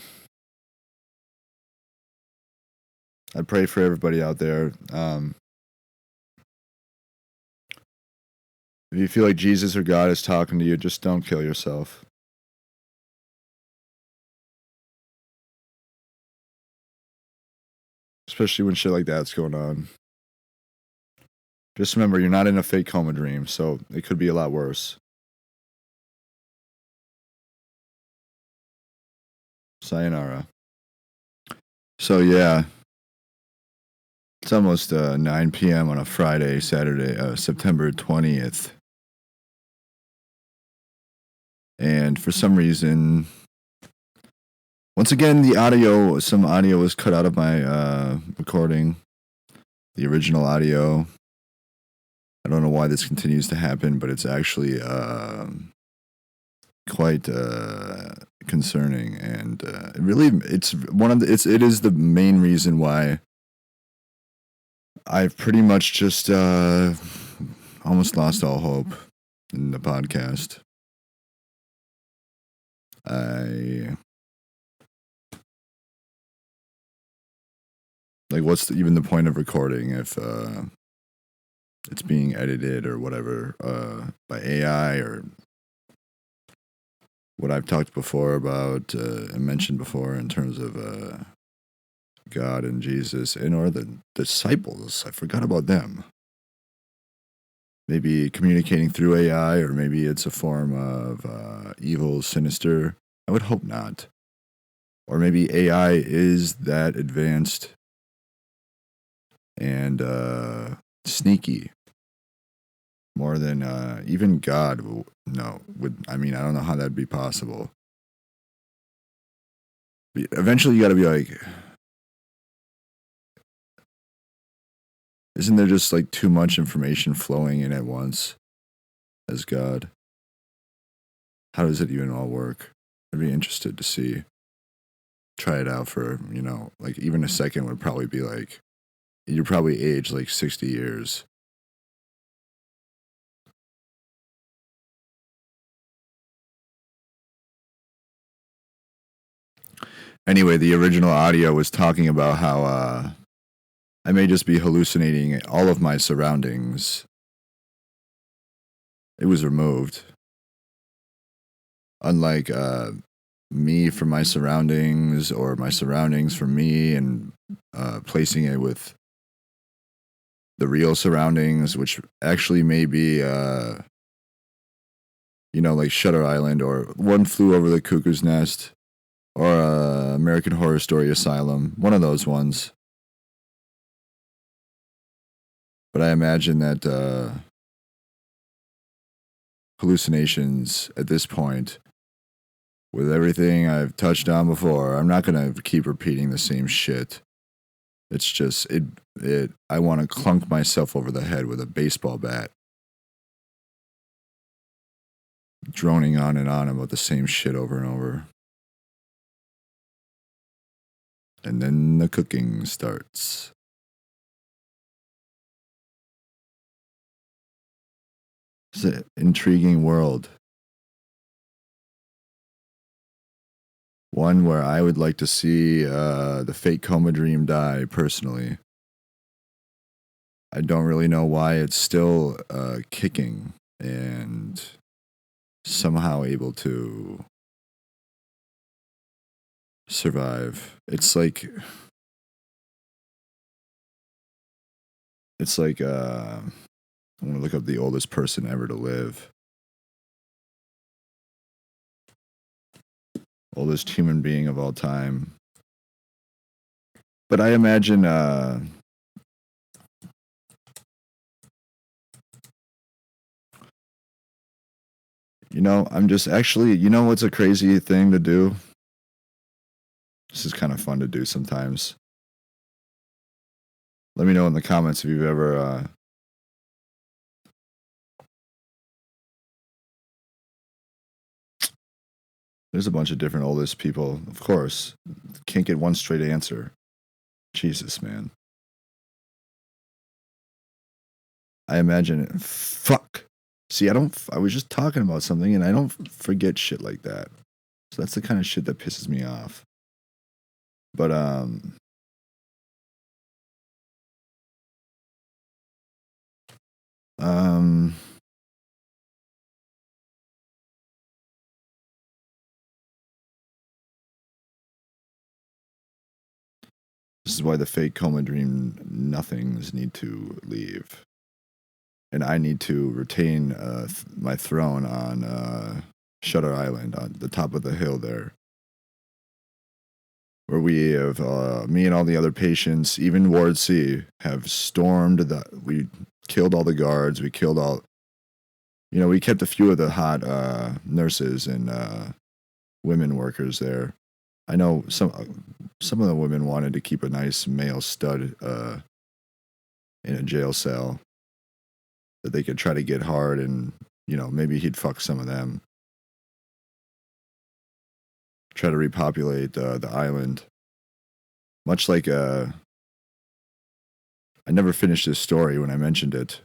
[SPEAKER 1] I pray for everybody out there. If you feel like Jesus or God is talking to you, just don't kill yourself. especially when shit like that's going on. Just remember, you're not in a fake coma dream, so it could be a lot worse. Sayonara. So yeah, it's almost 9 p.m. on a Friday, Saturday, September 20th. And for some reason, once again, some audio was cut out of my recording. The original audio. I don't know why this continues to happen, but it's actually quite concerning, and it is the main reason why I've pretty much just almost lost all hope in the podcast. What's even the point of recording if it's being edited or whatever by AI, or what I've talked before about and mentioned before in terms of God and Jesus, or the disciples. I forgot about them. Maybe communicating through AI, or maybe it's a form of evil, sinister. I would hope not. Or maybe AI is that advanced and sneaky more than even God. I don't know how that'd be possible. But eventually, you got to be like, isn't there just like too much information flowing in at once as God? How does it even all work? I'd be interested to see. Try it out for, like even a second would probably be like, you're probably aged like 60 years. Anyway, the original audio was talking about how I may just be hallucinating all of my surroundings. It was removed. Unlike me from my surroundings, or my surroundings from me, and placing it with the real surroundings, which actually may be, like Shutter Island, or One Flew Over the Cuckoo's Nest, or American Horror Story Asylum, one of those ones. But I imagine that hallucinations at this point, with everything I've touched on before, I'm not going to keep repeating the same shit. It's just, I want to clunk myself over the head with a baseball bat, droning on and on about the same shit over and over. And then the cooking starts. It's an intriguing world. One where I would like to see the fake coma dream die, personally. I don't really know why it's still kicking and somehow able to survive. It's like I'm gonna look up the oldest person ever to live. Oldest human being of all time. But I imagine I'm just actually, what's a crazy thing to do? This is kind of fun to do sometimes. Let me know in the comments if you've ever there's a bunch of different oldest people, of course. Can't get one straight answer. Jesus, man. I imagine it. Fuck. See, I was just talking about something and I don't forget shit like that. So that's the kind of shit that pisses me off. But This is why the fake coma dream nothings need to leave. And I need to retain my throne on Shutter Island, on the top of the hill there. Where we have, me and all the other patients, even Ward C, have stormed we killed all the guards, we killed all, we kept a few of the hot nurses and women workers there. I know some of the women wanted to keep a nice male stud in a jail cell that they could try to get hard, and maybe he'd fuck some of them. Try to repopulate the island. Much like I never finished this story when I mentioned it.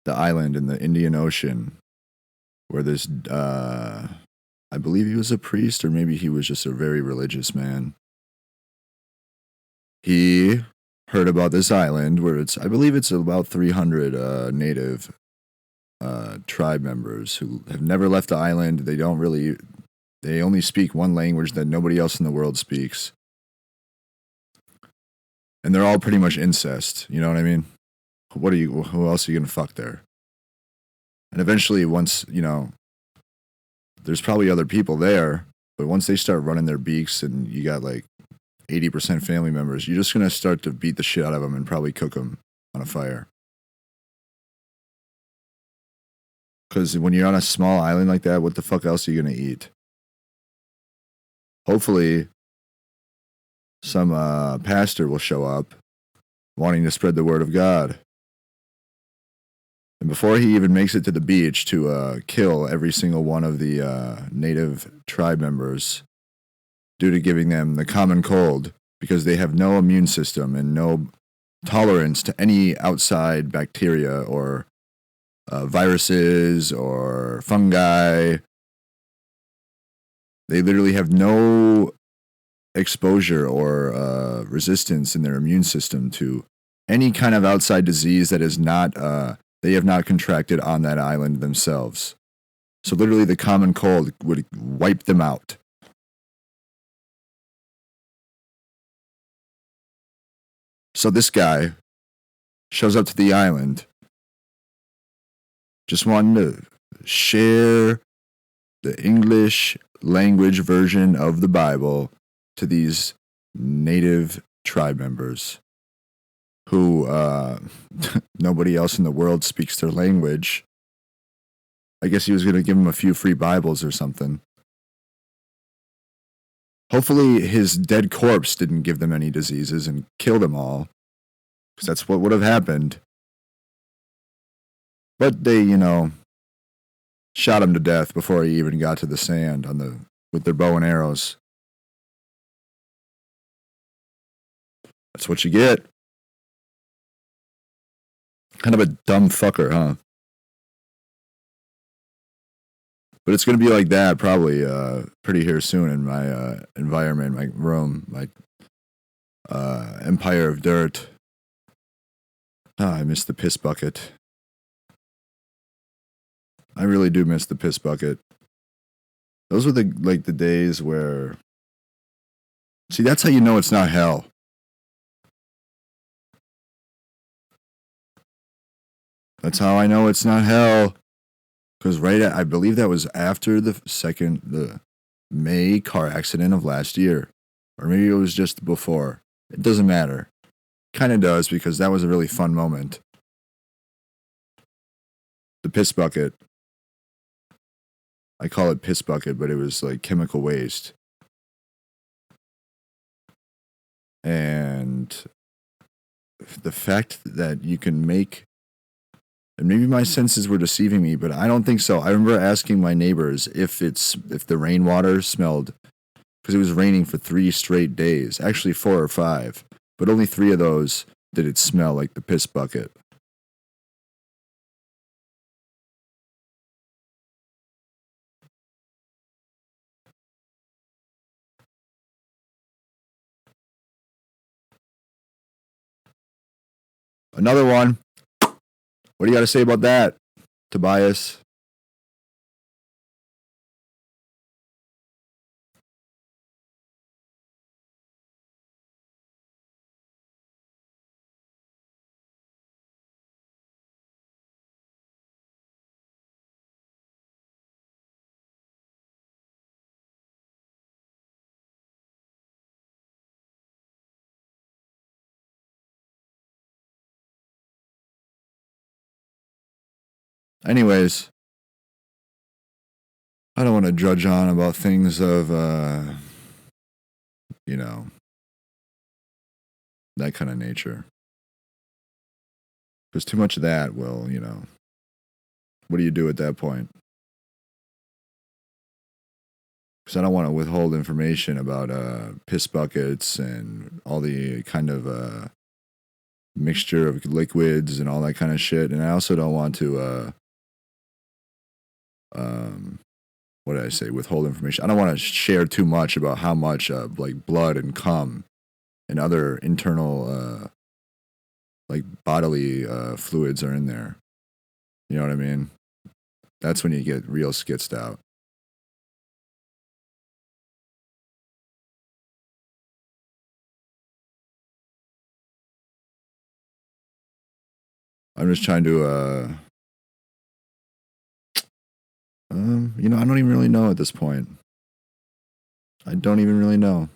[SPEAKER 1] The island in the Indian Ocean, where this I believe he was a priest, or maybe he was just a very religious man. He heard about this island where I believe it's about 300 native tribe members who have never left the island. They only speak one language that nobody else in the world speaks. And they're all pretty much incest, you know what I mean? Who else are you gonna fuck there? And eventually, once, there's probably other people there, but once they start running their beaks and you got like 80% family members, you're just gonna start to beat the shit out of them and probably cook them on a fire. Because when you're on a small island like that, what the fuck else are you gonna eat? Hopefully, some pastor will show up wanting to spread the word of God. And before he even makes it to the beach to kill every single one of the native tribe members due to giving them the common cold, because they have no immune system and no tolerance to any outside bacteria or viruses or fungi. They literally have no exposure or resistance in their immune system to any kind of outside disease that is not they have not contracted on that island themselves. So literally the common cold would wipe them out. So this guy shows up to the island just wanting to share the English language version of the Bible to these native tribe members who nobody else in the world speaks their language. I guess he was going to give them a few free Bibles or something. Hopefully his dead corpse didn't give them any diseases and kill them all, because that's what would have happened. But they, shot him to death before he even got to the sand with their bow and arrows. That's what you get. Kind of a dumb fucker, huh? But it's going to be like that probably pretty here soon in my environment, my room, my empire of dirt. I miss the piss bucket. I really do miss the piss bucket. Those were the days where... See, that's how you know it's not hell. That's how I know it's not hell. Because I believe that was after the May car accident of last year. Or maybe it was just before. It doesn't matter. Kind of does, because that was a really fun moment. The piss bucket. I call it piss bucket, but it was like chemical waste. And the fact that you can make... And maybe my senses were deceiving me, but I don't think so. I remember asking my neighbors if the rainwater smelled, because it was raining for 3 straight days. Actually 4 or 5, but only 3 of those did it smell like the piss bucket. Another one. What do you got to say about that, Tobias? Anyways, I don't want to drudge on about things of, you know, that kind of nature. Because too much of that will, what do you do at that point? Because I don't want to withhold information about piss buckets and all the kind of mixture of liquids and all that kind of shit. And I also don't want to, what did I say? Withhold information. I don't want to share too much about how much like blood and cum and other internal like bodily fluids are in there. You know what I mean? That's when you get real skitzed out. I'm just trying to, I don't even really know at this point. I don't even really know.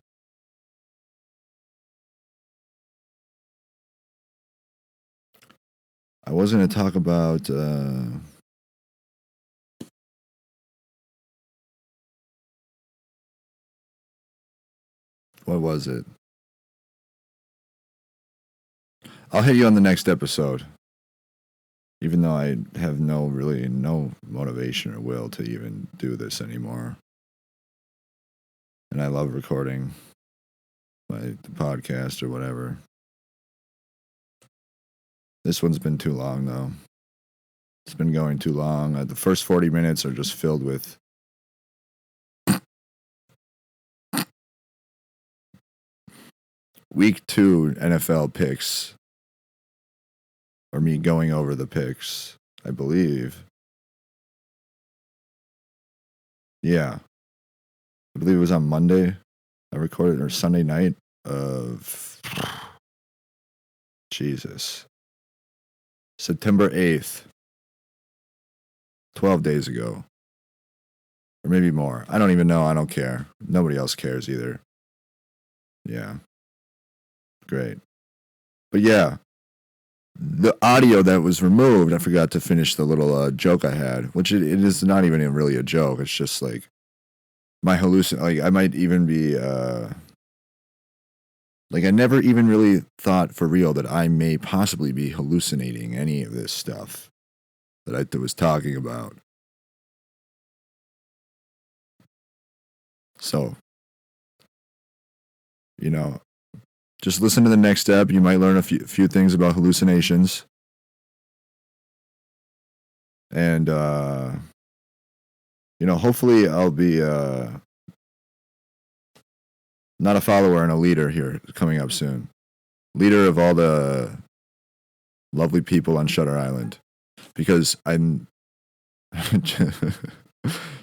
[SPEAKER 1] I was going to talk about, what was it? I'll hit you on the next episode. Even though I have no motivation or will to even do this anymore. And I love recording the podcast or whatever. This one's been too long, though. It's been going too long. The first 40 minutes are just filled with week 2 NFL picks. Or me going over the picks, I believe. Yeah. I believe it was on Monday. I recorded, or Sunday night of Jesus. September 8th. 12 days ago. Or maybe more. I don't even know. I don't care. Nobody else cares either. Yeah. Great. But yeah. The audio that was removed, I forgot to finish the little joke I had, which it is not even really a joke. It's just like my like I might even be like I never even really thought for real that I may possibly be hallucinating any of this stuff that I was talking about. So, just listen to the next step. You might learn a few things about hallucinations. And, hopefully I'll be not a follower and a leader here coming up soon. Leader of all the lovely people on Shutter Island. Because I'm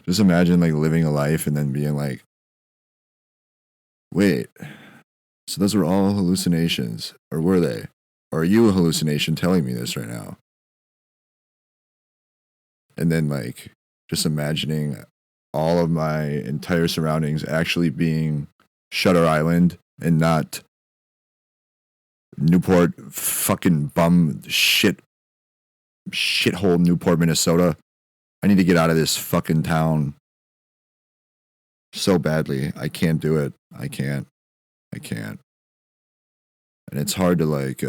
[SPEAKER 1] just imagine like living a life and then being like, wait, so those were all hallucinations, or were they? Or are you a hallucination telling me this right now? And then like just imagining all of my entire surroundings actually being Shutter Island and not Newport fucking bum shithole Newport, Minnesota. I need to get out of this fucking town so badly. I can't do it. I can't. And it's hard to like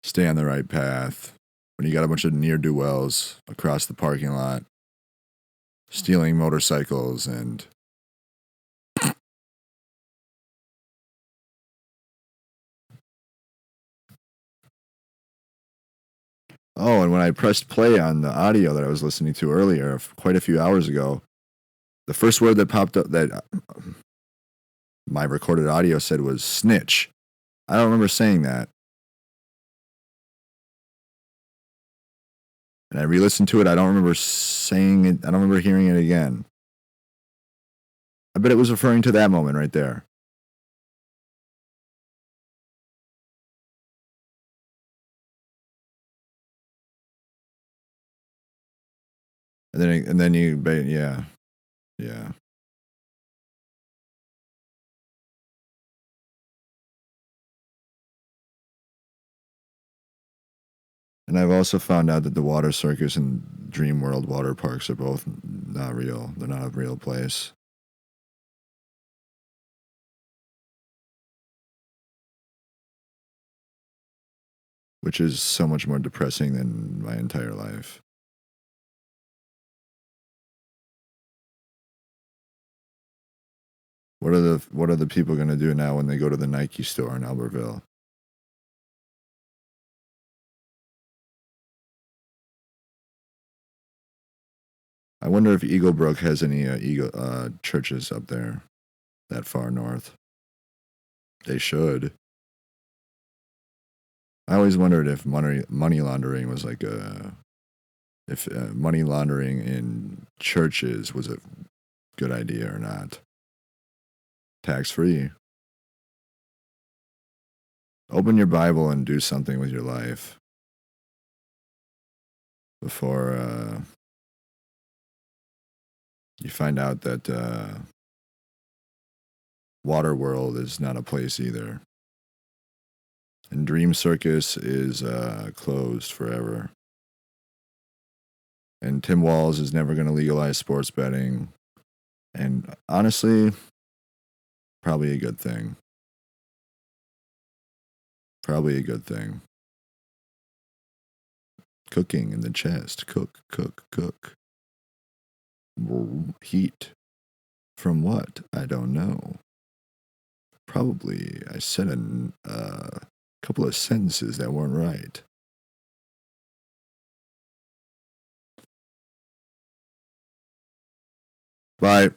[SPEAKER 1] stay on the right path when you got a bunch of ne'er-do-wells across the parking lot stealing motorcycles and oh, and when I pressed play on the audio that I was listening to earlier, quite a few hours ago, the first word that popped up that my recorded audio said was snitch. I don't remember saying that. And I re-listened to it. I don't remember saying it. I don't remember hearing it again. I bet it was referring to that moment right there. And then you, yeah. And I've also found out that the Water Circus and Dream World water parks are both not real. They're not a real place. Which is so much more depressing than my entire life. What are the people going to do now when they go to the Nike store in Albertville? I wonder if Eagle Brook has any churches up there that far north. They should. I always wondered if money laundering was like if money laundering in churches was a good idea or not. Tax free. Open your Bible and do something with your life before you find out that Waterworld is not a place either. And Dream Circus is closed forever. And Tim Walz is never going to legalize sports betting. And honestly, probably a good thing. Probably a good thing. Cooking in the chest. Cook, cook, cook. Heat. From what? I don't know. Probably I said a couple of sentences that weren't right. Bye.